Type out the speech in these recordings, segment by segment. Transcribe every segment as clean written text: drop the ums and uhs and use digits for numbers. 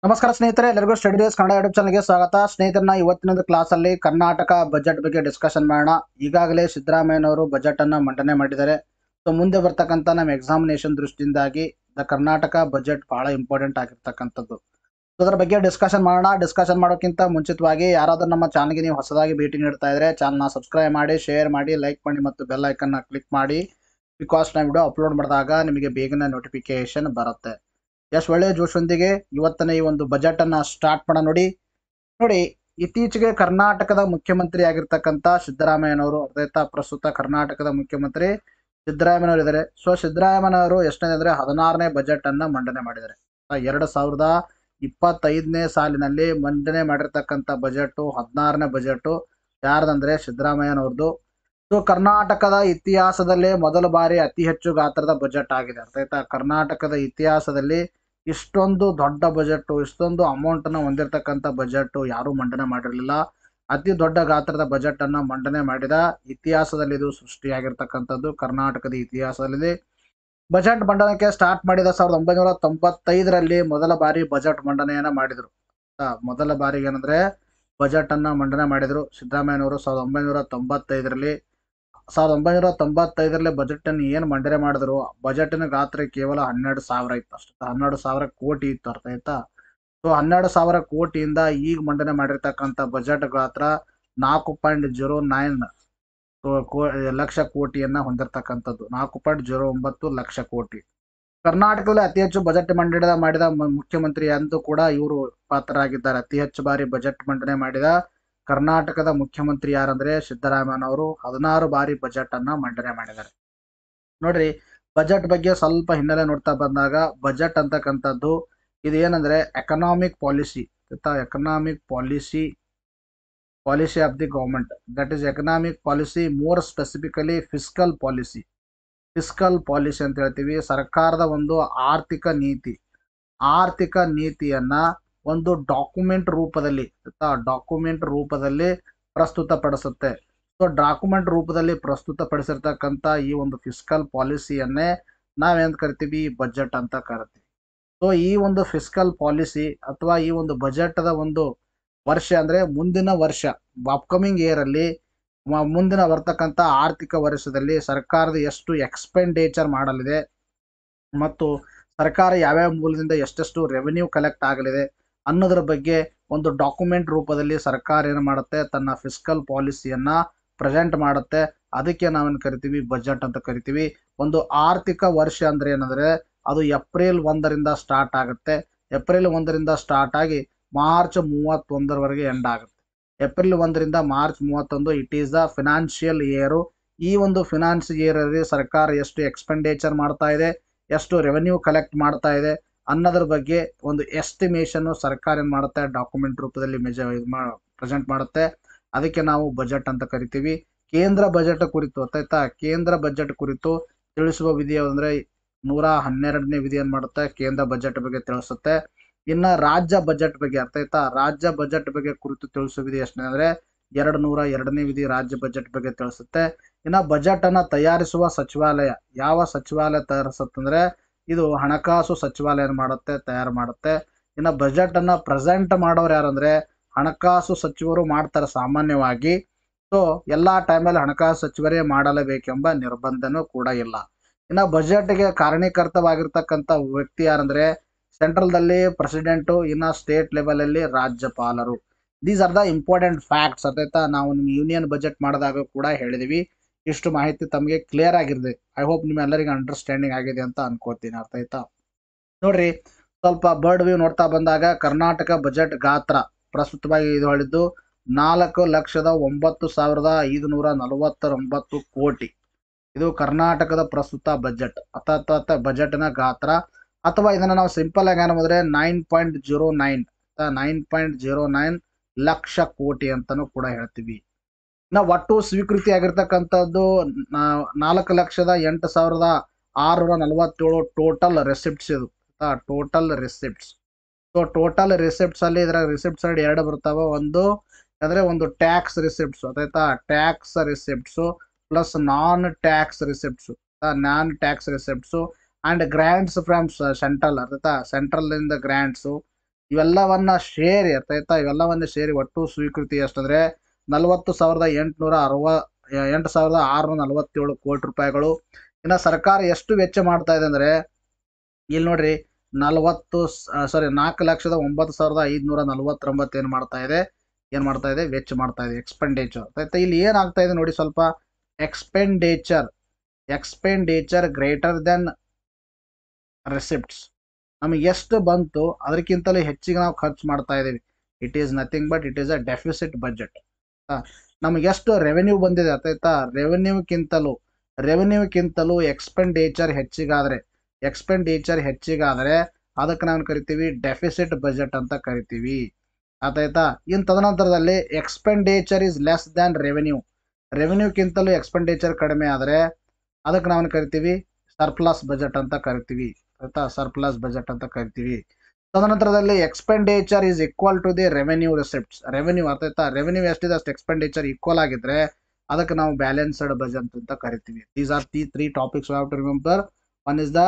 ನಮಸ್ಕಾರ ಸ್ನೇಹಿತರೆ, ಎಲ್ಲರಿಗೂ ಸ್ಟಡಿ ಡೇಸ್ ಕನ್ನಡ ಯೂಟ್ಯೂಬ್ ಚಾನಲ್ಗೆ ಸ್ವಾಗತ. ಸ್ನೇಹಿತರನ್ನ ಇವತ್ತಿನ ಕ್ಲಾಸಲ್ಲಿ ಕರ್ನಾಟಕ ಬಜೆಟ್ ಬಗ್ಗೆ ಡಿಸ್ಕಷನ್ ಮಾಡೋಣ. ಈಗಾಗಲೇ ಸಿದ್ದರಾಮಯ್ಯನವರು ಬಜೆಟ್ ಅನ್ನ ಮಂಡನೆ ಮಾಡಿದ್ದಾರೆ. ಸೊ ಮುಂದೆ ಬರ್ತಕ್ಕಂಥ ನಮ್ಮ ಎಕ್ಸಾಮಿನೇಷನ್ ದೃಷ್ಟಿಯಿಂದಾಗಿ ಕರ್ನಾಟಕ ಬಜೆಟ್ ಬಹಳ ಇಂಪಾರ್ಟೆಂಟ್ ಆಗಿರ್ತಕ್ಕಂಥದ್ದು. ಸೊ ಅದರ ಬಗ್ಗೆ ಡಿಸ್ಕಷನ್ ಮಾಡೋಣ. ಡಿಸ್ಕಷನ್ ಮಾಡೋಕ್ಕಿಂತ ಮುಂಚಿತವಾಗಿ ಯಾರಾದರೂ ನಮ್ಮ ಚಾನಲ್ಗೆ ನೀವು ಹೊಸದಾಗಿ ಭೇಟಿ ನೀಡ್ತಾ ಇದ್ರೆ ಚಾನಲ್ನ ಸಬ್ಸ್ಕ್ರೈಬ್ ಮಾಡಿ, ಶೇರ್ ಮಾಡಿ, ಲೈಕ್ ಮಾಡಿ ಮತ್ತು ಬೆಲ್ ಐಕನ್ನ ಕ್ಲಿಕ್ ಮಾಡಿ. ಬಿಕಾಸ್ ನಾವು ವಿಡಿಯೋ ಅಪ್ಲೋಡ್ ಮಾಡಿದಾಗ ನಿಮಗೆ ಬೇಗನೆ ನೋಟಿಫಿಕೇಶನ್ ಬರುತ್ತೆ. ಒಳ್ಳೆಯ ಜೋಶೊಂದಿಗೆ ಇವತ್ತಿನ ಈ ಒಂದು ಬಜೆಟ್ ಅನ್ನ ಸ್ಟಾರ್ಟ್ ಮಾಡೋಣ. ನೋಡಿ, ಇತ್ತೀಚೆಗೆ ಕರ್ನಾಟಕದ ಮುಖ್ಯಮಂತ್ರಿ ಆಗಿರ್ತಕ್ಕಂಥ ಸಿದ್ದರಾಮಯ್ಯನವರು, ಪ್ರಸ್ತುತ ಕರ್ನಾಟಕದ ಮುಖ್ಯಮಂತ್ರಿ ಸಿದ್ದರಾಮಯ್ಯನವರು ಇದ್ದಾರೆ. ಸೊ ಸಿದ್ದರಾಮಯ್ಯನವರು ಎಷ್ಟನೇ ಅಂದ್ರೆ 16ನೇ ಬಜೆಟ್ ಅನ್ನ ಮಂಡನೆ ಮಾಡಿದ್ದಾರೆ. 2025ನೇ ಸಾಲಿನಲ್ಲಿ ಮಂಡನೆ ಮಾಡಿರ್ತಕ್ಕಂಥ ಬಜೆಟ್ 16ನೇ ಬಜೆಟ್ ಯಾರ್ದಂದ್ರೆ ಸಿದ್ದರಾಮಯ್ಯನವ್ರದ್ದು. ಸೊ ಕರ್ನಾಟಕದ ಇತಿಹಾಸದಲ್ಲೇ ಮೊದಲ ಬಾರಿ ಅತಿ ಹೆಚ್ಚು ಗಾತ್ರದ ಬಜೆಟ್ ಆಗಿದೆ. ಕರ್ನಾಟಕದ ಇತಿಹಾಸದಲ್ಲಿ ಇಷ್ಟೊಂದು ದೊಡ್ಡ ಬಜೆಟ್, ಇಷ್ಟೊಂದು ಅಮೌಂಟ್ ಅನ್ನ ಹೊಂದಿರತಕ್ಕಂಥ ಬಜೆಟ್ ಯಾರು ಮಂಡನೆ ಮಾಡಿರಲಿಲ್ಲ. ಅತಿ ದೊಡ್ಡ ಗಾತ್ರದ ಬಜೆಟ್ ಅನ್ನ ಮಂಡನೆ ಮಾಡಿದ ಇತಿಹಾಸದಲ್ಲಿ ಇದು ಸೃಷ್ಟಿಯಾಗಿರ್ತಕ್ಕಂಥದ್ದು. ಕರ್ನಾಟಕದ ಇತಿಹಾಸದಲ್ಲಿ ಬಜೆಟ್ ಮಂಡನೆಗೆ ಸ್ಟಾರ್ಟ್ ಮಾಡಿದ 1995ರಲ್ಲಿ ಮೊದಲ ಬಾರಿ ಬಜೆಟ್ ಮಂಡನೆಯನ್ನ ಮಾಡಿದ್ರು. ಮೊದಲ ಬಾರಿಗೆ ಏನಂದ್ರೆ ಬಜೆಟ್ ಅನ್ನ ಮಂಡನೆ ಮಾಡಿದ್ರು ಸಿದ್ದರಾಮಯ್ಯನವರು 1995ರಲ್ಲಿ. 1995ರಲ್ಲಿ ಬಜೆಟ್ ಅನ್ನು ಏನು ಮಂಡನೆ ಮಾಡಿದ್ರು, ಬಜೆಟ್ನ ಗಾತ್ರ ಕೇವಲ 12,000 ಇತ್ತು ಅಷ್ಟೇ. 12,000 ಕೋಟಿ ಇತ್ತು, ಅರ್ಥ ಆಯ್ತಾ. ಸೊ 12,000 ಕೋಟಿಯಿಂದ ಈಗ ಮಂಡನೆ ಮಾಡಿರ್ತಕ್ಕಂಥ ಬಜೆಟ್ ಗಾತ್ರ 4.09 ಲಕ್ಷ ಕೋಟಿಯನ್ನ ಹೊಂದಿರತಕ್ಕಂಥದ್ದು. 4.09 ಲಕ್ಷ ಕೋಟಿ. ಕರ್ನಾಟಕದಲ್ಲಿ ಅತಿ ಹೆಚ್ಚು ಬಜೆಟ್ ಮಂಡನೆ ಮಾಡಿದ ಮುಖ್ಯಮಂತ್ರಿ ಅಂತೂ ಕೂಡ ಇವರು ಪಾತ್ರರಾಗಿದ್ದಾರೆ. ಅತಿ ಹೆಚ್ಚು ಬಾರಿ ಬಜೆಟ್ ಮಂಡನೆ ಮಾಡಿದ ಕರ್ನಾಟಕದ ಮುಖ್ಯಮಂತ್ರಿ ಯಾರಂದ್ರೆ ಸಿದ್ದರಾಮಯ್ಯನವರು. 16 ಬಾರಿ ಬಜೆಟ್ ಅನ್ನ ಮಂಡನೆ ಮಾಡಿದ್ದಾರೆ. ನೋಡ್ರಿ, ಬಜೆಟ್ ಬಗ್ಗೆ ಸ್ವಲ್ಪ ಹಿನ್ನೆಲೆ ನೋಡ್ತಾ ಬಂದಾಗ, ಬಜೆಟ್ ಅಂತಕ್ಕಂಥದ್ದು ಇದು ಏನಂದ್ರೆ economic policy, economic policy of the government. That is economic policy, more specifically fiscal policy. Fiscal policy ಅಂತ ಹೇಳ್ತೀವಿ. ಸರ್ಕಾರದ ಒಂದು ಆರ್ಥಿಕ ನೀತಿಯನ್ನ ಒಂದು ಡಾಕ್ಯುಮೆಂಟ್ ರೂಪದಲ್ಲಿ ಪ್ರಸ್ತುತಪಡಿಸುತ್ತೆ. ಸೊ ಡಾಕ್ಯುಮೆಂಟ್ ರೂಪದಲ್ಲಿ ಪ್ರಸ್ತುತಪಡಿಸಿರ್ತಕ್ಕಂಥ ಈ ಒಂದು ಫಿಸ್ಕಲ್ ಪಾಲಿಸಿಯನ್ನೇ ನಾವೇನ್ ಕರಿತೀವಿ, ಬಜೆಟ್ ಅಂತ ಕರಿತೀವಿ. ಸೊ ಈ ಒಂದು ಫಿಸ್ಕಲ್ ಪಾಲಿಸಿ ಅಥವಾ ಈ ಒಂದು ಬಜೆಟ್ದ ಒಂದು ವರ್ಷ ಅಂದ್ರೆ ಮುಂದಿನ ವರ್ಷ, ಅಪ್ಕಮಿಂಗ್ ಇಯರ್ ಅಲ್ಲಿ, ಮುಂದಿನ ಬರ್ತಕ್ಕಂಥ ಆರ್ಥಿಕ ವರ್ಷದಲ್ಲಿ ಸರ್ಕಾರದ ಎಷ್ಟು ಎಕ್ಸ್ಪೆಂಡಿಚರ್ ಮಾಡಲಿದೆ ಮತ್ತು ಸರ್ಕಾರ ಯಾವ್ಯಾವ ಮೂಲದಿಂದ ಎಷ್ಟೆಷ್ಟು ರೆವೆನ್ಯೂ ಕಲೆಕ್ಟ್ ಆಗಲಿದೆ ಅನ್ನೋದ್ರ ಬಗ್ಗೆ ಒಂದು ಡಾಕ್ಯುಮೆಂಟ್ ರೂಪದಲ್ಲಿ ಸರ್ಕಾರ ಏನು ಮಾಡುತ್ತೆ, ತನ್ನ ಫಿಸ್ಕಲ್ ಪಾಲಿಸಿಯನ್ನ ಪ್ರೆಸೆಂಟ್ ಮಾಡುತ್ತೆ. ಅದಕ್ಕೆ ನಾವೇನು ಕರಿತೀವಿ, ಬಜೆಟ್ ಅಂತ ಕರಿತೀವಿ. ಒಂದು ಆರ್ಥಿಕ ವರ್ಷ ಅಂದ್ರೆ ಏನಂದ್ರೆ ಅದು ಏಪ್ರಿಲ್ 1ರಿಂದ ಸ್ಟಾರ್ಟ್ ಆಗುತ್ತೆ. ಏಪ್ರಿಲ್ 1ರಿಂದ ಸ್ಟಾರ್ಟ್ ಆಗಿ ಮಾರ್ಚ್ 31ರವರೆಗೆ ಎಂಡ್ ಆಗುತ್ತೆ. ಏಪ್ರಿಲ್ 1ರಿಂದ March 31 it is the financial year. ಈ ಒಂದು ಫಿನಾನ್ಷಿಯಲ್ ಇಯರ್ ಅಲ್ಲಿ ಸರ್ಕಾರ ಎಷ್ಟು ಎಕ್ಸ್ಪೆಂಡಿಚರ್ ಮಾಡ್ತಾ ಇದೆ, ಎಷ್ಟು ರೆವೆನ್ಯೂ ಕಲೆಕ್ಟ್ ಮಾಡ್ತಾ ಇದೆ ಅನ್ನೋದ್ರ ಬಗ್ಗೆ ಒಂದು ಎಸ್ಟಿಮೇಷನ್ ಸರ್ಕಾರ ಏನ್ ಮಾಡುತ್ತೆ, ಡಾಕ್ಯುಮೆಂಟ್ ರೂಪದಲ್ಲಿ ಪ್ರೆಸೆಂಟ್ ಮಾಡುತ್ತೆ. ಅದಕ್ಕೆ ನಾವು ಬಜೆಟ್ ಅಂತ ಕರಿತೀವಿ. ಕೇಂದ್ರ ಬಜೆಟ್ ಕುರಿತು ಕೇಂದ್ರ ಬಜೆಟ್ ಕುರಿತು ತಿಳಿಸುವ ವಿಧಿ ಅಂದ್ರೆ 112ನೇ ವಿಧಿ ಏನ್ ಮಾಡುತ್ತೆ, ಕೇಂದ್ರ ಬಜೆಟ್ ಬಗ್ಗೆ ತಿಳಿಸುತ್ತೆ. ಇನ್ನ ರಾಜ್ಯ ಬಜೆಟ್ ಬಗ್ಗೆ ರಾಜ್ಯ ಬಜೆಟ್ ಬಗ್ಗೆ ಕುರಿತು ತಿಳಿಸುವ ವಿಧಿ ಎಷ್ಟನೇ ಅಂದ್ರೆ 202ನೇ ವಿಧಿ ರಾಜ್ಯ ಬಜೆಟ್ ಬಗ್ಗೆ ತಿಳಿಸುತ್ತೆ. ಇನ್ನ ಬಜೆಟ್ ಅನ್ನ ತಯಾರಿಸುವ ಸಚಿವಾಲಯ, ಯಾವ ಸಚಿವಾಲಯ ತಯಾರಿಸುತ್ತಂದ್ರೆ ಇದು ಹಣಕಾಸು ಸಚಿವಾಲಯ ತಯಾರು ಮಾಡುತ್ತೆ. ಇನ್ನ ಬಜೆಟ್ ಅನ್ನ ಪ್ರೆಸೆಂಟ್ ಮಾಡೋರು ಯಾರಂದ್ರೆ ಹಣಕಾಸು ಸಚಿವರು ಮಾಡ್ತಾರೆ ಸಾಮಾನ್ಯವಾಗಿ. ಸೊ ಎಲ್ಲಾ ಟೈಮಲ್ಲಿ ಹಣಕಾಸು ಸಚಿವರೇ ಮಾಡಲೇಬೇಕೆಂಬ ನಿರ್ಬಂಧನೂ ಕೂಡ ಇಲ್ಲ. ಇನ್ನ ಬಜೆಟ್ಗೆ ಕಾರಣೀಕರ್ತವಾಗಿರ್ತಕ್ಕಂಥ ವ್ಯಕ್ತಿ ಯಾರಂದ್ರೆ ಸೆಂಟ್ರಲ್ದಲ್ಲಿ ಪ್ರೆಸಿಡೆಂಟು, ಇನ್ನ ಸ್ಟೇಟ್ ಲೆವೆಲ್ ಅಲ್ಲಿ ರಾಜ್ಯಪಾಲರು. These are the important facts. ನಾವು ನಿಮ್ ಯೂನಿಯನ್ ಬಜೆಟ್ ಮಾಡಿದಾಗ ಕೂಡ ಹೇಳಿದೀವಿ. ಇಷ್ಟು ಮಾಹಿತಿ ತಮಗೆ ಕ್ಲಿಯರ್ ಆಗಿರ್ದೆ. ಐ ಹೋಪ್ ನಿಮ್ಮೆಲ್ಲರಿಗೂ ಅಂಡರ್ಸ್ಟ್ಯಾಂಡಿಂಗ್ ಆಗಿದೆ ಅಂತ ಅನ್ಕೋತೀನಿ. ಅರ್ಥ ಆಯ್ತಾ? ನೋಡ್ರಿ, ಸ್ವಲ್ಪ ಬರ್ಡ್ ವ್ಯೂ ನೋಡ್ತಾ ಬಂದಾಗ ಕರ್ನಾಟಕ ಬಜೆಟ್ ಗಾತ್ರ ಪ್ರಸ್ತುತವಾಗಿ ಇದು ಹೇಳಿದ್ದು 4,09,549 ಕೋಟಿ. ಇದು ಕರ್ನಾಟಕದ ಪ್ರಸ್ತುತ ಬಜೆಟ್ ಅಥವಾ ಬಜೆಟ್ನ ಗಾತ್ರ. ಅಥವಾ ಇದನ್ನ ನಾವು ಸಿಂಪಲ್ ಆಗಿ ಏನಂದ್ರೆ 9.09 ಲಕ್ಷ ಕೋಟಿ ಅಂತಾನೂ ಕೂಡ ಹೇಳ್ತೀವಿ. ನಾವು ಒಟ್ಟು ಸ್ವೀಕೃತಿ ಆಗಿರ್ತಕ್ಕಂಥದ್ದು 4,08,647 ಟೋಟಲ್ ರೆಸಿಪ್ಟ್ಸ್. ಇದು total receipts. So total receipts ಅಲ್ಲಿ ಇದರ ರಿಸಿಪ್ಟ್ಸ್ ಅಲ್ಲಿ 2 ಬರ್ತಾವ. ಒಂದು ಅಂದ್ರೆ ಒಂದು tax receipts, tax receipts plus non tax receipts and grants from central. Central ಇಂದ ಗ್ರಾಂಟ್ಸ್ ಇವೆಲ್ಲವನ್ನ ಸೇರಿ ಅರ್ಥಾಯ್ತಾ, ಇವೆಲ್ಲವನ್ನ ಸೇರಿ ಒಟ್ಟು ಸ್ವೀಕೃತಿ ಎಷ್ಟಂದ್ರೆ 40,847 ಕೋಟಿ ರೂಪಾಯಿಗಳು. ಇನ್ನು ಸರ್ಕಾರ ಎಷ್ಟು ವೆಚ್ಚ ಮಾಡ್ತಾ ಇದೆ ಅಂದ್ರೆ ಇಲ್ಲಿ ನೋಡ್ರಿ 4,09,549 ಏನ್ ಮಾಡ್ತಾ ಇದೆ ವೆಚ್ಚ ಮಾಡ್ತಾ ಇದೆ, ಎಕ್ಸ್ಪೆಂಡಿಚರ್. ಆಯ್ತಾ, ಇಲ್ಲಿ ಏನಾಗ್ತಾ ಇದೆ ನೋಡಿ ಸ್ವಲ್ಪ, ಎಕ್ಸ್ಪೆಂಡಿಚರ್ ಗ್ರೇಟರ್ ದೆನ್ ರೆಸಿಪ್ಟ್ಸ್. ನಮಗೆ ಎಷ್ಟು ಬಂತು ಅದಕ್ಕಿಂತಲೂ ಹೆಚ್ಚಿಗೆ ನಾವು ಖರ್ಚು ಮಾಡ್ತಾ ಇದ್ದೀವಿ. It is nothing but it is a deficit budget. ನಮಗೆ ಎಷ್ಟು ರೆವೆನ್ಯೂ ಬಂದಿದೆ ಆಯ್ತಾ, ರೆವೆನ್ಯೂಕ್ಕಿಂತಲೂ ಎಕ್ಸ್ಪೆಂಡಿಚರ್ ಹೆಚ್ಚಿಗಾದರೆ ಅದಕ್ಕೆ ನಾವು ಕರಿತೀವಿ ಡೆಫಿಸಿಟ್ ಬಜೆಟ್ ಅಂತ ಕರಿತೀವಿ. ಆಯ್ತಾ, ಇನ್ನು ತದನಂತರದಲ್ಲಿ ಎಕ್ಸ್ಪೆಂಡಿಚರ್ ಇಸ್ ಲೆಸ್ ದ್ಯಾನ್ ರೆವೆನ್ಯೂಕ್ಕಿಂತಲೂ ಎಕ್ಸ್ಪೆಂಡಿಚರ್ ಕಡಿಮೆ ಆದರೆ ಅದಕ್ಕೆ ನಾವು ಕರಿತೀವಿ ಸರ್ಪ್ಲಸ್ ಬಜೆಟ್ ಅಂತ ಕರಿತೀವಿ. ಆಯ್ತಾ, ಸರ್ಪ್ಲಸ್ ಬಜೆಟ್ ಅಂತ ಕರಿತೀವಿ. ತದನಂತರದಲ್ಲಿ expenditure is equal to the revenue receipts. Revenue ಅರ್ಥಾಯ್ತಾ, ರೆವೆನ್ಯೂ ಎಷ್ಟಿದೆ ಅಷ್ಟು ಎಕ್ಸ್ಪೆಂಡಿಚರ್ ಈಕ್ವಲ್ ಆಗಿದ್ರೆ ಅದಕ್ಕೆ ನಾವು ಬ್ಯಾಲೆನ್ಸ್ಡ್ ಬಜೆಟ್ ಅಂತ ಕರಿತೀವಿ. These are the 3 topics you have to remember. One is the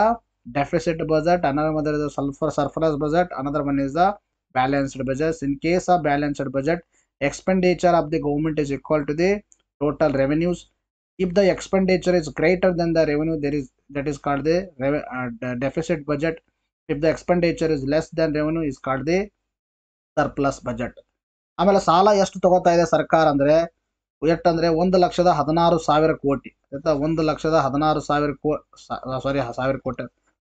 deficit budget, another one is the surplus budget, another one is the balanced budget. In case of balanced budget, expenditure of the government is equal to the total revenues. If the expenditure is greater than the revenue, that is called the deficit budget. If the expenditure is less than revenue, is called the surplus budget. ಆಮೇಲೆ ಸಾಲ ಎಷ್ಟು ತಗೋತಾ ಇದೆ ಸರ್ಕಾರ ಅಂದ್ರೆ ಎಷ್ಟಂದ್ರೆ 1,16,000 ಕೋಟಿ. ಆಯ್ತಾ, 1,16,000 ಕೋಟಿ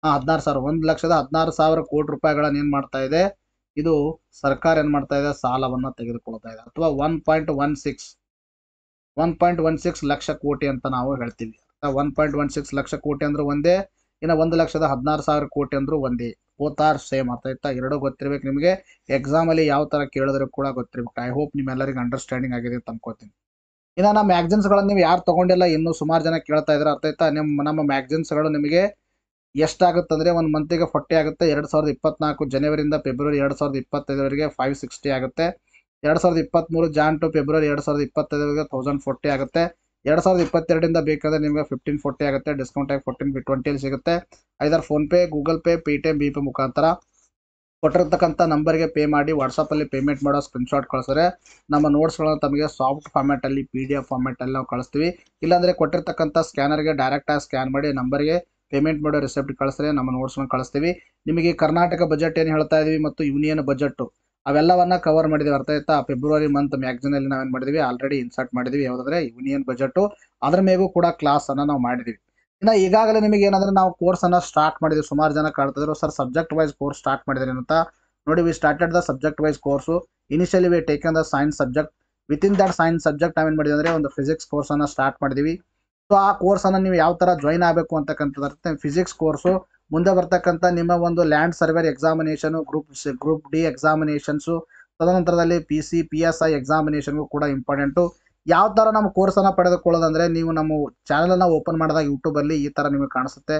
1,16,000 ಕೋಟಿ ರೂಪಾಯಿಗಳನ್ನ ಏನ್ ಮಾಡ್ತಾ ಇದೆ ಇದು ಸರ್ಕಾರ ಏನ್ ಮಾಡ್ತಾ ಇದೆ, ಸಾಲವನ್ನ ತೆಗೆದುಕೊಳ್ತಾ ಇದೆ. ಅಥವಾ 1.16 ಲಕ್ಷ ಕೋಟಿ ಅಂತ ನಾವು ಹೇಳ್ತೀವಿ. 1.16 ಲಕ್ಷ ಕೋಟಿ ಅಂದ್ರೆ ಒಂದೇ, ಇನ್ನು 1,16,000 ಕೋಟಿ ಅಂದ್ರೂ ಒಂದೇ. Both are same. ಆಯ್ತಾ, ಎರಡೂ ಗೊತ್ತಿರ್ಬೇಕು ನಿಮಗೆ. ಎಕ್ಸಾಮ್ ಅಲ್ಲಿ ಯಾವ ತರ ಕೇಳಿದ್ರು ಕೂಡ ಗೊತ್ತಿರ್ಬೇಕು. ಐ ಹೋಪ್ ನಿಮ್ಮೆಲ್ಲರಿಗೂ ಅಂಡರ್ಸ್ಟ್ಯಾಂಡಿಂಗ್ ಆಗಿದೆ ಅಂತ ಅನ್ಕೋತೀನಿ. ಇನ್ನು ನಮ್ಮ ಮ್ಯಾಗಝಿನ್ಸ್ಗಳನ್ನು ನೀವು ಯಾರು ತಗೊಂಡಿಲ್ಲ, ಇನ್ನೂ ಸುಮಾರು ಜನ ಕೇಳ್ತಾ ಇದ್ರೆ. ಅರ್ಥಾಯ್ತಾ, ನಮ್ಮ ಮ್ಯಾಗಝಿನ್ಸ್ಗಳು ನಿಮಗೆ ಎಷ್ಟಾಗುತ್ತೆ ಅಂದರೆ ಒಂದು ಮಂತಿಗೆ 40 ಆಗುತ್ತೆ. 2024 ಜನವರಿಯಿಂದ ಫೆಬ್ರವರಿ 2025ವರೆಗೆ 560 ಆಗುತ್ತೆ. 2023 ಜಾನ್ ಟು ಫೆಬ್ರವರಿ 2025ವರೆಗೆ 1040 ಆಗುತ್ತೆ. 2022ರಿಂದ ಬೇಕಾದ್ರೆ ನಿಮಗೆ 1540 ಆಗುತ್ತೆ. ಡಿಸ್ಕೌಂಟ್ ಆಗಿ 1420 ಸಿಗುತ್ತೆ. ಐದರ್ ಫೋನ್ಪೇ, ಗೂಗಲ್ ಪೇ, ಪೇಟಿಎಂ, ಬಿಪೇ ಮುಖಾಂತರ ಕೊಟ್ಟಿರ್ತಕ್ಕಂಥ ನಂಬರ್ಗೆ ಪೇ ಮಾಡಿ ವಾಟ್ಸಪ್ಪಲ್ಲಿ ಪೇಮೆಂಟ್ ಮಾಡೋ ಸ್ಕ್ರೀನ್ಶಾಟ್ ಕಳಿಸಿದ್ರೆ ನಮ್ಮ ನೋಟ್ಸ್ಗಳನ್ನು ತಮಗೆ ಸಾಫ್ಟ್ ಫಾರ್ಮ್ಯಾಟಲ್ಲಿ PDF ಫಾರ್ಮ್ಯಾಟಲ್ಲಿ ನಾವು ಕಳಿಸ್ತೀವಿ. ಇಲ್ಲಾಂದರೆ ಕೊಟ್ಟಿರ್ತಕ್ಕಂಥ ಸ್ಕ್ಯಾನರ್ಗೆ ಡೈರೆಕ್ಟಾಗಿ ಸ್ಕ್ಯಾನ್ ಮಾಡಿ ನಂಬರ್ಗೆ ಪೇಮೆಂಟ್ ಮಾಡೋ ರಿಸಿಪ್ಟ್ ಕಳಿಸಿದ್ರೆ ನಮ್ಮ ನೋಟ್ಸ್ನ ಕಳಿಸ್ತೀವಿ. ನಿಮಗೆ ಕರ್ನಾಟಕ ಬಜೆಟ್ ಏನು ಹೇಳ್ತಾ ಇದೀವಿ ಮತ್ತು ಯೂನಿಯನ್ ಬಜೆಟ್ ಅವೆಲ್ಲವನ್ನ ಕವರ್ ಮಾಡಿದೀವಿ. ಅರ್ಥ ಆಯ್ತಾ, ಫೆಬ್ರವರಿ ಮಂತ್ ಮ್ಯಾಗಝಿನಲ್ಲಿ ನಾವೇನು ಮಾಡಿದ್ವಿ ಆಲ್ರೆಡಿ ಇನ್ಸರ್ಟ್ ಮಾಡಿದ್ವಿ. ಯಾವುದಂದ್ರೆ ಯೂನಿಯನ್ ಬಜೆಟ್, ಅದ್ರ ಮೇಗೂ ಕೂಡ ಕ್ಲಾಸ್ ಅನ್ನ ನಾವು ಮಾಡಿದ್ವಿ. ಇನ್ನು ಈಗಾಗಲೇ ನಿಮಗೆ ಏನಂದ್ರೆ ನಾವು ಕೋರ್ಸ್ ಅನ್ನ ಸ್ಟಾರ್ಟ್ ಮಾಡಿದ್ವಿ. ಸುಮಾರು ಜನ ಕಾಡ್ತಿದ್ರು sir subject wise course start ಮಾಡಿದ್ರಿ ಅಂತ. ನೋಡಿ, we started the subject wise course. Initially we taken the science subject. Within that science subject ನಾವೇನು ಮಾಡಿದ್ವಿ ಅಂದರೆ ಒಂದು ಫಿಸಿಕ್ಸ್ ಕೋರ್ಸ್ ಅನ್ನ ಸ್ಟಾರ್ಟ್ ಮಾಡಿದ್ವಿ. ಸೊ ಆ ಕೋರ್ಸ್ ಅನ್ನ ನೀವು ಯಾವ ತರ ಜಾಯಿನ್ ಆಗಬೇಕು ಅಂತಕ್ಕಂಥದ್ದು, ಫಿಸಿಕ್ಸ್ ಕೋರ್ಸು ಮುಂದೆ ಬರ್ತಕ್ಕಂಥ ನಿಮ್ಮ ಒಂದು land surveyor examination, group D examinations, ತದನಂತರದಲ್ಲಿ PC PSI ಎಕ್ಸಾಮಿನೇಷನ್ಗೂ ಕೂಡ ಇಂಪಾರ್ಟೆಂಟು. ಯಾವ ತರ ನಮ್ಮ ಕೋರ್ಸ್ ಅನ್ನ ಪಡೆದುಕೊಳ್ಳೋದಂದ್ರೆ, ನೀವು ನಮ್ಮ ಚಾನಲ್ ಅನ್ನ ಓಪನ್ ಮಾಡಿದಾಗ ಯೂಟ್ಯೂಬ್ ಅಲ್ಲಿ ಈ ತರ ನಿಮಗೆ ಕಾಣಿಸುತ್ತೆ.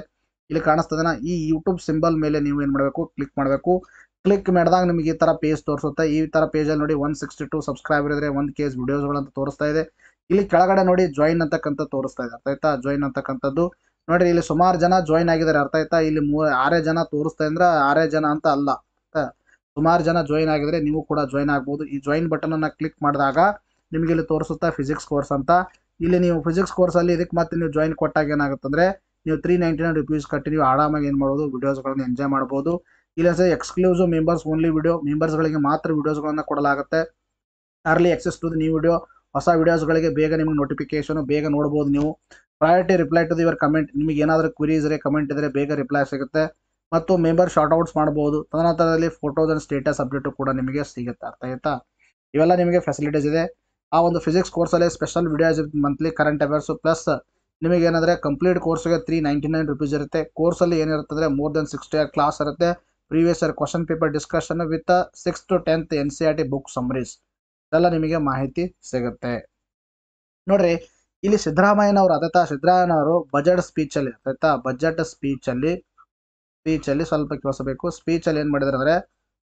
ಇಲ್ಲಿ ಕಾಣಿಸ್ತದನ, ಈ ಯೂಟ್ಯೂಬ್ ಸಿಂಬಲ್ ಮೇಲೆ ನೀವು ಏನ್ ಮಾಡಬೇಕು, ಕ್ಲಿಕ್ ಮಾಡಬೇಕು. ಕ್ಲಿಕ್ ಮಾಡಿದಾಗ ನಿಮಗೆ ಈ ತರ ಪೇಜ್ ತೋರಿಸುತ್ತೆ. ಈ ತರ ಪೇಜಲ್ಲಿ ನೋಡಿ 162 ಸಬ್ಸ್ಕ್ರೈಬರ್ ಇದ್ರೆ 1 ಕೇಸ್ ವಿಡಿಯೋಸ್ಗಳಂತ ತೋರಿಸ್ತಾ ಇದೆ. ಇಲ್ಲಿ ಕೆಳಗಡೆ ನೋಡಿ ಜಾಯಿನ್ ಅಂತಕ್ಕಂಥ ತೋರಿಸ್ತಾ ಇದೆ. ಅರ್ಥ ಆಯ್ತಾ, ಜಾಯಿನ್ ಅಂತಕ್ಕಂಥದ್ದು ನೋಡ್ರಿ. ಇಲ್ಲಿ ಸುಮಾರು ಜನ ಜಾಯಿನ್ ಆಗಿದ್ದಾರೆ. ಅರ್ಥ ಆಯ್ತಾ, ಇಲ್ಲಿ 6 ಜನ ತೋರಿಸ್ತಾ ಅಂದ್ರೆ 6 ಜನ ಅಂತ ಅಲ್ಲ, ಸುಮಾರು ಜನ ಜಾಯಿನ್ ಆಗಿದ್ರೆ ನೀವು ಕೂಡ ಜಾಯಿನ್ ಆಗ್ಬೋದು. ಈ ಜಾಯಿನ್ ಬಟನ್ ಅನ್ನ ಕ್ಲಿಕ್ ಮಾಡಿದಾಗ ನಿಮಗೆ ಇಲ್ಲಿ ತೋರಿಸುತ್ತಾ ಫಿಸಿಕ್ಸ್ ಕೋರ್ಸ್ ಅಂತ. ಇಲ್ಲಿ ನೀವು ಫಿಸಿಕ್ಸ್ ಕೋರ್ಸ್ ಅಲ್ಲಿ ಇದಕ್ಕೆ ಮತ್ತೆ ನೀವು ಜಾಯಿನ್ ಕೊಟ್ಟಾಗ ಏನಾಗುತ್ತಂದ್ರೆ ನೀವು 399 ರುಪೀಸ್ ಕಟ್ಟಿ ನೀವು ಆರಾಮಾಗಿ ಏನು ಮಾಡ್ಬೋದು, ವಿಡಿಯೋಸ್ಗಳನ್ನು ಎಂಜಾಯ್ ಮಾಡ್ಬೋದು. ಇಲ್ಲ sir exclusive members only video, ಮೆಂಬರ್ಸ್ಗಳಿಗೆ ಮಾತ್ರ ವಿಡಿಯೋಸ್ಗಳನ್ನು ಕೊಡಲಾಗುತ್ತೆ. Early access to the new video, ಹೊಸ ವಿಡಿಯೋಸ್ಗಳಿಗೆ ಬೇಗ ನಿಮಗೆ ನೋಟಿಫಿಕೇಶನ್ ಬೇಗ ನೋಡ್ಬೋದು ನೀವು. Priority reply to your comment, ನಿಮಗೆ ಏನಾದರೂ ಕ್ವಿರೀಸ್ ಇದ್ರೆ ಕಮೆಂಟ್ ಇದ್ರೆ ಬೇಗ ರಿಪ್ಲೈ ಸಿಗುತ್ತೆ. ಮತ್ತು ಮೆಂಬರ್ ಶಾರ್ಟ್ಔಟ್ಸ್ ಮಾಡ್ಬೋದು. ತದನಂತರದಲ್ಲಿ ಫೋಟೋಸ್ ಅಂಡ್ ಸ್ಟೇಟಸ್ ಅಪ್ಡೇಟು ಕೂಡ ನಿಮಗೆ ಸಿಗುತ್ತೆ. ಅರ್ಥ ಆಯ್ತಾ, ಇವೆಲ್ಲ ನಿಮಗೆ ಫೆಸಿಲಿಟೀಸ್ ಇದೆ. ಆ ಒಂದು ಫಿಸಿಕ್ಸ್ ಕೋರ್ಸಲ್ಲಿ special videos monthly current affairs plus ನಿಮಗೆ ಏನಂದರೆ ಕಂಪ್ಲೀಟ್ ಕೋರ್ಸ್ಗೆ 399 ರುಪೀಸ್ ಇರುತ್ತೆ. ಕೋರ್ಸಲ್ಲಿ ಏನಿರುತ್ತಂದರೆ ಮೋರ್ ದೆನ್ 60 ಕ್ಲಾಸ್ ಇರುತ್ತೆ. Previous year question paper discussion with 6th to 10th NCERT book summaries ಇದೆಲ್ಲ ನಿಮಗೆ ಮಾಹಿತಿ ಸಿಗುತ್ತೆ. ನೋಡ್ರಿ, ಇಲ್ಲಿ ಸಿದ್ದರಾಮಯ್ಯನವರು ಸಿದ್ದರಾಮಯ್ಯನವರು ಬಜೆಟ್ ಸ್ಪೀಚಲ್ಲಿ ಬಜೆಟ್ ಸ್ಪೀಚಲ್ಲಿ ಸ್ವಲ್ಪ ಕೇಳಿಸಬೇಕು. ಸ್ಪೀಚಲ್ಲಿ ಏನು ಮಾಡಿದ್ದಾರೆ ಅಂದರೆ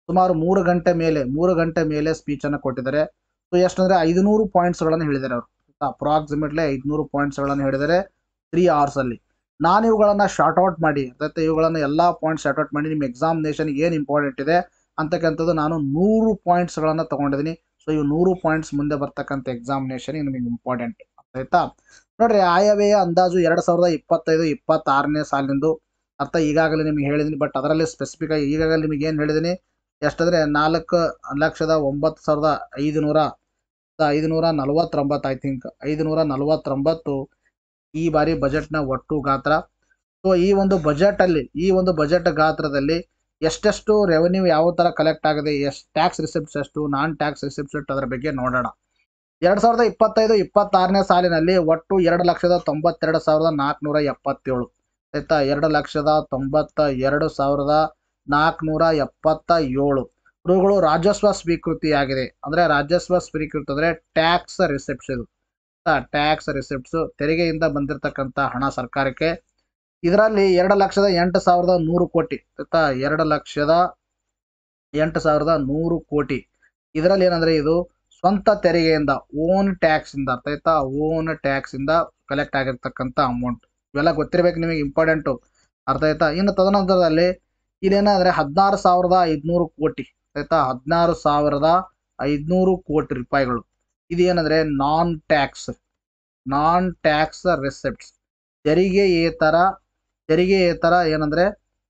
ಸುಮಾರು 3 ಗಂಟೆ ಮೇಲೆ ಸ್ಪೀಚನ್ನು ಕೊಟ್ಟಿದ್ದಾರೆ. ಸೊ ಎಷ್ಟಂದರೆ 500 ಪಾಯಿಂಟ್ಸ್ಗಳನ್ನು ಹೇಳಿದ್ದಾರೆ ಅವರು. ಅಪ್ರಾಕ್ಸಿಮೇಟ್ಲಿ 500 ಪಾಯಿಂಟ್ಸ್ಗಳನ್ನು ಹೇಳಿದ್ದಾರೆ 3 hours ಅಲ್ಲಿ. ನಾನು ಇವುಗಳನ್ನು ಶಾರ್ಟ್ ಔಟ್ ಮಾಡಿ ಇವುಗಳನ್ನು ಎಲ್ಲ ಪಾಯಿಂಟ್ಸ್ ಶಾರ್ಟ್ ಔಟ್ ಮಾಡಿ ನಿಮ್ಮ ಎಕ್ಸಾಮಿನೇಷನ್ ಏನು ಇಂಪಾರ್ಟೆಂಟ್ ಇದೆ ಅಂತಕ್ಕಂಥದ್ದು ನಾನು 100 ಪಾಯಿಂಟ್ಸ್ಗಳನ್ನು ತಗೊಂಡಿದ್ದೀನಿ. ಸೊ ಇವು 100 ಪಾಯಿಂಟ್ಸ್ ಮುಂದೆ ಬರ್ತಕ್ಕಂಥ ಎಕ್ಸಾಮಿನೇಷನ್ ನಿಮಗೆ ಇಂಪಾರ್ಟೆಂಟ್ ಆಯ್ತಾ. ನೋಡ್ರಿ, ಆಯವ್ಯಯ ಅಂದಾಜು 2025-26ನೇ ಸಾಲಿನಿಂದು ಅರ್ಥ ಈಗಾಗಲೇ ನಿಮಗೆ ಹೇಳಿದ್ದೀನಿ. ಬಟ್ ಅದರಲ್ಲಿ ಸ್ಪೆಸಿಫಿಕ್ ಆಗಿ ಈಗಾಗಲೇ ನಿಮಗೆ ಏನು ಹೇಳಿದ್ದೀನಿ, ಎಷ್ಟಂದರೆ 4,09,549 ಐ ಥಿಂಕ್ 549 ಈ ಬಾರಿ ಬಜೆಟ್ನ ಒಟ್ಟು ಗಾತ್ರ. ಸೊ ಈ ಒಂದು ಬಜೆಟ್ ಗಾತ್ರದಲ್ಲಿ ಎಷ್ಟೆಷ್ಟು ರೆವೆನ್ಯೂ ಯಾವ ಥರ ಕಲೆಕ್ಟ್ ಆಗಿದೆ, ಎಷ್ಟು ಟ್ಯಾಕ್ಸ್ ರಿಸಿಪ್ಟ್ಸ್, ಎಷ್ಟು ನಾನ್ ಟ್ಯಾಕ್ಸ್ ರಿಸಿಪ್ಟ್ಸ್, ಅದರ ಬಗ್ಗೆ ನೋಡೋಣ. 2025-26ನೇ ಸಾಲಿನಲ್ಲಿ ಒಟ್ಟು 2,92,477 ಆಯ್ತಾ. 2,92,477 ರೂಗಳು ರಾಜಸ್ವ ಸ್ವೀಕೃತಿಯಾಗಿದೆ. ಅಂದರೆ ರಾಜಸ್ವ ಸ್ವೀಕೃತಿ ಅಂದರೆ ಟ್ಯಾಕ್ಸ್ ರಿಸಿಪ್ಟ್ಸ್. ಇದು ಟ್ಯಾಕ್ಸ್ ರಿಸಿಪ್ಟ್ಸ್ ತೆರಿಗೆಯಿಂದ ಬಂದಿರತಕ್ಕಂಥ ಹಣ ಸರ್ಕಾರಕ್ಕೆ. ಇದರಲ್ಲಿ 2,08,100 ಕೋಟಿ ಆಯ್ತಾ. 2,08,100 ಕೋಟಿ ಇದರಲ್ಲಿ ಏನಂದ್ರೆ ಇದು ಸ್ವಂತ ತೆರಿಗೆಯಿಂದ ಓನ್ ಟ್ಯಾಕ್ಸ್ ಇಂದ ಅರ್ಥ ಆಯ್ತಾ, ಓನ್ ಟ್ಯಾಕ್ಸ್ ಇಂದ ಕಲೆಕ್ಟ್ ಆಗಿರ್ತಕ್ಕಂಥ ಅಮೌಂಟ್. ಇವೆಲ್ಲ ಗೊತ್ತಿರಬೇಕು ನಿಮಗೆ, ಇಂಪಾರ್ಟೆಂಟು ಅರ್ಥ ಆಯ್ತಾ. ಇನ್ನು ತದನಂತರದಲ್ಲಿ ಇಲ್ಲೇನಾದ್ರೆ 16,500 ಕೋಟಿ ಆಯ್ತಾ. 16,500 ಕೋಟಿ ರೂಪಾಯಿಗಳು ಇದೇನಂದ್ರೆ ನಾನ್ ಟ್ಯಾಕ್ಸ್ ರಿಸಿಪ್ಟ್ಸ್, ತೆರಿಗೆಯೇತರ ಏನಂದ್ರೆ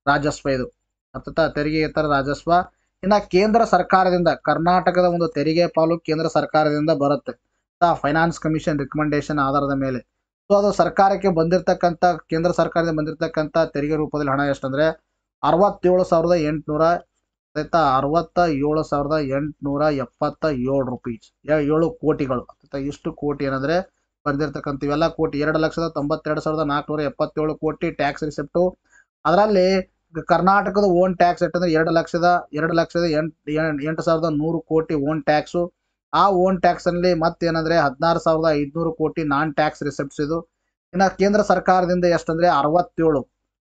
ರಾಜಸ್ವ. ಇದು ಅರ್ಥ, ತೆರಿಗೆಯೇತರ ರಾಜಸ್ವ. ಇನ್ನು ಕೇಂದ್ರ ಸರ್ಕಾರದಿಂದ ಕರ್ನಾಟಕದ ಒಂದು ತೆರಿಗೆ ಪಾಲು ಕೇಂದ್ರ ಸರ್ಕಾರದಿಂದ ಬರುತ್ತೆ ಫೈನಾನ್ಸ್ ಕಮಿಷನ್ ರಿಕಮೆಂಡೇಶನ್ ಆಧಾರದ ಮೇಲೆ. ಸೊ ಅದು ಸರ್ಕಾರಕ್ಕೆ ಬಂದಿರತಕ್ಕಂಥ ಕೇಂದ್ರ ಸರ್ಕಾರದಿಂದ ಬಂದಿರತಕ್ಕಂಥ ತೆರಿಗೆ ರೂಪದಲ್ಲಿ ಹಣ ಎಷ್ಟಂದ್ರೆ 67,800 ಆಯ್ತಾ. 67,877 ರೂಪೀಸ್, 7 ಕೋಟಿಗಳು ಆಯ್ತಾ. ಇಷ್ಟು ಕೋಟಿ ಏನಂದ್ರೆ ಬಂದಿರತಕ್ಕಂಥ ಇವೆಲ್ಲ ಕೋಟಿ. 2,92,477 ಕೋಟಿ ಟ್ಯಾಕ್ಸ್ ರಿಸಿಪ್ಟು. ಅದರಲ್ಲಿ ಕರ್ನಾಟಕದ ಓನ್ ಟ್ಯಾಕ್ಸ್ ಎಷ್ಟಂದ್ರೆ 2,08,100 ಕೋಟಿ ಓನ್ ಟ್ಯಾಕ್ಸು. ಆ ಓನ್ ಟ್ಯಾಕ್ಸ್ ಅಲ್ಲಿ ಮತ್ತೇನಂದ್ರೆ 16,500 ಕೋಟಿ ನಾನ್ ಟ್ಯಾಕ್ಸ್ ರಿಸಿಪ್ಟ್ಸ್ ಇದು. ಇನ್ನು ಕೇಂದ್ರ ಸರ್ಕಾರದಿಂದ ಎಷ್ಟಂದ್ರೆ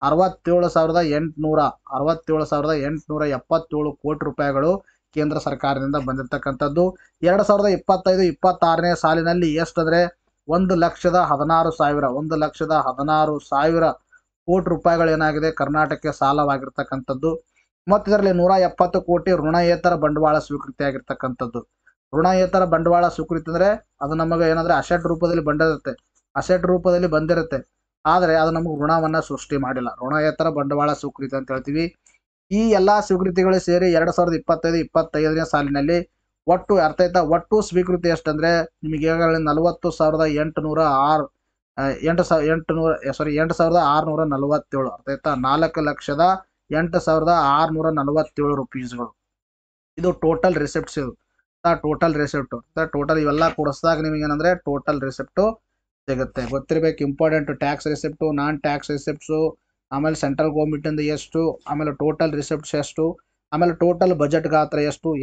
67,877 ಕೋಟಿ ರೂಪಾಯಿಗಳು ಕೇಂದ್ರ ಸರ್ಕಾರದಿಂದ ಬಂದಿರತಕ್ಕಂಥದ್ದು. 2025-26ನೇ ಸಾಲಿನಲ್ಲಿ ಎಷ್ಟಂದ್ರೆ 1,16,000 ಕೋಟಿ ರೂಪಾಯಿಗಳು ಏನಾಗಿದೆ ಕರ್ನಾಟಕಕ್ಕೆ ಸಾಲವಾಗಿರ್ತಕ್ಕಂಥದ್ದು. ಮತ್ತು ಇದರಲ್ಲಿ 170 ಕೋಟಿ ಋಣಯೇತರ ಬಂಡವಾಳ ಸ್ವೀಕೃತಿ ಆಗಿರ್ತಕ್ಕಂಥದ್ದು. ಋಣಯೇತರ ಬಂಡವಾಳ ಸ್ವೀಕೃತಿ ಅಂದ್ರೆ ಅದು ನಮಗೆ ಏನಂದ್ರೆ ಅಸೆಟ್ ರೂಪದಲ್ಲಿ ಬಂದಿರುತ್ತೆ, ಆದರೆ ಅದು ನಮಗೆ ಋಣವನ್ನ ಸೃಷ್ಟಿ ಮಾಡಿಲ್ಲ. ಋಣಯೇತರ ಬಂಡವಾಳ ಸ್ವೀಕೃತಿ ಅಂತ ಹೇಳ್ತೀವಿ. ಈ ಎಲ್ಲಾ ಸ್ವೀಕೃತಿಗಳು ಸೇರಿ 2025-25ನೇ ಸಾಲಿನಲ್ಲಿ ಒಟ್ಟು ಅರ್ಥ ಆಯ್ತಾ, ಒಟ್ಟು ಸ್ವೀಕೃತಿ ಎಷ್ಟಂದ್ರೆ ನಿಮಗೆ ಈಗಾಗಲೇ 8,647 ಅರ್ಥ ಆಯ್ತಾ. 4,08,647 ರೂಪೀಸ್ಗಳು ಇದು ಟೋಟಲ್ ರಿಸಿಪ್ಟ್ಸ್. ಇದು ಟೋಟಲ್ ರಿಸಿಪ್ಟ್ ಟೋಟಲ್ ಇವೆಲ್ಲ ಕೂಡಿಸಿದಾಗ ನಿಮಗೆ ಏನಂದ್ರೆ ಟೋಟಲ್ ರಿಸಿಪ್ಟು ಸಿಗುತ್ತೆ. ಗೊತ್ತಿರಬೇಕು, important. Tax receipt, non tax receipts, ಆಮೇಲೆ ಸೆಂಟ್ರಲ್ ಗೌರ್ಮೆಂಟ್ ಇಂದ ಎಷ್ಟು, ಆಮೇಲೆ ಟೋಟಲ್ ರಿಸಿಪ್ಟ್ಸ್ ಎಷ್ಟು, ಆಮೇಲೆ ಟೋಟಲ್ ಬಜೆಟ್ ಗಾತ್ರ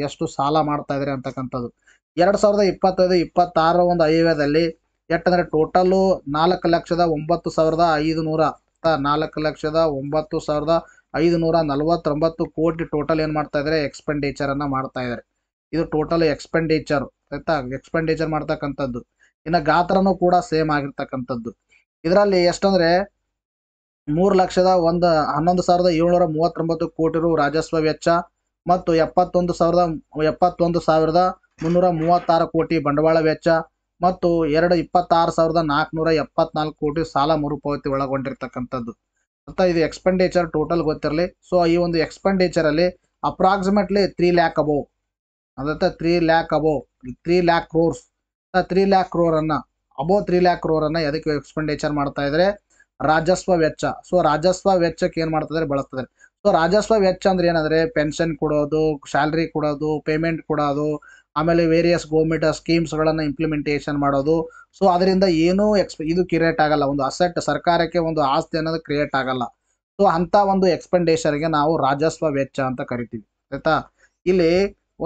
ಎಷ್ಟು ಸಾಲ ಮಾಡ್ತಾ ಇದ್ದಾರೆ ಅಂತಕ್ಕಂಥದ್ದು. 2025-26 ಒಂದು ಆಯವ್ಯಯದಲ್ಲಿ ಎಷ್ಟಂದ್ರೆ ಟೋಟಲ್ 4,09,549 ಕೋಟಿ ಟೋಟಲ್ ಏನ್ ಮಾಡ್ತಾ ಇದ್ದಾರೆ ಎಕ್ಸ್ಪೆಂಡಿಚರ್ ಅನ್ನ ಮಾಡ್ತಾ ಇದ್ದಾರೆ. ಇದು ಟೋಟಲ್ ಎಕ್ಸ್ಪೆಂಡಿಚರ್ ಆಯ್ತಾ, ಎಕ್ಸ್ಪೆಂಡಿಚರ್ ಮಾಡ್ತಕ್ಕಂಥದ್ದು. ಇನ್ನು ಗಾತ್ರನೂ ಕೂಡ ಸೇಮ್ ಆಗಿರ್ತಕ್ಕಂಥದ್ದು. ಇದರಲ್ಲಿ ಎಷ್ಟಂದ್ರೆ 3,11,739 ಕೋಟಿ ರು ರಾಜಸ್ವ ವೆಚ್ಚ ಮತ್ತು 71,336 ಕೋಟಿ ಬಂಡವಾಳ ವೆಚ್ಚ ಮತ್ತು 26,474 ಕೋಟಿ ಸಾಲ ಮರುಪಾವತಿ ಒಳಗೊಂಡಿರ್ತಕ್ಕಂಥದ್ದು. ಅಂತ ಇದು ಎಕ್ಸ್ಪೆಂಡಿಚರ್ ಟೋಟಲ್ ಗೊತ್ತಿರಲಿ. ಸೊ ಈ ಒಂದು ಎಕ್ಸ್ಪೆಂಡಿಚರ್ ಅಲ್ಲಿ ಅಪ್ರಾಕ್ಸಿಮೇಟ್ಲಿ 3 ಲ್ಯಾಕ್ ಅಬೋವ್ ಅದತ್ತ 3 ಲ್ಯಾಕ್ ಕ್ರೋರ್ಸ್ 3 ಲ್ಯಾಕ್ ಕ್ರೋರ್ ಅನ್ನ ಅಬೋವ್ 3 ಲ್ಯಾಕ್ ಕ್ರೋರ್ ಅನ್ನ ಎದಕ್ಕೆ ಎಕ್ಸ್ಪೆಂಡಿಚರ್ ಮಾಡ್ತಾ ಇದ್ರೆ ರಾಜಸ್ವ ವೆಚ್ಚ. ಸೊ ರಾಜಸ್ವ ವೆಚ್ಚಕ್ಕೆ ಏನ್ ಮಾಡ್ತಿದ್ರೆ ಬಳಸ್ತಿದ್ದಾರೆ. ಸೊ ರಾಜಸ್ವ ವೆಚ್ಚ ಅಂದ್ರೆ ಏನಂದ್ರೆ ಪೆನ್ಷನ್ ಕೊಡೋದು, ಸ್ಯಾಲ್ರಿ ಕೊಡೋದು, ಪೇಮೆಂಟ್ ಕೊಡೋದು, ಆಮೇಲೆ ವೇರಿಯಸ್ ಗೌರ್ಮೆಂಟ್ ಸ್ಕೀಮ್ಸ್ ಗಳನ್ನ ಇಂಪ್ಲಿಮೆಂಟೇಷನ್ ಮಾಡೋದು. ಸೊ ಅದರಿಂದ ಏನೂ ಇದು ಕ್ರಿಯೇಟ್ ಆಗಲ್ಲ, ಒಂದು ಅಸೆಟ್ ಸರ್ಕಾರಕ್ಕೆ ಒಂದು ಆಸ್ತಿ ಅನ್ನೋದು ಕ್ರಿಯೇಟ್ ಆಗಲ್ಲ. ಸೊ ಅಂತ ಒಂದು ಎಕ್ಸ್ಪೆಂಡಿಚರ್ಗೆ ನಾವು ರಾಜಸ್ವ ವೆಚ್ಚ ಅಂತ ಕರಿತೀವಿ ಆಯ್ತಾ. ಇಲ್ಲಿ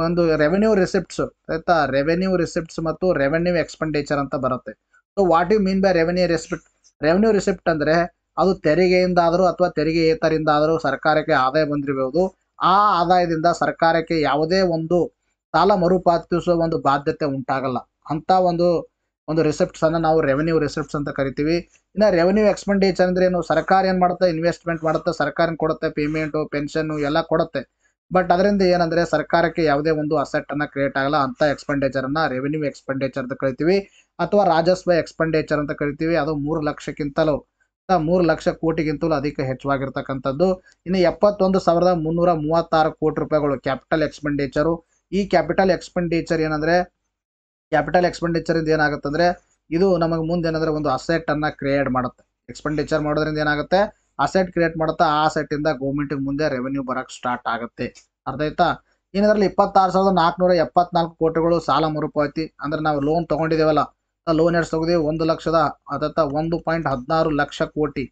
ಒಂದು ರೆವೆನ್ಯೂ ರಿಸಿಪ್ಟ್ಸ್ ಆಯ್ತಾ, ರೆವೆನ್ಯೂ ರಿಸಿಪ್ಟ್ಸ್ ಮತ್ತು ರೆವೆನ್ಯೂ ಎಕ್ಸ್ಪೆಂಡಿಚರ್ ಅಂತ ಬರುತ್ತೆ. So what you mean by revenue receipt? Revenue receipt ಅಂದ್ರೆ ಅದು ತೆರಿಗೆಯಿಂದ ಆದರೂ ಅಥವಾ ತೆರಿಗೆಯೇತರಿಂದ ಆದರೂ ಸರ್ಕಾರಕ್ಕೆ ಆದಾಯ ಬಂದಿರಬಹುದು. ಆ ಆದಾಯದಿಂದ ಸರ್ಕಾರಕ್ಕೆ ಯಾವುದೇ ಒಂದು ಸಾಲ ಮರುಪಾವತಿಸುವ ಒಂದು ಬಾಧ್ಯತೆ ಉಂಟಾಗಲ್ಲ. ಅಂತ ಒಂದು ರಿಸಿಪ್ಟ್ಸ್ ಅನ್ನ ನಾವು ರೆವೆನ್ಯೂ ರಿಸಿಪ್ಟ್ಸ್ ಅಂತ ಕರಿತೀವಿ. ಇನ್ನು ರೆವೆನ್ಯೂ ಎಕ್ಸ್ಪೆಂಡಿಚರ್ ಅಂದ್ರೆ ಏನು, ಸರ್ಕಾರ ಏನ್ ಮಾಡುತ್ತೆ, ಇನ್ವೆಸ್ಟ್ಮೆಂಟ್ ಮಾಡುತ್ತೆ, ಸರ್ಕಾರ ಕೊಡುತ್ತೆ, ಪೇಮೆಂಟು, ಪೆನ್ಷನ್ ಎಲ್ಲ ಕೊಡುತ್ತೆ. ಬಟ್ ಅದರಿಂದ ಏನಂದ್ರೆ ಸರ್ಕಾರಕ್ಕೆ ಯಾವುದೇ ಒಂದು ಅಸೆಟ್ ಅನ್ನ ಕ್ರಿಯೇಟ್ ಆಗಲ್ಲ. ಅಂತ ಎಕ್ಸ್ಪೆಂಡಿಚರ್ ಅನ್ನ ರೆವೆನ್ಯೂ ಎಕ್ಸ್ಪೆಂಡಿಚರ್ ಅಂತ ಕರಿತೀವಿ ಅಥವಾ ರಾಜಸ್ವ ಎಕ್ಸ್ಪೆಂಡಿಚರ್ ಅಂತ ಕರಿತೀವಿ. ಅದು 3 ಲಕ್ಷ ಕೋಟಿಗಿಂತಲೂ ಅಧಿಕ ಹೆಚ್ಚವಾಗಿರ್ತಕ್ಕಂಥದ್ದು. ಇನ್ನು 71,336 ಕೋಟಿ ರೂಪಾಯಿಗಳು ಕ್ಯಾಪಿಟಲ್ ಎಕ್ಸ್ಪೆಂಡಿಚರು. ಈ ಕ್ಯಾಪಿಟಲ್ ಎಕ್ಸ್ಪೆಂಡಿಚರ್ ಏನಂದ್ರೆ ಕ್ಯಾಪಿಟಲ್ ಎಕ್ಸ್ಪೆಂಡಿಚರ್ ಇಂದ ಏನಾಗುತ್ತೆ ಅಂದ್ರೆ ಇದು ನಮಗೆ ಮುಂದೆ ಏನಂದ್ರೆ ಒಂದು ಅಸೆಟ್ ಅನ್ನ ಕ್ರಿಯೇಟ್ ಮಾಡುತ್ತೆ. ಎಕ್ಸ್ಪೆಂಡಿಚರ್ ಮಾಡೋದ್ರಿಂದ ಏನಾಗುತ್ತೆ, ಅಸೆಟ್ ಕ್ರಿಯೇಟ್ ಮಾಡುತ್ತಾ ಆ ಅಸೆಟ್ ಇಂದ ಗೌರ್ಮೆಂಟ್ ಮುಂದೆ ರೆವೆನ್ಯೂ ಬರಕ್ ಸ್ಟಾರ್ಟ್ ಆಗುತ್ತೆ. ಅರ್ಥ ಆಯ್ತಾ? ಇನ್ನದ್ರಲ್ಲಿ 26,474 ಕೋಟಿಗಳು ಸಾಲ ಮರುಪಾವತಿ ಅಂದ್ರೆ ನಾವು ಲೋನ್ ತಗೊಂಡಿದ್ದೇವಲ್ಲ, ಲೋನ್ ಎಷ್ಟು ತಗೊಂಡಿದ್ದೀವಿ 1,16 ಲಕ್ಷ ಕೋಟಿ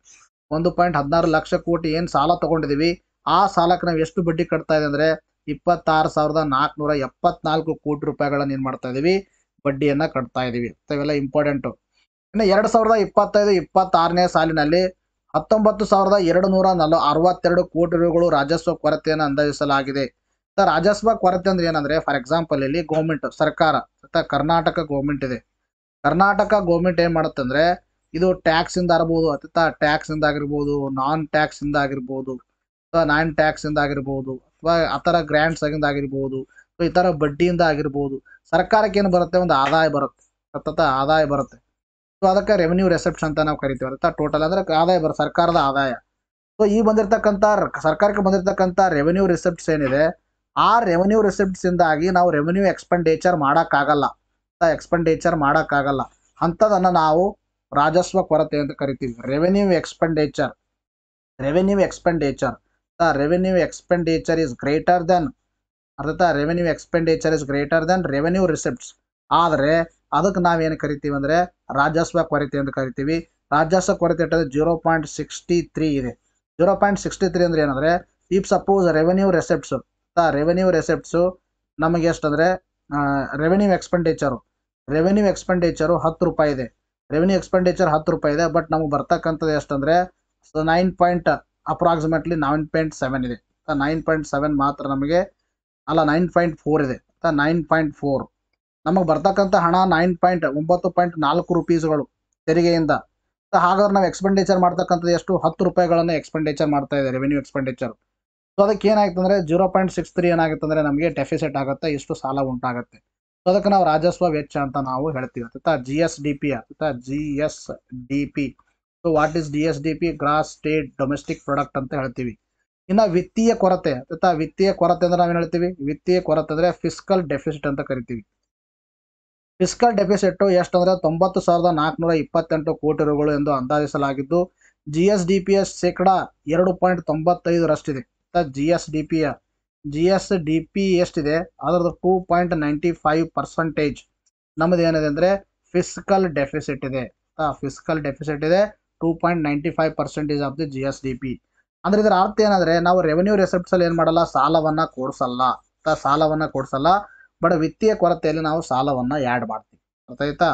1.16 ಲಕ್ಷ ಕೋಟಿ ಏನ್ ಸಾಲ ತಗೊಂಡಿದೀವಿ ಆ ಸಾಲಕ್ಕೆ ನಾವು ಎಷ್ಟು ಬಡ್ಡಿ ಕಟ್ತಾ ಇದೆ ಅಂದ್ರೆ 26,474 ಕೋಟಿ ರೂಪಾಯಿಗಳನ್ನ ಏನ್ ಮಾಡ್ತಾ ಇದೀವಿ, ಬಡ್ಡಿಯನ್ನ ಕಟ್ತಾ ಇದೀವಿ. ಇವೆಲ್ಲ ಇಂಪಾರ್ಟೆಂಟ್. ಇನ್ನು 2025-26ನೇ ಸಾಲಿನಲ್ಲಿ 19,262 ಕೋಟಿ ರೂಪಾಯಿಗಳು ರಾಜಸ್ವ ಕೊರತೆಯನ್ನು ಅಂದಾಜಿಸಲಾಗಿದೆ. ರಾಜಸ್ವ ಕೊರತೆ ಅಂದ್ರೆ ಏನಂದ್ರೆ ಫಾರ್ ಎಕ್ಸಾಂಪಲ್ ಇಲ್ಲಿ ಗೌರ್ಮೆಂಟ್ ಸರ್ಕಾರ ಕರ್ನಾಟಕ ಗೌರ್ಮೆಂಟ್ ಇದೆ. ಕರ್ನಾಟಕ ಗೌರ್ಮೆಂಟ್ ಏನ್ ಮಾಡುತ್ತಂದ್ರೆ ಇದು ಟ್ಯಾಕ್ಸ್ ಇಂದ ಆಗಿರ್ಬೋದು ಅಥವಾ ಟ್ಯಾಕ್ಸ್ ಇಂದ ಆಗಿರ್ಬೋದು, ನಾನ್ ಟ್ಯಾಕ್ಸ್ ಇಂದ ಆಗಿರ್ಬೋದು ಅಥವಾ ನಾನ್ ಟ್ಯಾಕ್ಸ್ ಇಂದ ಆಗಿರ್ಬೋದು ಅಥವಾ ಆತರ ಗ್ರಾಂಟ್ಸ್ ಆಗಿಂದ ಆಗಿರ್ಬೋದು ಈ ತರ ಬಡ್ಡಿಯಿಂದ ಆಗಿರ್ಬೋದು ಸರ್ಕಾರಕ್ಕೆ ಏನು ಬರುತ್ತೆ, ಒಂದು ಆದಾಯ ಬರುತ್ತೆ, ಆದಾಯ ಬರುತ್ತೆ. ಸೊ ಅದಕ್ಕೆ ರೆವೆನ್ಯೂ ರೆಸೆಪ್ಟ್ಸ್ ಅಂತ ನಾವು ಕರಿತೀವಿ. ಅರ್ಥ ಟೋಟಲ್ ಅಂದ್ರೆ ಆದಾಯ ಬರುತ್ತೆ, ಸರ್ಕಾರದ ಆದಾಯ. ಸೊ ಈ ಬಂದಿರತಕ್ಕಂಥ ಸರ್ಕಾರಕ್ಕೆ ಬಂದಿರತಕ್ಕಂಥ ರೆವೆನ್ಯೂ ರಿಸಿಪ್ಟ್ಸ್ ಏನಿದೆ ಆ ರೆವೆನ್ಯೂ ರಿಸಿಪ್ಟ್ಸ್ ಇಂದಾಗಿ ನಾವು ರೆವೆನ್ಯೂ ಎಕ್ಸ್ಪೆಂಡಿಚರ್ ಮಾಡೋಕ್ಕಾಗಲ್ಲ. ಅಂಥದನ್ನ ನಾವು ರಾಜಸ್ವ ಕೊರತೆ ಅಂತ ಕರಿತೀವಿ. Revenue expenditure is greater than revenue expenditure is greater than revenue receipts. ಆದರೆ ಅದಕ್ಕೆ ನಾವೇನು ಕರಿತೀವಿ ಅಂದ್ರೆ ರಾಜಸ್ವ ಕೊರತೆ ಅಂತ ಕರಿತೀವಿ. ರಾಜಸ್ವ ಕೊರತೆ 0.63 ಇದೆ. 0.63 ಅಂದ್ರೆ ಏನಂದ್ರೆ ಇಫ್ ಸಪೋಸ್ ರೆವೆನ್ಯೂ ರೆಸೆಪ್ಟ್ಸ್ ನಮಗೆ ಎಷ್ಟಂದ್ರೆ ರೆವೆನ್ಯೂ ಎಕ್ಸ್ಪೆಂಡಿಚರು 10 ರೂಪಾಯಿ ಇದೆ. ರೆವೆನ್ಯೂ ಎಕ್ಸ್ಪೆಂಡಿಚರ್ 10 ರೂಪಾಯಿ ಇದೆ. ಬಟ್ ನಮಗೆ ಬರ್ತಕ್ಕಂಥದ್ದು ಎಷ್ಟಂದ್ರೆ 9.7 ಇದೆ. 9.7 ಮಾತ್ರ ನಮಗೆ ಅಲ್ಲ 9.4 ಇದೆ. 9.4 ನಮಗೆ ಬರ್ತಕ್ಕಂಥ ಹಣ 9.4 ರೂಪೀಸ್ಗಳು ತೆರಿಗೆಯಿಂದ. ಹಾಗಾದ್ರೆ ನಾವು ಎಕ್ಸ್ಪೆಂಡಿಚರ್ ಮಾಡ್ತಕ್ಕಂಥದ್ದು ಎಷ್ಟು 10 ರೂಪಾಯಿಗಳನ್ನ ಎಕ್ಸ್ಪೆಂಡಿಚರ್ ಮಾಡ್ತಾ ಇದೆ ರೆವೆನ್ಯೂ ಎಕ್ಸ್ಪೆಂಡಿಚರ್. ಸೊ ಅದಕ್ಕೆ ಏನಾಯ್ತು ಅಂದ್ರೆ 0.63 ಏನಾಗುತ್ತೆ ಅಂದ್ರೆ ನಮಗೆ ಡೆಫಿಸಿಟ್ ಆಗುತ್ತೆ, ಇಷ್ಟು ಸಾಲ ಉಂಟಾಗುತ್ತೆ. ಸೊ ಅದಕ್ಕೆ ನಾವು ರಾಜಸ್ವ ವೆಚ್ಚ ಅಂತ ನಾವು ಹೇಳ್ತೀವಿ. GSDP. So what is GSDP? Gross state domestic product ಅಂತ ಹೇಳ್ತೀವಿ. ಇನ್ನ ವಿತ್ತೀಯ ಕೊರತೆ ಅಂದ್ರೆ ನಾವೇನ್ ಹೇಳ್ತೀವಿ, ವಿತ್ತೀಯ ಕೊರತೆ ಅಂದ್ರೆ ಫಿಸ್ಕಲ್ ಡೆಫಿಸಿಟ್ ಅಂತ ಕರಿತೀವಿ. ಫಿಸ್ಕಲ್ ಡೆಫಿಸಿಟ್ ಎಷ್ಟಂದ್ರೆ 90,428 ಕೋಟಿ ರೂಪಾಯಿಗಳು ಎಂದು ಅಂದಾಜಿಸಲಾಗಿದ್ದು GSDPಯ ಶೇಕಡ 2.95 GSDP ಎಷ್ಟಿದೆ ಅದರದ್ದು 2.95% ನಮ್ಮದು ಏನಿದೆ ಅಂದ್ರೆ ಫಿಸ್ಕಲ್ ಡೆಫಿಸಿಟ್ ಇದೆ. 2.95% ಆಫ್ ದಿ GSDP. ಅಂದ್ರೆ ಇದರ ಅರ್ಥ ಏನಂದ್ರೆ ನಾವು ರೆವೆನ್ಯೂ ರೆಸಿಪ್ಟ್ಸ್ ಅಲ್ಲಿ ಏನ್ ಮಾಡಲ್ಲ, ಸಾಲವನ್ನ ಕೊಡ್ಸಲ್ಲ. ಬಟ್ ವಿತ್ತೀಯ ಕೊರತೆಯಲ್ಲಿ ನಾವು ಸಾಲವನ್ನ ಆ್ಯಡ್ ಮಾಡ್ತೀವಿ. ಅರ್ಥ ಆಯ್ತಾ?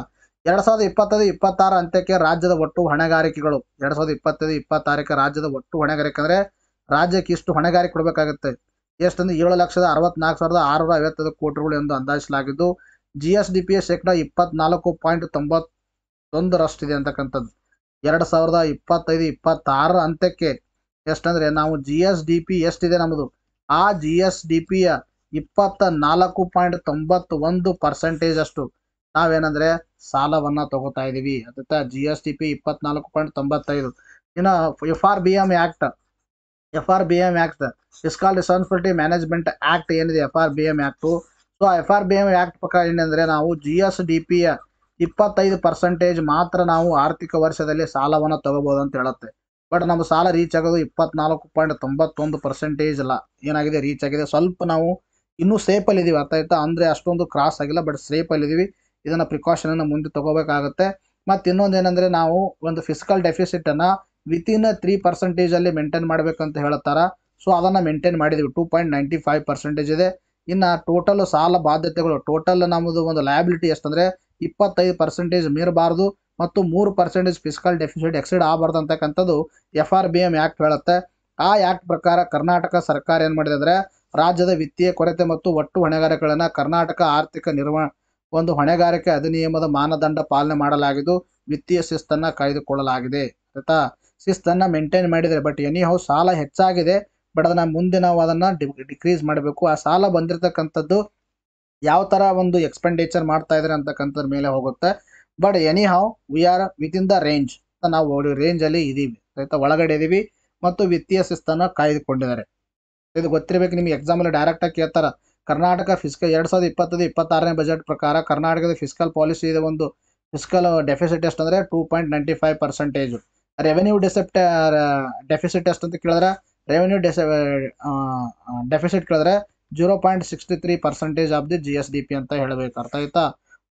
2025-26 ಅಂತ್ಯಕ್ಕೆ ರಾಜ್ಯದ ಒಟ್ಟು ಹೊಣೆಗಾರಿಕೆಗಳು 2025-26ಕ್ಕೆ ರಾಜ್ಯದ ಒಟ್ಟು ಹೊಣೆಗಾರಿಕೆ ಅಂದ್ರೆ ರಾಜ್ಯಕ್ಕೆ ಇಷ್ಟು ಹೊಣೆಗಾರಿಕೆ ಕೊಡಬೇಕಾಗುತ್ತೆ. ಎಷ್ಟಂದ್ರೆ 7,64,655 ಕೋಟಿಗಳು ಎಂದು ಅಂದಾಜಿಸಲಾಗಿದ್ದು GSDPಯ ಶೇಕಡ 24.91% ಇದೆ ಅಂತಕ್ಕಂಥದ್ದು. 2025-26 ಅಂತ್ಯಕ್ಕೆ ಎಷ್ಟಂದ್ರೆ ನಾವು GSDP ಎಷ್ಟಿದೆ ನಮ್ಮದು, ಆ GSDPಯ 24.91% ಅಷ್ಟು ನಾವೇನಂದ್ರೆ ಸಾಲವನ್ನ ತಗೋತಾ ಇದೀವಿ. ಅದಕ್ಕೆ GSDP 24.95. ಇನ್ನು FRBM act fiscal responsibility management act ಏನಿದೆ FRBM act. So FRBM act ಪ್ರಕಾರ ಏನಂದ್ರೆ ನಾವು GSDPಯ 25% ಮಾತ್ರ ನಾವು ಆರ್ಥಿಕ ವರ್ಷದಲ್ಲಿ ಸಾಲವನ್ನ ತಗೋಬಹುದು ಅಂತ ಹೇಳುತ್ತೆ. ಬಟ್ ನಮ್ಮ ಸಾಲ ರೀಚ್ ಆಗೋದು 24.91% ಅಲ್ಲ, ಏನಾಗಿದೆ ರೀಚ್ ಆಗಿದೆ. ಸ್ವಲ್ಪ ನಾವು ಇನ್ನೂ ಸೇಫಲ್ಲಿ ಇದೀವಿ. ಅರ್ಥ ಆಯ್ತಾ? ಅಂದ್ರೆ ಅಷ್ಟೊಂದು ಕ್ರಾಸ್ ಆಗಿಲ್ಲ, ಬಟ್ ಸೇಫಲ್ಲಿ ಇದೀವಿ. ಇದನ್ನ ಪ್ರಿಕಾಷನ್ ಅನ್ನ ಮುಂದೆ ತಗೋಬೇಕಾಗುತ್ತೆ. ಮತ್ತೆ ಇನ್ನೊಂದು ಏನಂದ್ರೆ ನಾವು ಒಂದು ಫಿಸ್ಕಲ್ ಡೆಫಿಸಿಟ್ ಅನ್ನ ವಿತಿನ್ 3% ಅಲ್ಲಿ ಮೇಂಟೈನ್ ಮಾಡ್ಬೇಕಂತ ಹೇಳ್ತಾರ. ಸೊ ಅದನ್ನ ಮೇಂಟೈನ್ ಮಾಡಿದೀವಿ, 2.95% ಇದೆ. ಇನ್ನ ಟೋಟಲ್ ಸಾಲ ಬಾಧ್ಯತೆಗಳು ಟೋಟಲ್ ನಮ್ಮದು ಒಂದು ಲಯಬಿಲಿಟಿ ಎಷ್ಟಂದ್ರೆ 25% ಮೀರಬಾರದು ಮತ್ತು 3% ಫಿಸ್ಕಲ್ ಡೆಫಿಸಿಟ್ ಎಕ್ಸಿಡ್ ಆಗಬಾರ್ದು ಅಂತಕ್ಕಂಥದ್ದು FRBM ಆಕ್ಟ್ ಹೇಳುತ್ತೆ. ಆ ಆಕ್ಟ್ ಪ್ರಕಾರ ಕರ್ನಾಟಕ ಸರ್ಕಾರ ಏನ್ ಮಾಡಿದೆ ಅಂದ್ರೆ ರಾಜ್ಯದ ವಿತ್ತೀಯ ಕೊರತೆ ಮತ್ತು ಒಟ್ಟು ಹೊಣೆಗಾರಿಕೆಗಳನ್ನ ಕರ್ನಾಟಕ ಆರ್ಥಿಕ ಒಂದು ಹೊಣೆಗಾರಿಕೆ ಅಧಿನಿಯಮದ ಮಾನದಂಡ ಪಾಲನೆ ಮಾಡಲಾಗಿದ್ದು ವಿತ್ತೀಯ ಶಿಸ್ತನ್ನ ಕಾಯ್ದುಕೊಳ್ಳಲಾಗಿದೆ. ಆಯ್ತಾ? ಶಿಸ್ತನ್ನ ಮೇಂಟೈನ್ ಮಾಡಿದರೆ. ಬಟ್ ಎನಿ ಹೌ ಸಾಲ ಹೆಚ್ಚಾಗಿದೆ, ಬಟ್ ಅದನ್ನ ಮುಂದೆ ನಾವು ಅದನ್ನ ಡಿಕ್ರೀಸ್ ಮಾಡಬೇಕು. ಆ ಸಾಲ ಬಂದಿರತಕ್ಕಂಥದ್ದು ಯಾವ ತರ ಒಂದು ಎಕ್ಸ್ಪೆಂಡಿಚರ್ ಮಾಡ್ತಾ ಇದ್ರೆ ಅಂತಕ್ಕಂಥದ್ರ ಮೇಲೆ ಹೋಗುತ್ತೆ. But any how we are with in the range, ನಾವು ರೇಂಜ್ ಅಲ್ಲಿ ಇದೀವಿ ಆಯ್ತಾ, ಒಳಗಡೆ ಇದೀವಿ ಮತ್ತು ವಿತ್ತೀಯ ಶಿಸ್ತನ್ನ ಕಾಯ್ದುಕೊಂಡಿದ್ದಾರೆ. ಇದು ಗೊತ್ತಿರಬೇಕು ನಿಮ್ಗೆ. ಎಕ್ಸಾಮ್ ಅಲ್ಲಿ ಡೈರೆಕ್ಟ್ ಆಗಿ ಕೇಳ್ತಾರ, ಕರ್ನಾಟಕ ಫಿಸ್ಕಲ್ 2025-26ನೇ ಬಜೆಟ್ ಪ್ರಕಾರ ಕರ್ನಾಟಕದ ಫಿಸ್ಕಲ್ ಪಾಲಿಸಿ ಇದೆ, ಒಂದು ಫಿಸ್ಕಲ್ ಡೆಫಿಸಿಟ್ ಎಷ್ಟು ಅಂದ್ರೆ 2.95%. ರೆವೆನ್ಯೂ ಡೆಫಿಸಿಟ್ ಎಷ್ಟು ಅಂತ ಕೇಳಿದ್ರೆ, ರೆವೆನ್ಯೂ ಡೆಫಿಸಿಟ್ ಕೇಳಿದ್ರೆ 0.63% ಆಫ್ ದಿ GSDP ಅಂತ ಹೇಳಬೇಕು. ಅರ್ಥ ಆಯ್ತಾ.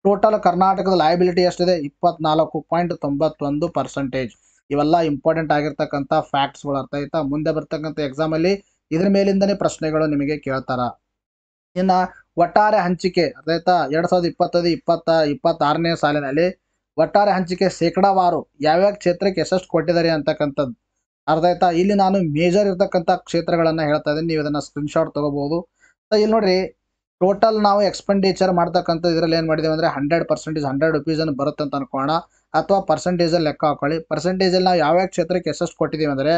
ಟೋಟಲ್ ಕರ್ನಾಟಕದ ಲಯಬಿಲಿಟಿ ಎಷ್ಟಿದೆ, 24.91%. ಇವೆಲ್ಲ ಇಂಪಾರ್ಟೆಂಟ್ ಆಗಿರ್ತಕ್ಕಂಥ ಫ್ಯಾಕ್ಟ್ಸ್ಗಳು. ಅರ್ಥ ಆಯ್ತಾ. ಮುಂದೆ ಬರ್ತಕ್ಕಂಥ ಎಕ್ಸಾಮ್ ಅಲ್ಲಿ ಇದ್ರ ಮೇಲಿಂದನೇ ಪ್ರಶ್ನೆಗಳು ನಿಮಗೆ ಕೇಳ್ತಾರ. ಇನ್ನ ಒಟ್ಟಾರೆ ಹಂಚಿಕೆ ಅರ್ಥ ಆಯ್ತಾ, 2025-26ನೇ ಸಾಲಿನಲ್ಲಿ ಒಟ್ಟಾರೆ ಹಂಚಿಕೆ ಶೇಕಡಾವಾರು ಯಾವ್ಯಾವ ಕ್ಷೇತ್ರಕ್ಕೆ ಎಷ್ಟೆಷ್ಟು ಕೊಟ್ಟಿದ್ದಾರೆ ಅಂತಕ್ಕಂಥದ್ದು. ಅರ್ಥ ಆಯ್ತಾ. ಇಲ್ಲಿ ನಾನು ಮೇಜರ್ ಇರ್ತಕ್ಕಂಥ ಕ್ಷೇತ್ರಗಳನ್ನ ಹೇಳ್ತಾ ಇದ್ದೀನಿ, ನೀವು ಇದನ್ನ ಸ್ಕ್ರೀನ್ಶಾಟ್ ತಗೋಬಹುದು. ಇಲ್ಲಿ ನೋಡ್ರಿ, ಟೋಟಲ್ ನಾವು ಎಕ್ಸ್ಪೆಂಡಿಚರ್ ಮಾಡ್ತಕ್ಕಂಥ ಇದರಲ್ಲಿ ಏನ್ ಮಾಡಿದೇವೆ ಅಂದ್ರೆ 100% 100 rupees ಅನ್ನು ಬರುತ್ತೆ ಅಂತ ಅನ್ಕೋಣ, ಅಥವಾ ಪರ್ಸೆಂಟೇಜ್ ಅಲ್ಲಿ ಲೆಕ್ಕ ಹಾಕೊಳ್ಳಿ. ಪರ್ಸೆಂಟೇಜ್ ಅಲ್ಲಿ ನಾವು ಯಾವ್ಯಾವ ಕ್ಷೇತ್ರಕ್ಕೆ ಎಷ್ಟೆಷ್ಟು ಕೊಟ್ಟಿದ್ದೀವಿ ಅಂದ್ರೆ,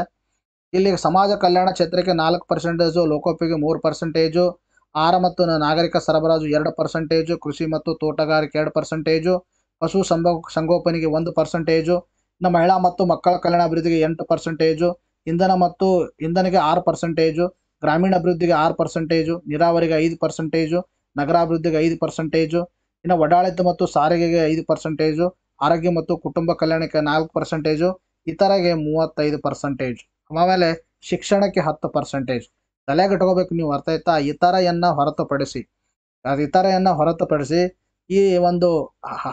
ಇಲ್ಲಿ ಸಮಾಜ ಕಲ್ಯಾಣ ಕ್ಷೇತ್ರಕ್ಕೆ 4%, ಲೋಕೋಪಯೋಗಿ 3%, ಆಹಾರ ಮತ್ತು ನಾಗರಿಕ ಸರಬರಾಜು 2%, ಕೃಷಿ ಮತ್ತು ತೋಟಗಾರಿಕೆ 2%, ಪಶು ಸಂಗೋಪನೆಗೆ 1%, ಇನ್ನು ಮಹಿಳಾ ಮತ್ತು ಮಕ್ಕಳ ಕಲ್ಯಾಣ ಅಭಿವೃದ್ಧಿಗೆ 8%, ಇಂಧನಕ್ಕೆ 6%, ಗ್ರಾಮೀಣ ಅಭಿವೃದ್ಧಿಗೆ 6%, ನೀರಾವರಿಗೆ 5%, ನಗರಾಭಿವೃದ್ಧಿಗೆ 5%, ಇನ್ನು ಒಡಾಳಿತ ಮತ್ತು ಸಾರಿಗೆಗೆ 5%, ಆರೋಗ್ಯ ಮತ್ತು ಕುಟುಂಬ ಕಲ್ಯಾಣಕ್ಕೆ 4%, ಇತರೆಗೆ 35%, ಆಮೇಲೆ ಶಿಕ್ಷಣಕ್ಕೆ 10%. ತಲೆಗೆ ಇಟ್ಕೋಬೇಕು ನೀವು. ಅರ್ಥ ಆಯ್ತಾ. ಇತರೆಯನ್ನ ಹೊರತುಪಡಿಸಿ ಈ ಒಂದು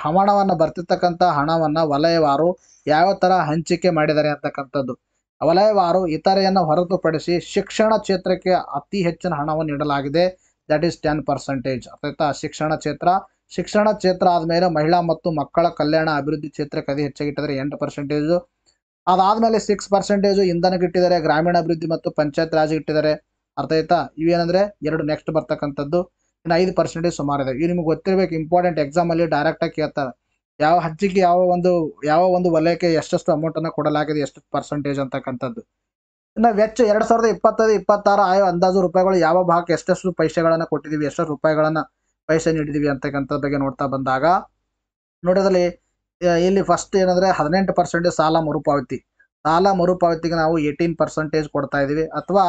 ಹಣವನ್ನ ಬರ್ತಿರ್ತಕ್ಕಂಥ ಹಣವನ್ನ ವಲಯವಾರು ಯಾವ ತರ ಹಂಚಿಕೆ ಮಾಡಿದ್ದಾರೆ ಅಂತಕ್ಕಂಥದ್ದು. ವಲಯವಾರು ಇತರೆಯನ್ನ ಹೊರತುಪಡಿಸಿ ಶಿಕ್ಷಣ ಕ್ಷೇತ್ರಕ್ಕೆ ಅತಿ ಹೆಚ್ಚಿನ ಹಣವನ್ನು ನೀಡಲಾಗಿದೆ, ದಟ್ ಈಸ್ 10%. ಅರ್ಥಾಯ್ತಾ. ಶಿಕ್ಷಣ ಕ್ಷೇತ್ರ ಆದ್ಮೇಲೆ ಮಹಿಳಾ ಮತ್ತು ಮಕ್ಕಳ ಕಲ್ಯಾಣ ಅಭಿವೃದ್ಧಿ ಕ್ಷೇತ್ರಕ್ಕೆ ಅತಿ ಹೆಚ್ಚಾಗಿ ಇಟ್ಟಿದ್ದಾರೆ 8%. ಅದಾದ್ಮೇಲೆ 6% ಇಂಧನಕ್ಕೆ ಇಟ್ಟಿದ್ದಾರೆ, ಗ್ರಾಮೀಣ ಅಭಿವೃದ್ಧಿ ಮತ್ತು ಪಂಚಾಯತ್ ರಾಜ್ ಇಟ್ಟಿದ್ದಾರೆ. ಅರ್ಥ ಆಯ್ತಾ. ಇವೇನಂದ್ರೆ ಎರಡು ನೆಕ್ಸ್ಟ್ ಬರ್ತಕ್ಕಂಥದ್ದು. ಇನ್ನು 5% ಸುಮಾರು ಇದೆ. ಇವು ನಿಮ್ಗೆ ಗೊತ್ತಿರ್ಬೇಕು, ಇಂಪಾರ್ಟೆಂಟ್ ಎಕ್ಸಾಮ್ ಅಲ್ಲಿ ಡೈರೆಕ್ಟ್ ಆಗಿ ಕೇಳ್ತಾರೆ, ಯಾವ ಹಂಚಿಕೆ ಯಾವ ಒಂದು ವಲಯಕ್ಕೆ ಎಷ್ಟೆಷ್ಟು ಅಮೌಂಟ್ ಅನ್ನ ಕೊಡಲಾಗಿದೆ, ಎಷ್ಟು ಪರ್ಸೆಂಟೇಜ್ ಅಂತಕ್ಕಂಥದ್ದು. ಇನ್ನು ವೆಚ್ಚ 2025-26 ಆಯೋ ಅಂದಾಜು ರೂಪಾಯಿಗಳು ಯಾವ ಭಾಗಕ್ಕೆ ಎಷ್ಟೆಷ್ಟು ಪೈಸೆಗಳನ್ನ ಕೊಟ್ಟಿದೀವಿ, ಎಷ್ಟೆಷ್ಟು ರೂಪಾಯಿಗಳನ್ನ ಪೈಸೆ ನೀಡಿದೀವಿ ಅಂತಕ್ಕಂಥ ಬಗ್ಗೆ ನೋಡ್ತಾ ಬಂದಾಗ ನೋಡೋದ್ರಲ್ಲಿ ಇಲ್ಲಿ ಫಸ್ಟ್ ಏನಂದ್ರೆ 18% ಸಾಲ ಮರುಪಾವತಿಗೆ ನಾವು 18% ಕೊಡ್ತಾ ಇದೀವಿ, ಅಥವಾ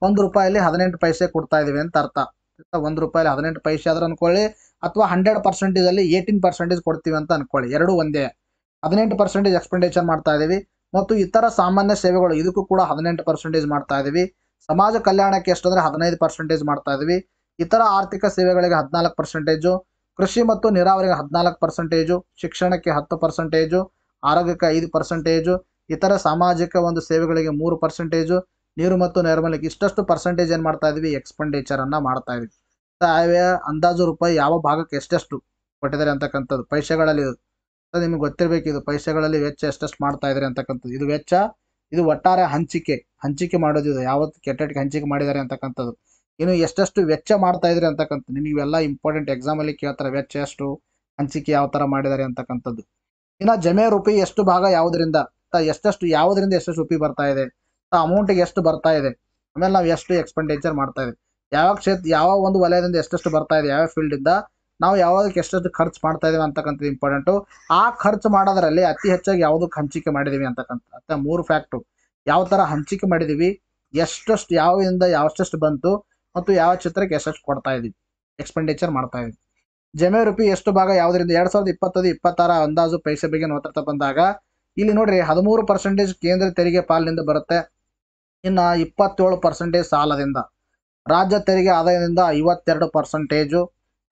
₹1 18 ಪೈಸೆ ಕೊಡ್ತಾ ಇದೀವಿ ಅಂತ ಅರ್ಥ. ₹1 18 ಪೈಸೆ ಆದ್ರೆ ಅನ್ಕೊಳ್ಳಿ, ಅಥವಾ 100% ಅಲ್ಲಿ 18% ಕೊಡ್ತೀವಿ ಅಂತ ಅನ್ಕೊಳ್ಳಿ, ಎರಡು ಒಂದೇ. 18% ಎಕ್ಸ್ಪೆಂಡಿಚರ್ ಮಾಡ್ತಾ ಇದೀವಿ, ಮತ್ತು ಇತರ ಸಾಮಾನ್ಯ ಸೇವೆಗಳು ಇದಕ್ಕೂ ಕೂಡ 18% ಮಾಡ್ತಾ ಇದೀವಿ. ಸಮಾಜ ಕಲ್ಯಾಣಕ್ಕೆ ಎಷ್ಟು ಅಂದ್ರೆ 15% ಮಾಡ್ತಾ ಇದೀವಿ. ಇತರ ಆರ್ಥಿಕ ಸೇವೆಗಳಿಗೆ 14%, ಕೃಷಿ ಮತ್ತು ನೀರಾವರಿಗೆ 14%, ಶಿಕ್ಷಣಕ್ಕೆ 10%, ಆರೋಗ್ಯಕ್ಕೆ 5%, ಇತರ ಸಾಮಾಜಿಕ ಒಂದು ಸೇವೆಗಳಿಗೆ 3%, ನೀರು ಮತ್ತು ನೈರ್ಮಲ್ಯಕ್ಕೆ ಇಷ್ಟಷ್ಟು ಪರ್ಸೆಂಟೇಜ್ ಏನ್ ಮಾಡ್ತಾ ಇದೀವಿ, ಎಕ್ಸ್ಪೆಂಡಿಚರ್ ಅನ್ನ ಮಾಡ್ತಾ ಇದೀವಿ. ಅಂದಾಜು ರೂಪಾಯಿ ಯಾವ ಭಾಗಕ್ಕೆ ಎಷ್ಟೆಷ್ಟು ಕೊಟ್ಟಿದ್ದಾರೆ ಅಂತಕ್ಕಂಥದ್ದು ಪೈಸೆಗಳಲ್ಲಿ ನಿಮ್ಗೆ ಗೊತ್ತಿರ್ಬೇಕು. ಇದು ಪೈಸೆಗಳಲ್ಲಿ ವೆಚ್ಚ ಎಷ್ಟೆಷ್ಟು ಮಾಡ್ತಾ ಇದ್ದಾರೆ ಅಂತಕ್ಕಂಥದ್ದು. ಇದು ವೆಚ್ಚ, ಇದು ಒಟ್ಟಾರೆ ಹಂಚಿಕೆ ಮಾಡೋದು, ಇದು ಯಾವತ್ತು ಕೆಟ್ಟಕ್ಕೆ ಹಂಚಿಕೆ ಮಾಡಿದ್ದಾರೆ ಅಂತಕ್ಕಂಥದ್ದು. ಇನ್ನು ಎಷ್ಟೆಷ್ಟು ವೆಚ್ಚ ಮಾಡ್ತಾ ಇದ್ರಿ ಅಂತಕ್ಕಂಥದ್ದು ನಿಮಗೆ ಇವೆಲ್ಲ ಇಂಪಾರ್ಟೆಂಟ್ ಎಕ್ಸಾಮ್ ಅಲ್ಲಿ ಕೇಳ್ತಾರೆ, ವೆಚ್ಚ ಎಷ್ಟು, ಹಂಚಿಕೆ ಯಾವ ತರ ಮಾಡಿದ್ದಾರೆ ಅಂತಕ್ಕಂಥದ್ದು. ಇನ್ನು ಜಮೆ ರೂಪಿ ಎಷ್ಟು ಭಾಗ ಯಾವುದರಿಂದ ಯಾವುದರಿಂದ ಎಷ್ಟೆಷ್ಟು ರೂಪಿ ಬರ್ತಾ ಇದೆ, ಅಮೌಂಟ್ಗೆ ಎಷ್ಟು ಬರ್ತಾ ಇದೆ, ಆಮೇಲೆ ನಾವು ಎಷ್ಟು ಎಕ್ಸ್ಪೆಂಡಿಚರ್ ಮಾಡ್ತಾ ಇದ್ದೀವಿ, ಯಾವ ಒಂದು ವಲಯದಿಂದ ಎಷ್ಟೆಷ್ಟು ಬರ್ತಾ ಇದೆ, ಯಾವ ಫೀಲ್ಡ್ ಇಂದ ನಾವು ಯಾವ್ದಕ್ಕೆ ಎಷ್ಟೆಷ್ಟು ಖರ್ಚು ಮಾಡ್ತಾ ಇದೀವಿ ಅಂತಕ್ಕಂಥದ್ದು ಇಂಪಾರ್ಟೆಂಟು. ಆ ಖರ್ಚು ಮಾಡೋದ್ರಲ್ಲಿ ಅತಿ ಹೆಚ್ಚಾಗಿ ಯಾವುದಕ್ಕೆ ಹಂಚಿಕೆ ಮಾಡಿದೀವಿ ಅಂತಕ್ಕಂಥ 3 ಫ್ಯಾಕ್ಟು. ಯಾವ ತರ ಹಂಚಿಕೆ ಮಾಡಿದೀವಿ, ಎಷ್ಟೆಷ್ಟು ಯಾವಿಂದ ಯಾವಷ್ಟೆಷ್ಟು ಬಂತು, ಮತ್ತು ಯಾವ ಚಿತ್ರಕ್ಕೆ ಎಷ್ಟೆಷ್ಟು ಕೊಡ್ತಾ ಇದೀವಿ, ಎಕ್ಸ್ಪೆಂಡಿಚರ್ ಮಾಡ್ತಾ ಇದೀವಿ. ಜಮೆ ರೂಪಿ ಎಷ್ಟು ಭಾಗ ಯಾವುದರಿಂದ 2025-26 ಅಂದಾಜು ಪೈಸೆ ಬಗ್ಗೆ ನೋಡ್ತಾ ಬಂದಾಗ ಇಲ್ಲಿ ನೋಡ್ರಿ 13% ಕೇಂದ್ರ ತೆರಿಗೆ ಪಾಲಿನಿಂದ ಬರುತ್ತೆ, ಇನ್ನು 27% ಸಾಲದಿಂದ, ರಾಜ್ಯ ತೆರಿಗೆ ಆದಾಯದಿಂದ 52%,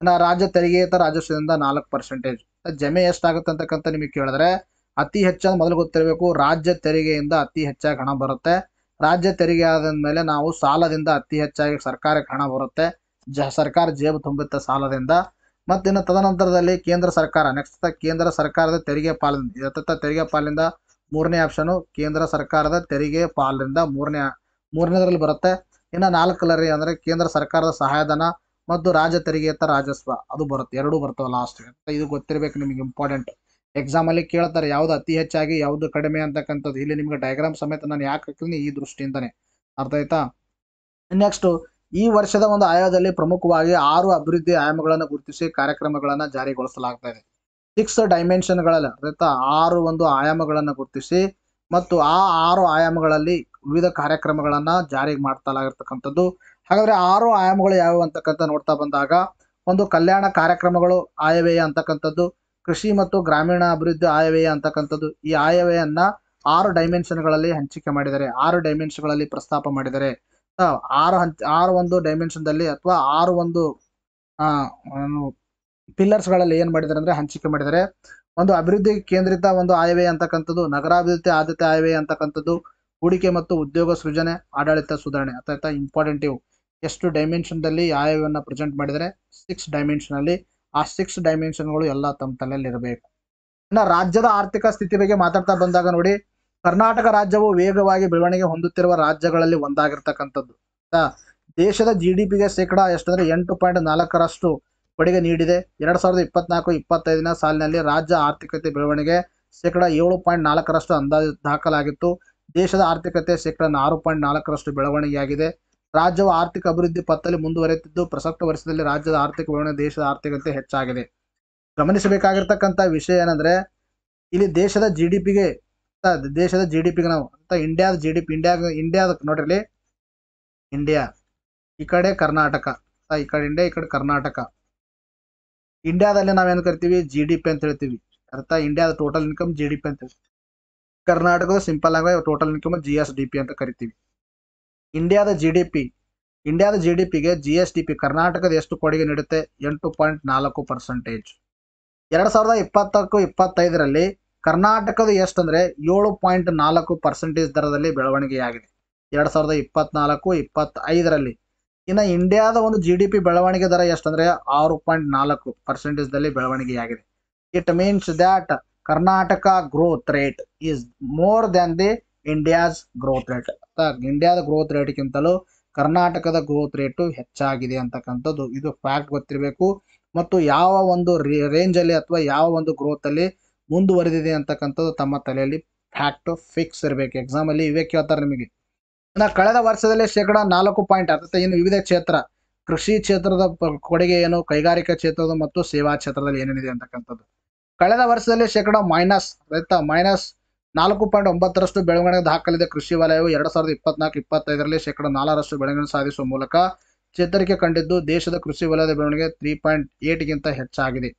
ಇನ್ನು ರಾಜ್ಯ ತೆರಿಗೆಯೇತರ ರಾಜಸ್ವದಿಂದ 4%. ಜಮೆ ಎಷ್ಟಾಗುತ್ತೆ ಅಂತಕ್ಕಂಥ ನಿಮಗೆ ಕೇಳಿದ್ರೆ ಅತಿ ಹೆಚ್ಚಾಗಿ ಮೊದಲು ಗೊತ್ತಿರಬೇಕು, ರಾಜ್ಯ ತೆರಿಗೆಯಿಂದ ಅತಿ ಹೆಚ್ಚಾಗಿ ಹಣ ಬರುತ್ತೆ. ರಾಜ್ಯ ತೆರಿಗೆ ಆದ ಮೇಲೆ ನಾವು ಸಾಲದಿಂದ ಅತಿ ಹೆಚ್ಚಾಗಿ ಸರ್ಕಾರಕ್ಕೆ ಹಣ ಬರುತ್ತೆ, ಸರ್ಕಾರ ಜೇಬು ತುಂಬುತ್ತೆ ಸಾಲದಿಂದ. ಮತ್ತಿನ್ನು ತದನಂತರದಲ್ಲಿ ಕೇಂದ್ರ ಸರ್ಕಾರ, ನೆಕ್ಸ್ಟ್ ಕೇಂದ್ರ ಸರ್ಕಾರದ ತೆರಿಗೆ ಪಾಲಿನಿಂದ 3ನೇ ಆಪ್ಷನು, ಕೇಂದ್ರ ಸರ್ಕಾರದ ತೆರಿಗೆ ಪಾಲಿನಿಂದ ಮೂರನೇದರಲ್ಲಿ ಬರುತ್ತೆ. ಇನ್ನು 4ರಲ್ಲಿ ಅಂದ್ರೆ ಕೇಂದ್ರ ಸರ್ಕಾರದ ಸಹಾಯಧನ ಮತ್ತು ರಾಜ್ಯ ತೆರಿಗೆಯೇತರ ರಾಜಸ್ವ, ಅದು ಬರುತ್ತೆ, ಎರಡೂ ಬರ್ತವೆ ಲಾಸ್ಟ್. ಇದು ಗೊತ್ತಿರಬೇಕು ನಿಮಗೆ, ಇಂಪಾರ್ಟೆಂಟ್ ಎಕ್ಸಾಮ್ ಅಲ್ಲಿ ಕೇಳ್ತಾರೆ, ಯಾವ್ದು ಅತಿ ಹೆಚ್ಚಾಗಿ ಯಾವ್ದು ಕಡಿಮೆ ಅಂತಕ್ಕಂಥದ್ದು. ಇಲ್ಲಿ ನಿಮ್ಗೆ ಡಯಾಗ್ರಾಮ್ ಸಮೇತ ನಾನು ಯಾಕೆ ಹಾಕಿದ್ದೀನಿ, ಈ ದೃಷ್ಟಿಯಿಂದನೇ. ಅರ್ಥ ಆಯ್ತಾ. ನೆಕ್ಸ್ಟ್ ಈ ವರ್ಷದ ಒಂದು ಆಯೋಗದಲ್ಲಿ ಪ್ರಮುಖವಾಗಿ 6 ಅಭಿವೃದ್ಧಿ ಆಯಾಮಗಳನ್ನು ಗುರುತಿಸಿ ಕಾರ್ಯಕ್ರಮಗಳನ್ನು ಜಾರಿಗೊಳಿಸಲಾಗ್ತಾ ಇದೆ. 6 ಡೈಮೆನ್ಷನ್ಗಳಲ್ಲಿ ಅರ್ಥಾತ್ 6 ಒಂದು ಆಯಾಮಗಳನ್ನು ಗುರುತಿಸಿ ಮತ್ತು ಆ 6 ಆಯಾಮಗಳಲ್ಲಿ ವಿವಿಧ ಕಾರ್ಯಕ್ರಮಗಳನ್ನು ಜಾರಿಗೆ ಮಾಡ್ತಲಾಗಿರ್ತಕ್ಕಂಥದ್ದು. ಹಾಗಾದ್ರೆ 6 ಆಯಾಮಗಳು ಯಾವುವು ಅಂತಕ್ಕಂಥ ನೋಡ್ತಾ ಬಂದಾಗ ಒಂದು ಕಲ್ಯಾಣ ಕಾರ್ಯಕ್ರಮಗಳು ಆಯವ್ಯಯ ಅಂತಕ್ಕಂಥದ್ದು, ಕೃಷಿ ಮತ್ತು ಗ್ರಾಮೀಣ ಅಭಿವೃದ್ಧಿ ಆಯವ್ಯಯ ಅಂತಕ್ಕಂಥದ್ದು. ಈ ಆಯವ್ಯಯನ್ನ 6 ಡೈಮೆನ್ಷನ್ಗಳಲ್ಲಿ ಹಂಚಿಕೆ ಮಾಡಿದ್ದಾರೆ, 6 ಡೈಮೆನ್ಷನ್ಗಳಲ್ಲಿ ಪ್ರಸ್ತಾಪ ಮಾಡಿದ್ದಾರೆ. 6 ಒಂದು ಡೈಮೆನ್ಷನ್ದಲ್ಲಿ ಅಥವಾ 6 ಒಂದು ಪಿಲ್ಲರ್ಸ್ಗಳಲ್ಲಿ ಏನು ಮಾಡಿದ್ದಾರೆ ಅಂದ್ರೆ ಹಂಚಿಕೆ ಮಾಡಿದ್ದಾರೆ. ಒಂದು ಅಭಿವೃದ್ಧಿ ಕೇಂದ್ರಿತ ಒಂದು ಆಯವ್ಯಯ ಅಂತಕ್ಕಂಥದ್ದು, ನಗರಾಭಿವೃದ್ಧಿ ಆದ್ಯತೆ ಆಯವ್ಯಯ ಅಂತಕ್ಕಂಥದ್ದು, ಹೂಡಿಕೆ ಮತ್ತು ಉದ್ಯೋಗ ಸೃಜನೆ, ಆಡಳಿತ ಸುಧಾರಣೆ ಅಥವಾ ಇಂಪಾರ್ಟೆಂಟ್ ಇವು. ಎಷ್ಟು ಡೈಮೆನ್ಷನ್ದಲ್ಲಿ ಆಯವ್ಯವನ್ನು ಪ್ರೆಸೆಂಟ್ ಮಾಡಿದರೆ 6 ಡೈಮೆನ್ಷನ್ ಅಲ್ಲಿ. ಆ 6 ಡೈಮೆನ್ಷನ್ಗಳು ಎಲ್ಲ ತಮ್ಮ ತಲೆಯಲ್ಲಿ ಇರಬೇಕು. ಇನ್ನು ರಾಜ್ಯದ ಆರ್ಥಿಕ ಸ್ಥಿತಿ ಬಗ್ಗೆ ಮಾತಾಡ್ತಾ ಬಂದಾಗ ನೋಡಿ, ಕರ್ನಾಟಕ ರಾಜ್ಯವು ವೇಗವಾಗಿ ಬೆಳವಣಿಗೆ ಹೊಂದುತ್ತಿರುವ ರಾಜ್ಯಗಳಲ್ಲಿ ಒಂದಾಗಿರ್ತಕ್ಕಂಥದ್ದು. ದೇಶದ GDPಗೆ ಶೇಕಡ ಎಷ್ಟಂದ್ರೆ 8.4ರಷ್ಟು ಕೊಡುಗೆ ನೀಡಿದೆ. 2024-25 ಸಾಲಿನಲ್ಲಿ ರಾಜ್ಯ ಆರ್ಥಿಕತೆ ಬೆಳವಣಿಗೆ ಶೇಕಡ 7.4ರಷ್ಟು ಅಂದಾಜು ದಾಖಲಾಗಿತ್ತು. ದೇಶದ ಆರ್ಥಿಕತೆ ಶೇಕಡ 6.4ರಷ್ಟು ಬೆಳವಣಿಗೆಯಾಗಿದೆ. ರಾಜ್ಯವು ಆರ್ಥಿಕ ಅಭಿವೃದ್ಧಿ ಪಥದಲ್ಲಿ ಮುಂದುವರೆಯುತ್ತಿದ್ದು, ಪ್ರಸಕ್ತ ವರ್ಷದಲ್ಲಿ ರಾಜ್ಯದ ಆರ್ಥಿಕ ಬೆಳವಣಿಗೆ ದೇಶದ ಆರ್ಥಿಕತೆ ಹೆಚ್ಚಾಗಿದೆ. ಗಮನಿಸಬೇಕಾಗಿರ್ತಕ್ಕಂಥ ವಿಷಯ ಏನಂದ್ರೆ, ಇಲ್ಲಿ ದೇಶದ GDPಗೆ ನಾವು ಇಂಡಿಯಾದ GDP ಇಂಡಿಯಾದ ನೋಡ್ರಿ, ಇಂಡಿಯಾ ಈ ಕಡೆ ಕರ್ನಾಟಕ, ಈ ಕಡೆ ಇಂಡಿಯಾ ಈ ಕಡೆ ಕರ್ನಾಟಕ. ಇಂಡಿಯಾದಲ್ಲಿ ನಾವೇನು ಕರಿತೀವಿ GDP ಅಂತ ಹೇಳ್ತೀವಿ. ಇಂಡಿಯಾದ ಟೋಟಲ್ ಇನ್ಕಮ್ GDP ಅಂತ ಹೇಳ್ತೀವಿ. ಕರ್ನಾಟಕದ ಸಿಂಪಲ್ ಆಗಿ ಟೋಟಲ್ ಇನ್ಕಮ್ GSDP ಅಂತ ಕರಿತೀವಿ. ಇಂಡಿಯಾದ GDPಗೆ GSDP ಕರ್ನಾಟಕದ ಎಷ್ಟು ಕೊಡುಗೆ ನೀಡುತ್ತೆ? 8.4%. 2020-25ರಲ್ಲಿ ಕರ್ನಾಟಕದ ಎಷ್ಟಂದ್ರೆ 7.4% ದರದಲ್ಲಿ ಬೆಳವಣಿಗೆಯಾಗಿದೆ 2024-25ರಲ್ಲಿ. ಇನ್ನು ಇಂಡಿಯಾದ ಒಂದು GDP ಬೆಳವಣಿಗೆ ದರ ಎಷ್ಟಂದ್ರೆ 6.4% ದಲ್ಲಿ ಬೆಳವಣಿಗೆಯಾಗಿದೆ. It means that Karnataka growth rate is more than the India's growth rate. ಇಂಡಿಯಾದ ಗ್ರೋತ್ ರೇಟ್ಗಿಂತಲೂ ಕರ್ನಾಟಕದ ಗ್ರೋತ್ ರೇಟು ಹೆಚ್ಚಾಗಿದೆ ಅಂತಕ್ಕಂಥದ್ದು ಇದು ಫ್ಯಾಕ್ಟ್ ಗೊತ್ತಿರಬೇಕು. ಮತ್ತು ಯಾವ ಒಂದು ರೇಂಜಲ್ಲಿ ಅಥವಾ ಯಾವ ಒಂದು ಗ್ರೋತ್ ಅಲ್ಲಿ ಮುಂದುವರೆದಿದೆ ಅಂತಕ್ಕಂಥದ್ದು ತಮ್ಮ ತಲೆಯಲ್ಲಿ ಫ್ಯಾಕ್ಟ್ ಫಿಕ್ಸ್ ಇರಬೇಕು. ಎಕ್ಸಾಮಲ್ಲಿ ಇವೇ ಕೇಳ್ತಾರೆ ನಿಮಗೆ. ಇನ್ನು ಕಳೆದ ವರ್ಷದಲ್ಲಿ ಶೇಕಡ 4 ಇನ್ನು ವಿವಿಧ ಕ್ಷೇತ್ರ, ಕೃಷಿ ಕ್ಷೇತ್ರದ ಕೊಡುಗೆ ಏನು, ಕೈಗಾರಿಕಾ ಕ್ಷೇತ್ರದ ಮತ್ತು ಸೇವಾ ಕ್ಷೇತ್ರದಲ್ಲಿ ಏನೇನಿದೆ ಅಂತಕ್ಕಂಥದ್ದು. ಕಳೆದ ವರ್ಷದಲ್ಲಿ ಶೇಕಡ -4.9ರಷ್ಟು ಬೆಳವಣಿಗೆ ದಾಖಲಿದೆ. ಕೃಷಿ ವಲಯವು 2024-25ರಲ್ಲಿ ಶೇಕಡ 4ರಷ್ಟು ಬೆಳವಣಿಗೆ ಸಾಧಿಸುವ ಮೂಲಕ ಚೇತರಿಕೆ ಕಂಡಿದ್ದು, ದೇಶದ ಕೃಷಿ ವಲಯದ ಬೆಳವಣಿಗೆ 3.8ಗಿಂತ ಹೆಚ್ಚಾಗಿದೆ.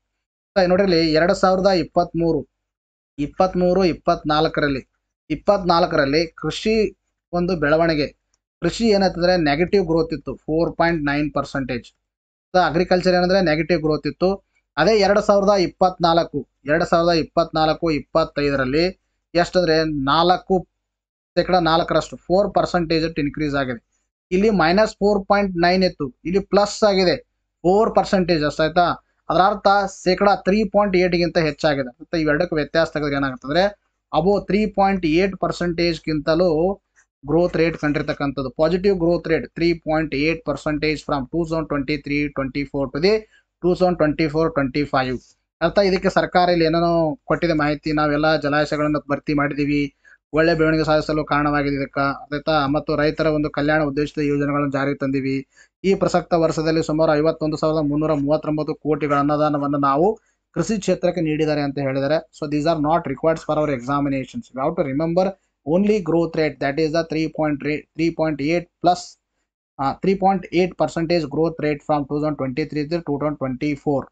ನೋಡ್ರಿ, 2023-24ರಲ್ಲಿ ಕೃಷಿ ಒಂದು ಬೆಳವಣಿಗೆ, ಕೃಷಿ ಏನಾಯ್ತಂದ್ರೆ ನೆಗೆಟಿವ್ ಗ್ರೋತ್ ಇತ್ತು, 4.9%. ಅಗ್ರಿಕಲ್ಚರ್ ಏನಂದ್ರೆ ನೆಗೆಟಿವ್ ಗ್ರೋತ್ ಇತ್ತು. ಅದೇ 2024-25ರಲ್ಲಿ ಎಷ್ಟಂದ್ರೆ 4%, 4% ಇನ್ಕ್ರೀಸ್ ಆಗಿದೆ. ಇಲ್ಲಿ -4.9 ಇತ್ತು, ಇಲ್ಲಿ ಪ್ಲಸ್ ಆಗಿದೆ 4% ಅಷ್ಟಾಯ್ತಾ. ಅದರ ಅರ್ಥ ಶೇಕಡ 3.8ಗಿಂತ ಹೆಚ್ಚಾಗಿದೆ. ಇವೆರಡಕ್ಕೂ ವ್ಯತ್ಯಾಸ ತೆಗೆದ್ರೆ ಏನಾಗುತ್ತಂದ್ರೆ ಅಬೋ 3.8%ಗಿಂತಲೂ ಗ್ರೋತ್ ರೇಟ್ ಕಂಡಿರ್ತಕ್ಕಂಥದ್ದು. Positive growth rate 3.8% from 2023-24 to the 2024-25. ಅರ್ಥ ಇದಕ್ಕೆ ಸರ್ಕಾರ ಇಲ್ಲಿ ಏನೇನೋ ಕೊಟ್ಟಿದೆ ಮಾಹಿತಿ. ನಾವೆಲ್ಲ ಜಲಾಶಯಗಳನ್ನು ಭರ್ತಿ ಮಾಡಿದೀವಿ, ಒಳ್ಳೆ ಬೆಳವಣಿಗೆ ಸಾಧಿಸಲು ಕಾರಣವಾಗಿದೆ ಇದಕ್ಕೆ ಆಯ್ತಾ. ಮತ್ತು ರೈತರ ಒಂದು ಕಲ್ಯಾಣ ಉದ್ದೇಶಿತ ಯೋಜನೆಗಳನ್ನು ಜಾರಿಗೆ ತಂದಿವಿ. ಈ ಪ್ರಸಕ್ತ ವರ್ಷದಲ್ಲಿ ಸುಮಾರು 51,339 ಕೋಟಿಗಳ ಅನುದಾನವನ್ನು ನಾವು ಕೃಷಿ ಕ್ಷೇತ್ರಕ್ಕೆ ನೀಡಿದ್ದಾರೆ ಅಂತ ಹೇಳಿದ್ದಾರೆ. So these are not required for our examinations. You have to remember only growth rate, that is the 3.8% growth rate from 2023-2024.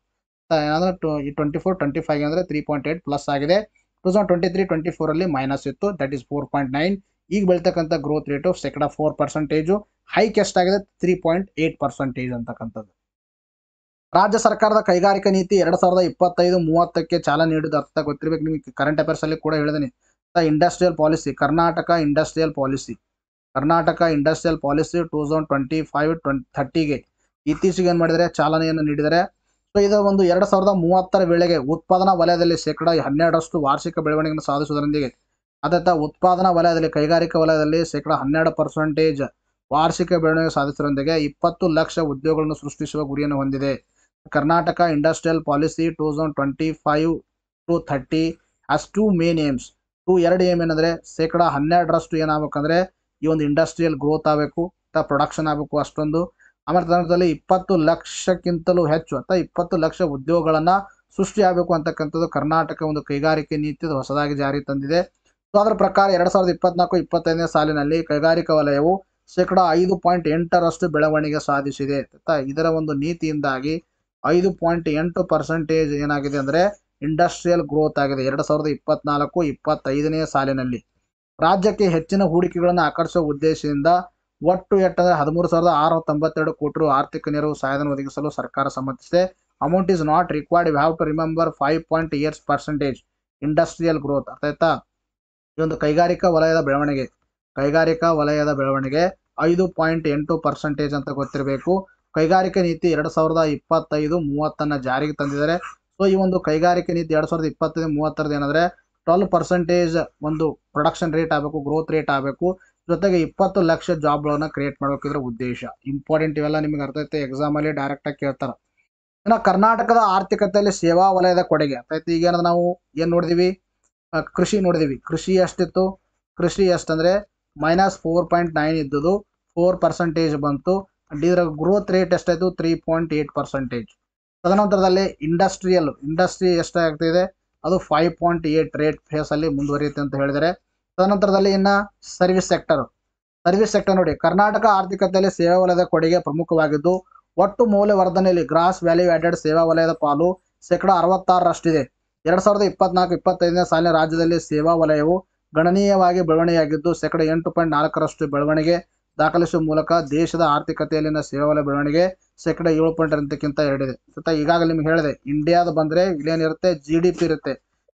ಏನಾದ್ರೆ 24-25 ಅಂದ್ರೆ 3.8 ಪ್ಲಸ್ ಆಗಿದೆ. 2023-24ರಲ್ಲಿ ಮೈನಸ್ ಇತ್ತು, ದಟ್ ಈಸ್ 4.9. ಈಗ ಬೆಳ್ತಕ್ಕಂಥ ಗ್ರೋತ್ ರೇಟು ಶೇಕಡ 4%. ಹೈಕ್ ಎಷ್ಟಾಗಿದೆ 3.8% ಅಂತಕ್ಕಂಥದ್ದು. ರಾಜ್ಯ ಸರ್ಕಾರದ ಕೈಗಾರಿಕಾ ನೀತಿ 2025-30ಕ್ಕೆ ಚಾಲನೆ ನೀಡಿದ ಅರ್ಥ ಗೊತ್ತಿರಬೇಕು ನಿಮಗೆ. ಕರೆಂಟ್ ಅಫೇರ್ಸ್ ಅಲ್ಲಿ ಕೂಡ ಹೇಳಿದ್ದೀನಿ. Industrial policy, Karnataka industrial policy 2025-30ಗೆ ಇತ್ತೀಚೆಗೆ ಏನು ಮಾಡಿದರೆ ಚಾಲನೆಯನ್ನು ನೀಡಿದರೆ. ಸೊ ಇದು ಒಂದು 2030ರ ವೇಳೆಗೆ ಉತ್ಪಾದನಾ ವಲಯದಲ್ಲಿ ಶೇಕಡ 12ರಷ್ಟು ವಾರ್ಷಿಕ ಬೆಳವಣಿಗೆಯನ್ನು ಸಾಧಿಸುವುದರೊಂದಿಗೆ ಉತ್ಪಾದನಾ ವಲಯದಲ್ಲಿ ಕೈಗಾರಿಕಾ ವಲಯದಲ್ಲಿ ಶೇಕಡ 12% ವಾರ್ಷಿಕ ಬೆಳವಣಿಗೆ ಸಾಧಿಸುವುದರೊಂದಿಗೆ 20 ಲಕ್ಷ ಉದ್ಯೋಗಗಳನ್ನು ಸೃಷ್ಟಿಸುವ ಗುರಿಯನ್ನು ಹೊಂದಿದೆ. Karnataka industrial policy 2025-30 has 2 main aims. 2 aim ಏನಂದ್ರೆ ಶೇಕಡ 12ರಷ್ಟು ಏನಾಗಬೇಕಂದ್ರೆ ಈ ಒಂದು ಇಂಡಸ್ಟ್ರಿಯಲ್ ಗ್ರೋತ್ ಆಗಬೇಕು. ಪ್ರೊಡಕ್ಷನ್ ಆಗಬೇಕು ಅಷ್ಟೊಂದು. ಆಮೇಲೆ ತದನಂತರದಲ್ಲಿ 20 ಲಕ್ಷಕ್ಕಿಂತಲೂ ಹೆಚ್ಚು ಅಥವಾ 20 ಲಕ್ಷ ಉದ್ಯೋಗಗಳನ್ನ ಸೃಷ್ಟಿ ಆಗಬೇಕು ಅಂತಕ್ಕಂಥದ್ದು ಕರ್ನಾಟಕ ಒಂದು ಕೈಗಾರಿಕೆ ನೀತಿ ಹೊಸದಾಗಿ ಜಾರಿ ತಂದಿದೆ. ಸೊ ಅದರ ಪ್ರಕಾರ 2024-25ನೇ ಸಾಲಿನಲ್ಲಿ ಕೈಗಾರಿಕಾ ವಲಯವು ಶೇಕಡ 5.8ರಷ್ಟು ಬೆಳವಣಿಗೆ ಸಾಧಿಸಿದೆ. ಇದರ ಒಂದು ನೀತಿಯಿಂದಾಗಿ 5.8% ಏನಾಗಿದೆ ಅಂದರೆ ಇಂಡಸ್ಟ್ರಿಯಲ್ ಗ್ರೋತ್ ಆಗಿದೆ 2024-25ನೇ ಸಾಲಿನಲ್ಲಿ. ರಾಜ್ಯಕ್ಕೆ ಹೆಚ್ಚಿನ ಹೂಡಿಕೆಗಳನ್ನು ಆಕರ್ಷಿಸುವ ಉದ್ದೇಶದಿಂದ ಒಟ್ಟು ಎಟ್ಟಂದ್ರೆ 13,692 ಕೋಟಿ ರು ಆರ್ಥಿಕ ನೆರವು ಸಹಾಯಧನ ಒದಗಿಸಲು ಸರ್ಕಾರ ಸಮ್ಮತಿಸಿದೆ. Amount is not required, you have to remember 5.8% industrial growth. ಅರ್ಥಾಯ್ತಾ? ಈ ಒಂದು ಕೈಗಾರಿಕಾ ವಲಯದ ಬೆಳವಣಿಗೆ 5.8% ಅಂತ ಗೊತ್ತಿರಬೇಕು. ಕೈಗಾರಿಕೆ ನೀತಿ 2025-30 ಜಾರಿಗೆ ತಂದಿದ್ದಾರೆ. ಸೊ ಈ ಒಂದು ಕೈಗಾರಿಕೆ ನೀತಿ 2025-30 ಏನಂದ್ರೆ 12% ಒಂದು ಪ್ರೊಡಕ್ಷನ್ ರೇಟ್ ಆಗಬೇಕು, ಗ್ರೋತ್ ರೇಟ್ ಆಗಬೇಕು, ಜೊತೆಗೆ 20 ಲಕ್ಷ ಜಾಬ್ಗಳನ್ನ ಕ್ರಿಯೇಟ್ ಮಾಡಬೇಕಿದ್ರೆ ಉದ್ದೇಶ. ಇಂಪಾರ್ಟೆಂಟ್ ಇವೆಲ್ಲ ನಿಮಗೆ ಅರ್ಥ ಐತೆ, ಎಕ್ಸಾಮ್ ಅಲ್ಲಿ ಡೈರೆಕ್ಟ್ ಆಗಿ ಕೇಳ್ತಾರ. ಇನ್ನು ಕರ್ನಾಟಕದ ಆರ್ಥಿಕತೆಯಲ್ಲಿ ಸೇವಾ ವಲಯದ ಕೊಡುಗೆ ಅರ್ಥಾಯ್ತು. ಈಗ ನಾವು ಏನ್ ನೋಡಿದಿವಿ, ಕೃಷಿ ನೋಡಿದಿವಿ. ಕೃಷಿ ಎಷ್ಟಿತ್ತು? ಕೃಷಿ ಎಷ್ಟಂದ್ರೆ -4.9 ಇದ್ದುದು 4% ಬಂತು. ಇದರ ಗ್ರೋತ್ ರೇಟ್ ಎಷ್ಟಾಯ್ತು? 3.8%. ತದನಂತರದಲ್ಲಿ ಇಂಡಸ್ಟ್ರಿ ಎಷ್ಟಾಗ್ತಿದೆ? ಅದು 5.8 ರೇಟ್ ಫೇಸ್ ಅಲ್ಲಿ ಮುಂದುವರಿಯುತ್ತೆ ಅಂತ ಹೇಳಿದರೆ. ತದನಂತರದಲ್ಲಿ ಇನ್ನ ಸರ್ವಿಸ್ ಸೆಕ್ಟರ್ ನೋಡಿ, ಕರ್ನಾಟಕ ಆರ್ಥಿಕತೆಯಲ್ಲಿ ಸೇವಾ ವಲಯದ ಕೊಡುಗೆ ಪ್ರಮುಖವಾಗಿದ್ದು ಒಟ್ಟು ಮೌಲ್ಯವರ್ಧನೆಯಲ್ಲಿ ಗ್ರಾಸ್ ವ್ಯಾಲ್ಯೂ ಆಡೆಡ್ ಸೇವಾ ವಲಯದ ಪಾಲು ಶೇಕಡ 66ರಷ್ಟಿದೆ. 2024-25ನೇ ಸಾಲಿನ ರಾಜ್ಯದಲ್ಲಿ ಸೇವಾ ವಲಯವು ಗಣನೀಯವಾಗಿ ಬೆಳವಣಿಗೆಯಾಗಿದ್ದು ಶೇಕಡ 8.4ರಷ್ಟು ಬೆಳವಣಿಗೆ ದಾಖಲಿಸುವ ಮೂಲಕ ದೇಶದ ಆರ್ಥಿಕತೆಯಲ್ಲಿನ ಸೇವಾ ವಲಯ ಬೆಳವಣಿಗೆ ಶೇಕಡ 7.8ಕ್ಕಿಂತ ಎರಡಿದೆ. ಈಗಾಗಲೇ ನಿಮ್ಗೆ ಹೇಳಿದೆ, ಇಂಡಿಯಾದ ಬಂದ್ರೆ ಇಲ್ಲೇನಿರುತ್ತೆ? GDP ಇರುತ್ತೆ.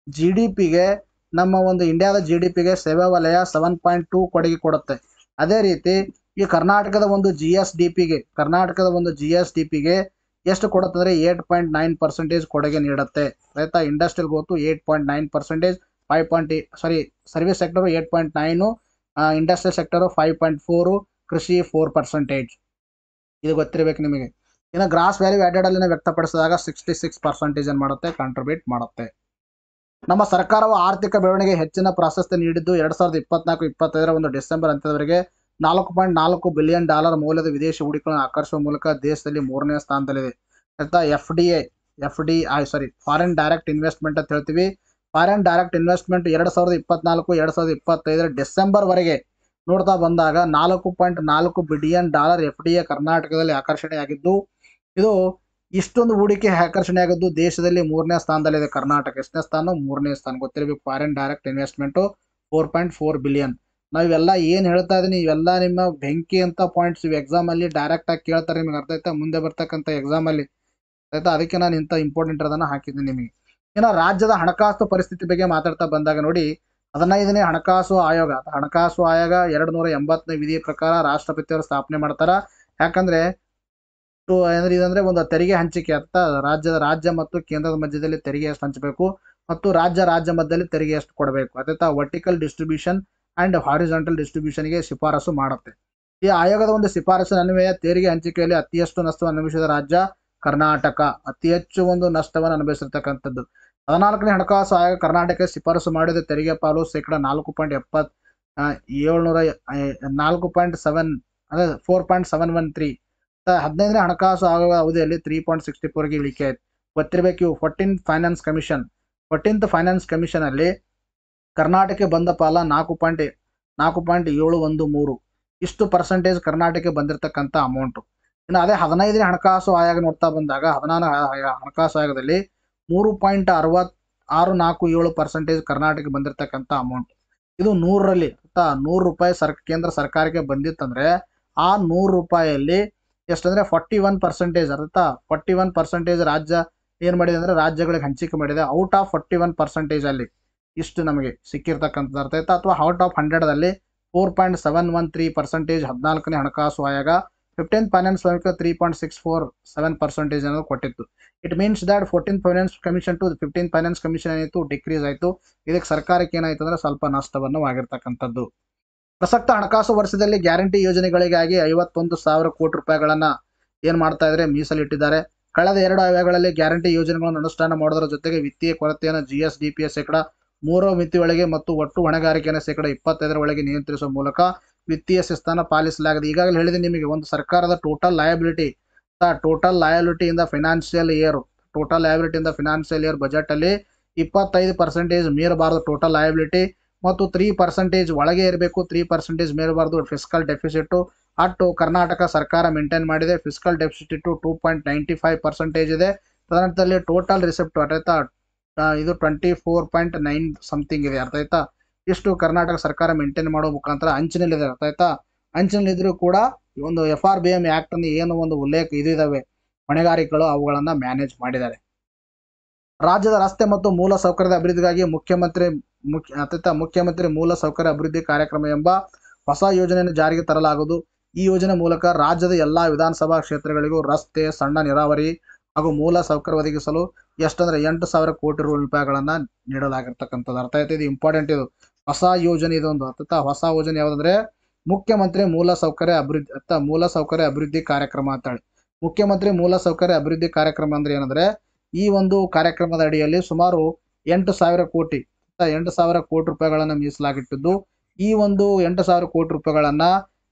GDPಗೆ ನಮ್ಮ ಒಂದು ಇಂಡಿಯಾದ GDPಗೆ ಸೇವಾ ವಲಯ 7.2 ಕೊಡುಗೆ ಕೊಡುತ್ತೆ. ಅದೇ ರೀತಿ ಈ ಕರ್ನಾಟಕದ ಒಂದು GSDPಗೆ ಎಷ್ಟು ಕೊಡುತ್ತೆ ಅಂದ್ರೆ 8.9% ಕೊಡುಗೆ ನೀಡುತ್ತೆ. ಆಯ್ತಾ? Industrial growth 8.9%, service sector 8.9, industrial sector 5.4, ಕೃಷಿ 4%. ಇದು ಗೊತ್ತಿರಬೇಕು ನಿಮಗೆ. ಇನ್ನು ಗ್ರಾಸ್ ವ್ಯಾಲ್ಯೂ ಆಡೆಡ್ ಅಲ್ಲಿ ವ್ಯಕ್ತಪಡಿಸಿದಾಗ 66% ಏನ್ ಮಾಡುತ್ತೆ? ಕಾಂಟ್ರಿಬ್ಯೂಟ್ ಮಾಡುತ್ತೆ. ನಮ್ಮ ಸರ್ಕಾರವು ಆರ್ಥಿಕ ಬೆಳವಣಿಗೆ ಹೆಚ್ಚಿನ ಪ್ರಾಶಸ್ತ್ಯ ನೀಡಿದ್ದು 2024-25ರ ಒಂದು ಡಿಸೆಂಬರ್ ಅಂತ್ಯದವರೆಗೆ $4.4 ಬಿಲಿಯನ್ ಮೌಲ್ಯದ ವಿದೇಶಿ ಹೂಡಿಕೆಗಳನ್ನು ಆಕರ್ಷಿಸುವ ಮೂಲಕ ದೇಶದಲ್ಲಿ 3ನೇ ಸ್ಥಾನದಲ್ಲಿದೆ. ಆಯ್ತಾ? ಫಾರಿನ್ ಡೈರೆಕ್ಟ್ ಇನ್ವೆಸ್ಟ್ಮೆಂಟ್ ಅಂತ ಹೇಳ್ತೀವಿ. ಫಾರಿನ್ ಡೈರೆಕ್ಟ್ ಇನ್ವೆಸ್ಟ್ಮೆಂಟ್ 2024-2025 ಡಿಸೆಂಬರ್ ವರೆಗೆ ನೋಡ್ತಾ ಬಂದಾಗ $4.4 ಬಿಲಿಯನ್ FDI ಕರ್ನಾಟಕದಲ್ಲಿ ಆಕರ್ಷಣೆಯಾಗಿದ್ದು, ಇದು ಇಷ್ಟೊಂದು ಹೂಡಿಕೆ ಆಕರ್ಷಣೆ ಆಗಿದ್ದು ದೇಶದಲ್ಲಿ 3ನೇ ಸ್ಥಾನದಲ್ಲಿದೆ. ಕರ್ನಾಟಕ ಎಷ್ಟನೇ ಸ್ಥಾನ? 3ನೇ ಸ್ಥಾನ. ಗೊತ್ತಿರಬೇಕು. Foreign direct investment 4.4 billion. ನಾವೆಲ್ಲ ಏನ್ ಹೇಳ್ತಾ ಇದೀನಿ ಇವೆಲ್ಲ ನಿಮ್ಮ ಬೆಂಕಿ ಅಂತ ಪಾಯಿಂಟ್ಸ್. ಇವು ಎಕ್ಸಾಮ್ ಅಲ್ಲಿ ಡೈರೆಕ್ಟ್ ಆಗಿ ಕೇಳ್ತಾರೆ, ನಿಮ್ಗೆ ಅರ್ಥ ಆಯ್ತಾ? ಮುಂದೆ ಬರ್ತಕ್ಕಂಥ ಎಕ್ಸಾಮ್ ಅಲ್ಲಿ ಆಯ್ತಾ? ಅದಕ್ಕೆ ನಾನು ಇಂಥ ಇಂಪಾರ್ಟೆಂಟ್ ಅದನ್ನ ಹಾಕಿದ್ದೀನಿ ನಿಮಗೆ. ಇನ್ನು ರಾಜ್ಯದ ಹಣಕಾಸು ಪರಿಸ್ಥಿತಿ ಬಗ್ಗೆ ಮಾತಾಡ್ತಾ ಬಂದಾಗ ನೋಡಿ, 15ನೇ ಹಣಕಾಸು ಆಯೋಗ 280ನೇ ವಿಧಿ ಪ್ರಕಾರ ರಾಷ್ಟ್ರಪತಿಯವರು ಸ್ಥಾಪನೆ ಮಾಡ್ತಾರ. ಯಾಕಂದ್ರೆ ಇದಂದ್ರೆ ಒಂದು ತೆರಿಗೆ ಹಂಚಿಕೆ ಅಂತ, ರಾಜ್ಯ ಮತ್ತು ಕೇಂದ್ರದ ಮಧ್ಯದಲ್ಲಿ ತೆರಿಗೆ ಎಷ್ಟು ಹಂಚಬೇಕು ಮತ್ತು ರಾಜ್ಯ ಮಧ್ಯದಲ್ಲಿ ತೆರಿಗೆ ಎಷ್ಟು ಕೊಡಬೇಕು, ಅದೇ ವರ್ಟಿಕಲ್ ಡಿಸ್ಟ್ರಿಬ್ಯೂಷನ್ ಅಂಡ್ ಹಾರಿಜಾಂಟಲ್ ಡಿಸ್ಟ್ರಿಬ್ಯೂಷನ್ಗೆ ಶಿಫಾರಸು ಮಾಡುತ್ತೆ. ಈ ಆಯೋಗದ ಒಂದು ಶಿಫಾರಸಿನ ಅನ್ವಯ ತೆರಿಗೆ ಹಂಚಿಕೆಯಲ್ಲಿ ಅತಿ ಹೆಚ್ಚು ನಷ್ಟವನ್ನು ಅನುಭವಿಸಿದ ರಾಜ್ಯ ಕರ್ನಾಟಕ. ಅತಿ ಹೆಚ್ಚು ಒಂದು ನಷ್ಟವನ್ನು ಅನುಭವಿಸಿರ್ತಕ್ಕಂಥದ್ದು. 14ನೇ ಹಣಕಾಸು ಆಯೋಗ ಕರ್ನಾಟಕ ಶಿಫಾರಸು ಮಾಡಿದ ತೆರಿಗೆ ಪಾಲು ಶೇಕಡ 4.713. 15ನೇ ಹಣಕಾಸು ಆಯೋಗ ಅವಧಿಯಲ್ಲಿ 3.64ಗೆ ಇಳಿಕೆ ಆಯ್ತು. ಗೊತ್ತಿರಬೇಕು. 14th ಫೈನಾನ್ಸ್ ಕಮಿಷನ್ ಅಲ್ಲಿ ಕರ್ನಾಟಕಕ್ಕೆ ಬಂದ ಪಾಲ 4.713. ಇಷ್ಟು ಪರ್ಸೆಂಟೇಜ್ ಕರ್ನಾಟಕಕ್ಕೆ ಬಂದಿರತಕ್ಕಂಥ ಅಮೌಂಟ್. ಇನ್ನು ಅದೇ 15ನೇ ಹಣಕಾಸು ಆಯೋಗ ನೋಡ್ತಾ ಬಂದಾಗ 16 ಹಣಕಾಸು ಆಯೋಗದಲ್ಲಿ 3.647% ಕರ್ನಾಟಕಕ್ಕೆ ಬಂದಿರತಕ್ಕಂಥ ಅಮೌಂಟ್. ಇದು 100ರಲ್ಲಿ ₹100 ಕೇಂದ್ರ ಸರ್ಕಾರಕ್ಕೆ ಬಂದಿತ್ತಂದ್ರೆ ಆ ₹100 ಎಷ್ಟಂದ್ರೆ 41%. ಅರ್ಥ 41% ರಾಜ್ಯ ಏನ್ ಮಾಡಿದೆ ಅಂದ್ರೆ ರಾಜ್ಯಗಳಿಗೆ ಹಂಚಿಕೆ ಮಾಡಿದೆ. ಔಟ್ ಆಫ್ 41% ಅಲ್ಲಿ ಇಷ್ಟು ನಮಗೆ ಸಿಕ್ಕಿರ್ತಕ್ಕಂಥದ್ದು ಅರ್ಥ ಆಯ್ತಾ? ಅಥವಾ ಔಟ್ ಆಫ್ 100ದಲ್ಲಿ 4.713% 14ನೇ ಹಣಕಾಸು ಆಯೋಗ 15th ಫೈನಾನ್ಸ್ ಕಮಿಷನ್ 3.647% ಅನ್ನೋದು ಕೊಟ್ಟಿತ್ತು. It means that 14th finance commission to 15th finance commission ಏನಾಯಿತು? ಡಿಕ್ರೀಸ್ ಆಯಿತು. ಇದಕ್ಕೆ ಸರ್ಕಾರಕ್ಕೆ ಏನಾಯ್ತು ಅಂದ್ರೆ ಸ್ವಲ್ಪ ನಷ್ಟವನ್ನು ಆಗಿರ್ತಕ್ಕಂಥದ್ದು. ಪ್ರಸಕ್ತ ಹಣಕಾಸು ವರ್ಷದಲ್ಲಿ ಗ್ಯಾರಂಟಿ ಯೋಜನೆಗಳಿಗಾಗಿ 51,000 ಕೋಟಿ ರೂಪಾಯಿಗಳನ್ನ ಏನ್ ಮಾಡ್ತಾ ಇದ್ರೆ ಮೀಸಲಿಟ್ಟಿದ್ದಾರೆ. ಕಳೆದ 2 ಆಯೋಗಗಳಲ್ಲಿ ಗ್ಯಾರಂಟಿ ಯೋಜನೆಗಳನ್ನು ಅನುಷ್ಠಾನ ಮಾಡೋದ್ರ ಜೊತೆಗೆ ವಿತ್ತೀಯ ಕೊರತೆಯನ್ನು GSDPಯ ಶೇಕಡ 3 ಮಿತಿಯೊಳಗೆ ಮತ್ತು ಒಟ್ಟು ಹೊಣೆಗಾರಿಕೆಯನ್ನು ಶೇಕಡ 25 ಒಳಗೆ ನಿಯಂತ್ರಿಸುವ ಮೂಲಕ ವಿತ್ತೀಯ ಶಿಸ್ತನ್ನು ಪಾಲಿಸಲಾಗಿದೆ. ಈಗಾಗಲೇ ಹೇಳಿದೆ ನಿಮಗೆ, ಒಂದು ಸರ್ಕಾರದ total liability in the financial year, budget ಅಲ್ಲಿ 25% ಮೀರಬಾರದು ಟೋಟಲ್ ಲಯಬಿಲಿಟಿ, ಮತ್ತು 3% ಒಳಗೆ ಇರಬೇಕು, 3% ಮೀರಬಾರದು ಫಿಸ್ಕಲ್ ಡೆಫಿಸಿಟ್. ಅಟ್ಟು ಕರ್ನಾಟಕ ಸರ್ಕಾರ ಮೇಂಟೈನ್ ಮಾಡಿದೆ. ಫಿಸ್ಕಲ್ ಡೆಫಿಸಿಟ್ 2.95% ಇದೆ. ತದನಂತರದಲ್ಲಿ ಟೋಟಲ್ ರಿಸಿಪ್ಟ್ ಇದು 24.9 ಸಮಥಿಂಗ್ ಇದೆ. ಅರ್ಥ ಆಯ್ತಾ? ಇಷ್ಟು ಕರ್ನಾಟಕ ಸರ್ಕಾರ ಮೇಂಟೈನ್ ಮಾಡೋ ಮುಖಾಂತರ ಅಂಚಿನಲ್ಲಿದೆ. ಅರ್ಥ ಆಯ್ತಾ? ಅಂಚಿನಲ್ಲಿದ್ರೂ ಕೂಡ ಒಂದು FRBM ಆಕ್ಟ್ ಅನ್ನು ಏನು ಒಂದು ಉಲ್ಲೇಖ ಇದಾವೆ ಹೊಣೆಗಾರಿಕೆಗಳು, ಅವುಗಳನ್ನ ಮ್ಯಾನೇಜ್ ಮಾಡಿದ್ದಾರೆ. ರಾಜ್ಯದ ರಸ್ತೆ ಮತ್ತು ಮೂಲ ಸೌಕರ್ಯದ ಅಭಿವೃದ್ಧಿಗಾಗಿ ಮುಖ್ಯಮಂತ್ರಿ ಮೂಲ ಸೌಕರ್ಯ ಅಭಿವೃದ್ಧಿ ಕಾರ್ಯಕ್ರಮ ಎಂಬ ಹೊಸ ಯೋಜನೆಯನ್ನು ಜಾರಿಗೆ ತರಲಾಗುವುದು. ಈ ಯೋಜನೆ ಮೂಲಕ ರಾಜ್ಯದ ಎಲ್ಲಾ ವಿಧಾನಸಭಾ ಕ್ಷೇತ್ರಗಳಿಗೂ ರಸ್ತೆ, ಸಣ್ಣ ನೀರಾವರಿ ಹಾಗೂ ಮೂಲ ಸೌಕರ್ಯ ಒದಗಿಸಲು ಎಷ್ಟಂದ್ರೆ 8,000 ಕೋಟಿ ರೂಪಾಯಿಗಳನ್ನ ನೀಡಲಾಗಿರ್ತಕ್ಕಂಥದ್ದು. ಅರ್ಥ ಆಯ್ತು? ಇದು ಇಂಪಾರ್ಟೆಂಟ್. ಇದು ಹೊಸ ಯೋಜನೆ. ಇದೊಂದು ಹೊಸ ಯೋಜನೆ ಯಾವುದಂದ್ರೆ ಮುಖ್ಯಮಂತ್ರಿ ಮೂಲ ಸೌಕರ್ಯ ಅಭಿವೃದ್ಧಿ ಕಾರ್ಯಕ್ರಮ ಅಂತ ಹೇಳಿ. ಮುಖ್ಯಮಂತ್ರಿ ಮೂಲ ಸೌಕರ್ಯ ಅಭಿವೃದ್ಧಿ ಕಾರ್ಯಕ್ರಮ ಅಂದ್ರೆ ಏನಂದ್ರೆ, ಈ ಒಂದು ಕಾರ್ಯಕ್ರಮದ ಅಡಿಯಲ್ಲಿ ಸುಮಾರು 8,000 ಕೋಟಿ ರೂಪಾಯಿಗಳನ್ನ ಮೀಸಲಾಗಿಟ್ಟಿದ್ದು, ಈ ಒಂದು 8,000 ಕೋಟಿ ರೂಪಾಯಿಗಳನ್ನ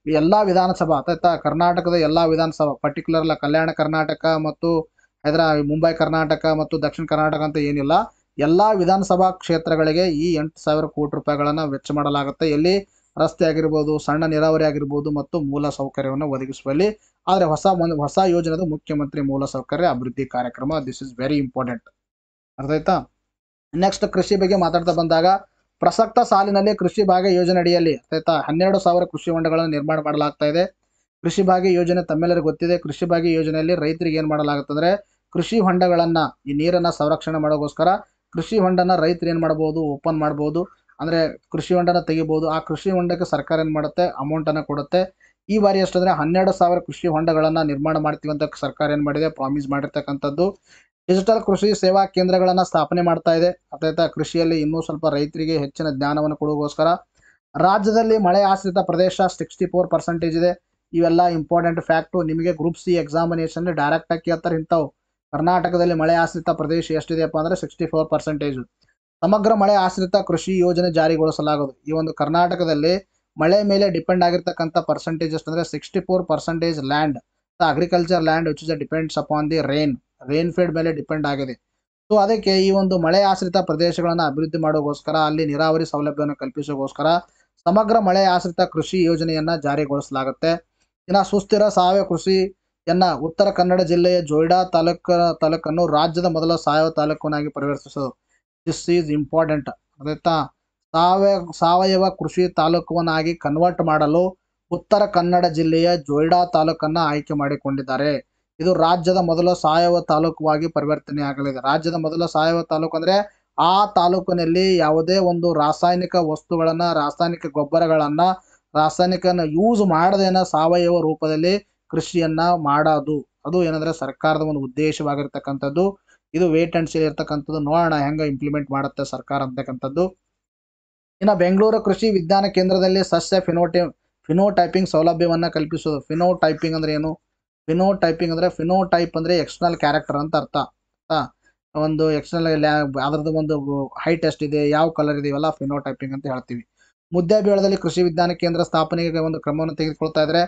ಎಲ್ಲಾ ವಿಧಾನಸಭಾ ಕರ್ನಾಟಕದ ಎಲ್ಲಾ ವಿಧಾನಸಭಾ, ಪರ್ಟಿಕ್ಯುಲರ್ ಕಲ್ಯಾಣ ಕರ್ನಾಟಕ ಮತ್ತು ಮುಂಬೈ ಕರ್ನಾಟಕ ಮತ್ತು ದಕ್ಷಿಣ ಕರ್ನಾಟಕ ಅಂತ ಏನಿಲ್ಲ, ಎಲ್ಲಾ ವಿಧಾನಸಭಾ ಕ್ಷೇತ್ರಗಳಿಗೆ ಈ 8,000 ಕೋಟಿ ರೂಪಾಯಿಗಳನ್ನ ವೆಚ್ಚ ಮಾಡಲಾಗುತ್ತೆ. ಎಲ್ಲಿ? ರಸ್ತೆ ಆಗಿರ್ಬೋದು, ಸಣ್ಣ ನೀರಾವರಿ ಆಗಿರ್ಬೋದು ಮತ್ತು ಮೂಲ ಸೌಕರ್ಯವನ್ನು ಒದಗಿಸುವಲ್ಲಿ. ಆದ್ರೆ ಹೊಸ ಯೋಜನೆದು ಮುಖ್ಯಮಂತ್ರಿ ಮೂಲ ಸೌಕರ್ಯ ಅಭಿವೃದ್ಧಿ ಕಾರ್ಯಕ್ರಮ. This is very important. ಅರ್ಥ ಆಯ್ತಾ? ನೆಕ್ಸ್ಟ್ ಕೃಷಿ ಬಗ್ಗೆ ಮಾತಾಡ್ತಾ ಬಂದಾಗ, ಪ್ರಸಕ್ತ ಸಾಲಿನಲ್ಲಿ ಕೃಷಿ ಭಾಗ್ಯ ಯೋಜನೆ ಅಡಿಯಲ್ಲಿ 12,000 ಕೃಷಿ ಹೊಂಡಗಳನ್ನು ನಿರ್ಮಾಣ ಮಾಡಲಾಗ್ತಾ ಇದೆ. ಕೃಷಿ ಭಾಗ್ಯ ಯೋಜನೆ ತಮ್ಮೆಲ್ಲರಿಗೂ ಗೊತ್ತಿದೆ. ಕೃಷಿ ಭಾಗ್ಯ ಯೋಜನೆಯಲ್ಲಿ ರೈತರಿಗೆ ಏನ್ ಮಾಡಲಾಗುತ್ತಂದ್ರೆ, ಕೃಷಿ ಹೊಂಡಗಳನ್ನ, ಈ ನೀರನ್ನ ಸಂರಕ್ಷಣೆ ಮಾಡೋಗೋಸ್ಕರ ಕೃಷಿ ಹೊಂಡನ ರೈತರು ಏನ್ ಮಾಡಬಹುದು, ಓಪನ್ ಮಾಡಬಹುದು. ಅಂದ್ರೆ ಕೃಷಿ ಹೊಂಡನ ತೆಗಿಬಹುದು. ಆ ಕೃಷಿ ಹೊಂಡಕ್ಕೆ ಸರ್ಕಾರ ಏನ್ ಮಾಡುತ್ತೆ, ಅಮೌಂಟ್ ಅನ್ನ ಕೊಡುತ್ತೆ. ಈ ಬಾರಿ ಎಷ್ಟಂದ್ರೆ 12,000 ಕೃಷಿ ಹೊಂಡಗಳನ್ನ ನಿರ್ಮಾಣ ಮಾಡ್ತೀವಿ ಅಂತ ಸರ್ಕಾರ ಏನ್ ಮಾಡಿದೆ, ಪ್ರಾಮಿಸ್ ಮಾಡಿರ್ತಕ್ಕಂಥದ್ದು. ಡಿಜಿಟಲ್ ಕೃಷಿ ಸೇವಾ ಕೇಂದ್ರಗಳನ್ನ ಸ್ಥಾಪನೆ ಮಾಡ್ತಾ ಇದೆ. ಅರ್ಥಾಯ್ತಾ? ಕೃಷಿಯಲ್ಲಿ ಇನ್ನೂ ಸ್ವಲ್ಪ ರೈತರಿಗೆ ಹೆಚ್ಚಿನ ಜ್ಞಾನವನ್ನು ಕೊಡುಗೋಸ್ಕರ. ರಾಜ್ಯದಲ್ಲಿ ಮಳೆ ಆಶ್ರಿತ ಪ್ರದೇಶ 64% ಇದೆ. ಇವೆಲ್ಲ ಇಂಪಾರ್ಟೆಂಟ್ ಫ್ಯಾಕ್ಟು. ನಿಮಗೆ ಗ್ರೂಪ್ ಸಿ ಎಕ್ಸಾಮಿನೇಷನ್ ಡೈರೆಕ್ಟ್ ಆಗಿ ಕೇಳ್ತಾರೆ ಇಂಥವು. ಕರ್ನಾಟಕದಲ್ಲಿ ಮಳೆ ಆಶ್ರಿತ ಪ್ರದೇಶ ಎಷ್ಟಿದೆಯಪ್ಪ ಅಂದ್ರೆ 64%. ಸಮಗ್ರ ಮಳೆ ಆಶ್ರಿತ ಕೃಷಿ ಯೋಜನೆ ಜಾರಿಗೊಳಿಸಲಾಗುವುದು. ಈ ಒಂದು ಕರ್ನಾಟಕದಲ್ಲಿ ಮಳೆ ಮೇಲೆ ಡಿಪೆಂಡ್ ಆಗಿರ್ತಕ್ಕಂಥ ಪರ್ಸೆಂಟೇಜ್ ಎಷ್ಟಂದ್ರೆ 64% land, agriculture land which is depends upon the rain feed ಮೇಲೆ ಡಿಪೆಂಡ್ ಆಗಿದೆ. ಸೊ ಅದಕ್ಕೆ ಈ ಒಂದು ಮಳೆ ಆಶ್ರಿತ ಪ್ರದೇಶಗಳನ್ನ ಅಭಿವೃದ್ಧಿ ಮಾಡೋಗೋಸ್ಕರ, ಅಲ್ಲಿ ನೀರಾವರಿ ಸೌಲಭ್ಯವನ್ನು ಕಲ್ಪಿಸೋಗೋಸ್ಕರ ಸಮಗ್ರ ಮಳೆ ಆಶ್ರಿತ ಕೃಷಿ ಯೋಜನೆಯನ್ನ ಜಾರಿಗೊಳಿಸಲಾಗುತ್ತೆ. ಇನ್ನು ಸುಸ್ಥಿರ ಸಾವಯವ ಕೃಷಿಯನ್ನ ಉತ್ತರ ಕನ್ನಡ ಜಿಲ್ಲೆಯ ಜೊಯ್ಡಾ ತಾಲೂಕನ್ನು ರಾಜ್ಯದ ಮೊದಲ ಸಾವಯವ ತಾಲೂಕನ್ನಾಗಿ ಪರಿವರ್ತಿಸೋದು. This is important. ಆಯ್ತಾ? ಸಾವಯವ ಕೃಷಿ ತಾಲೂಕನ್ನಾಗಿ ಕನ್ವರ್ಟ್ ಮಾಡಲು ಉತ್ತರ ಕನ್ನಡ ಜಿಲ್ಲೆಯ ಜೊಯ್ಡಾ ತಾಲೂಕನ್ನ ಆಯ್ಕೆ ಮಾಡಿಕೊಂಡಿದ್ದಾರೆ. ಇದು ರಾಜ್ಯದ ಮೊದಲ ಸಾವಯವ ತಾಲೂಕವಾಗಿ ಪರಿವರ್ತನೆ ಆಗಲಿದೆ. ರಾಜ್ಯದ ಮೊದಲ ಸಾವಯವ ತಾಲೂಕು ಅಂದ್ರೆ ಆ ತಾಲೂಕಿನಲ್ಲಿ ಯಾವುದೇ ಒಂದು ರಾಸಾಯನಿಕ ವಸ್ತುಗಳನ್ನ, ರಾಸಾಯನಿಕ ಗೊಬ್ಬರಗಳನ್ನ, ರಾಸಾಯನಿಕನ ಯೂಸ್ ಮಾಡದೇನ ಸಾವಯವ ರೂಪದಲ್ಲಿ ಕೃಷಿಯನ್ನ ಮಾಡೋದು. ಅದು ಏನಂದ್ರೆ ಸರ್ಕಾರದ ಒಂದು ಉದ್ದೇಶವಾಗಿರ್ತಕ್ಕಂಥದ್ದು. ಇದು ವೇಟ್ ಅಂಡ್ ಸಿ ಇರ್ತಕ್ಕಂಥದ್ದು. ನೋಡೋಣ ಹೆಂಗ ಇಂಪ್ಲಿಮೆಂಟ್ ಮಾಡುತ್ತೆ ಸರ್ಕಾರ ಅಂತಕ್ಕಂಥದ್ದು. ಇನ್ನು ಬೆಂಗಳೂರು ಕೃಷಿ ವಿಜ್ಞಾನ ಕೇಂದ್ರದಲ್ಲಿ ಸಸ್ಯ ಫಿನೋಟೈಪಿಂಗ್ ಸೌಲಭ್ಯವನ್ನ ಕಲ್ಪಿಸೋದು. ಫಿನೋಟೈಪಿಂಗ್ ಅಂದ್ರೆ ಏನು? ಫಿನೋಟೈಪಿಂಗ್ ಅಂದ್ರೆ, ಫಿನೋಟೈಪ್ ಅಂದ್ರೆ ಎಕ್ಸ್ಟರ್ನಲ್ ಕ್ಯಾರೆಕ್ಟರ್ ಅಂತ ಅರ್ಥ. ಒಂದು ಎಕ್ಸ್ಟರ್ನಲ್ ಅದರದ್ದು ಒಂದು ಹೈಟ್ ಎಷ್ಟಿದೆ, ಯಾವ ಕಲರ್ ಇದೆ, ಇವೆಲ್ಲ ಫಿನೋಟೈಪಿಂಗ್ ಅಂತ ಹೇಳ್ತೀವಿ. ಮುದ್ದೇಬಿಹಾಳದಲ್ಲಿ ಕೃಷಿ ವಿಜ್ಞಾನ ಕೇಂದ್ರ ಸ್ಥಾಪನೆಗೆ ಒಂದು ಕ್ರಮವನ್ನು ತೆಗೆದುಕೊಳ್ತಾ ಇದ್ದಾರೆ.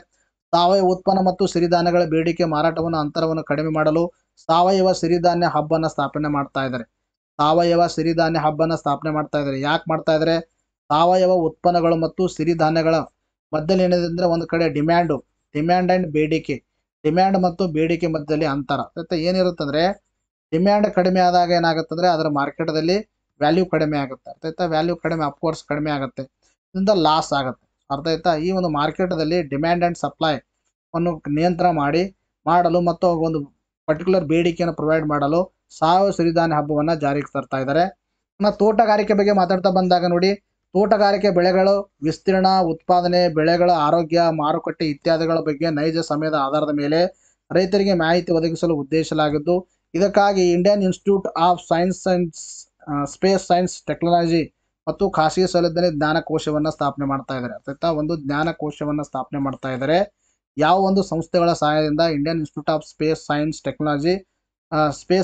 ಸಾವಯವ ಉತ್ಪನ್ನ ಮತ್ತು ಸಿರಿಧಾನ್ಯಗಳ ಬೇಡಿಕೆ ಮಾರಾಟವನ್ನು ಅಂತರವನ್ನು ಕಡಿಮೆ ಮಾಡಲು ಸಾವಯವ ಸಿರಿಧಾನ್ಯ ಹಬ್ಬನ್ನ ಸ್ಥಾಪನೆ ಮಾಡ್ತಾ ಇದ್ದಾರೆ. ಯಾಕೆ ಮಾಡ್ತಾ ಇದ್ದಾರೆ? ಸಾವಯವ ಉತ್ಪನ್ನಗಳು ಮತ್ತು ಸಿರಿಧಾನ್ಯಗಳ ಮಧ್ಯದಲ್ಲಿ ಏನಿದೆ ಅಂದ್ರೆ, ಒಂದು ಕಡೆ ಡಿಮ್ಯಾಂಡ್ ಅಂಡ್ ಬೇಡಿಕೆ, ಡಿಮ್ಯಾಂಡ್ ಮತ್ತು ಬೇಡಿಕೆ ಮಧ್ಯದಲ್ಲಿ ಅಂತರ ಏನಿರುತ್ತಂದ್ರೆ, ಡಿಮ್ಯಾಂಡ್ ಕಡಿಮೆ ಆದಾಗ ಏನಾಗುತ್ತಂದ್ರೆ ಅದರ ಮಾರ್ಕೆಟ್ದಲ್ಲಿ ವ್ಯಾಲ್ಯೂ ಕಡಿಮೆ ಆಗುತ್ತೆ. ಅರ್ಥಾಯ್ತಾ? ವ್ಯಾಲ್ಯೂ ಕಡಿಮೆ ಅಫ್ಕೋರ್ಸ್ ಕಡಿಮೆ ಆಗುತ್ತೆ, ಇದರಿಂದ ಲಾಸ್ ಆಗುತ್ತೆ. ಅರ್ಥ ಆಯ್ತಾ? ಈ ಒಂದು ಮಾರ್ಕೆಟ್ದಲ್ಲಿ ಡಿಮ್ಯಾಂಡ್ ಅಂಡ್ ಸಪ್ಲೈ ಅನ್ನು ನಿಯಂತ್ರಣ ಮಾಡಲು ಮತ್ತು ಒಂದು ಪರ್ಟಿಕ್ಯುಲರ್ ಬೇಡಿಕೆಯನ್ನು ಪ್ರೊವೈಡ್ ಮಾಡಲು ಸಾವಯವ ಸಿರಿಧಾನ್ಯ ಹಬ್ಬವನ್ನ ಜಾರಿಗೆ ತರ್ತಾ ಇದ್ದಾರೆ. ತೋಟಗಾರಿಕೆ ಬಗ್ಗೆ ಮಾತಾಡ್ತಾ ಬಂದಾಗ ನೋಡಿ, ತೋಟಗಾರಿಕೆ ಬೆಳೆಗಳು ವಿಸ್ತೀರ್ಣ, ಉತ್ಪಾದನೆ, ಬೆಳೆಗಳ ಆರೋಗ್ಯ, ಮಾರುಕಟ್ಟೆ ಇತ್ಯಾದಿಗಳ ಬಗ್ಗೆ ನೈಜ ಸಮಯದ ಆಧಾರದ ಮೇಲೆ ರೈತರಿಗೆ ಮಾಹಿತಿ ಒದಗಿಸಲು ಉದ್ದೇಶಿಸಲಾಗಿದ್ದು, ಇದಕ್ಕಾಗಿ Indian institute of space science technology ಮತ್ತು ಖಾಸಗಿ ಸೌಲಭ್ಯದಲ್ಲಿ ಜ್ಞಾನಕೋಶವನ್ನು ಸ್ಥಾಪನೆ ಮಾಡ್ತಾ ಇದ್ದಾರೆ. ಅರ್ಥಾಯ್ತಾ? ಒಂದು ಜ್ಞಾನಕೋಶವನ್ನು ಸ್ಥಾಪನೆ ಮಾಡ್ತಾ ಇದ್ದಾರೆ. ಯಾವ ಒಂದು ಸಂಸ್ಥೆಗಳ ಸಹಾಯದಿಂದ? Indian institute of space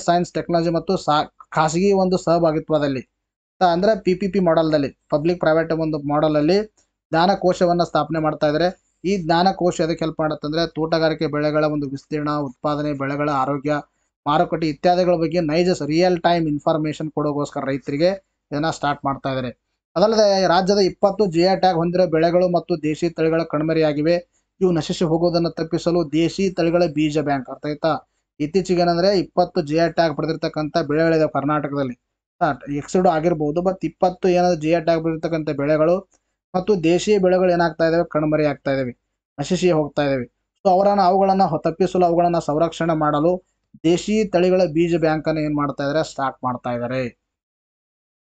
science technology ಮತ್ತು ಖಾಸಗಿ ಒಂದು ಸಹಭಾಗಿತ್ವದಲ್ಲಿ, ಅಂದ್ರೆ PPP ಮಾಡೆಲ್ದಲ್ಲಿ, ಪಬ್ಲಿಕ್ ಪ್ರೈವೇಟ್ ಒಂದು ಮಾಡೆಲ್ ಅಲ್ಲಿ ಜ್ಞಾನಕೋಶವನ್ನು ಸ್ಥಾಪನೆ ಮಾಡ್ತಾ ಇದ್ದಾರೆ. ಈ ಜ್ಞಾನಕೋಶ ಅದಕ್ಕೆ ಹೆಲ್ಪ್ ಮಾಡುತ್ತಂದ್ರೆ ತೋಟಗಾರಿಕೆ ಬೆಳೆಗಳ ಒಂದು ವಿಸ್ತೀರ್ಣ, ಉತ್ಪಾದನೆ, ಬೆಳೆಗಳ ಆರೋಗ್ಯ, ಮಾರುಕಟ್ಟೆ ಇತ್ಯಾದಿಗಳ ಬಗ್ಗೆ ನೈಜ ರಿಯಲ್ ಟೈಮ್ ಇನ್ಫಾರ್ಮೇಶನ್ ಕೊಡೋಗೋಸ್ಕರ ರೈತರಿಗೆ ಇದನ್ನ ಸ್ಟಾರ್ಟ್ ಮಾಡ್ತಾ ಇದ್ದಾರೆ. ಅದಲ್ಲದೆ ರಾಜ್ಯದ 20 ಜಿಐ ಟ್ಯಾಗ್ ಹೊಂದಿರೋ ಬೆಳೆಗಳು ಮತ್ತು ದೇಶಿ ತಳಿಗಳ ಕಣ್ಮರೆಯಾಗಿವೆ. ಇವು ನಶಿಸಿ ಹೋಗುವುದನ್ನು ತಪ್ಪಿಸಲು ದೇಶಿ ತಳಿಗಳ ಬೀಜ ಬ್ಯಾಂಕ್, ಅರ್ಥ ಆಯ್ತಾ? ಇತ್ತೀಚೆಗೆ ಏನಂದ್ರೆ 20 ಜಿಐ ಟ್ಯಾಗ್ ಪಡೆದಿರ್ತಕ್ಕಂಥ ಬೆಳೆಗಳಿದಾವೆ ಕರ್ನಾಟಕದಲ್ಲಿ. ಎಕ್ಸಿಡ್ ಆಗಿರ್ಬೋದು, ಬಟ್ 20 ಏನಾದ್ರು ಜಿಐ ಟ್ಯಾಗ್ ಪಡೆದಿರ್ತಕ್ಕಂಥ ಬೆಳೆಗಳು ಮತ್ತು ದೇಶೀಯ ಬೆಳೆಗಳು ಏನಾಗ್ತಾ ಇದಾವೆ, ಕಣ್ಮರೆ ಆಗ್ತಾ ಇದಾವೆ, ನಶಿಸಿ ಹೋಗ್ತಾ ಇದಾವೆ. ಸೊ ಅವುಗಳನ್ನ ತಪ್ಪಿಸಲು, ಅವುಗಳನ್ನ ಸಂರಕ್ಷಣೆ ಮಾಡಲು ದೇಶಿ ತಳಿಗಳ ಬೀಜ ಬ್ಯಾಂಕ್ ಅನ್ನು ಏನ್ ಮಾಡ್ತಾ ಇದಾರೆ, ಸ್ಟಾರ್ಟ್ ಮಾಡ್ತಾ ಇದ್ದಾರೆ.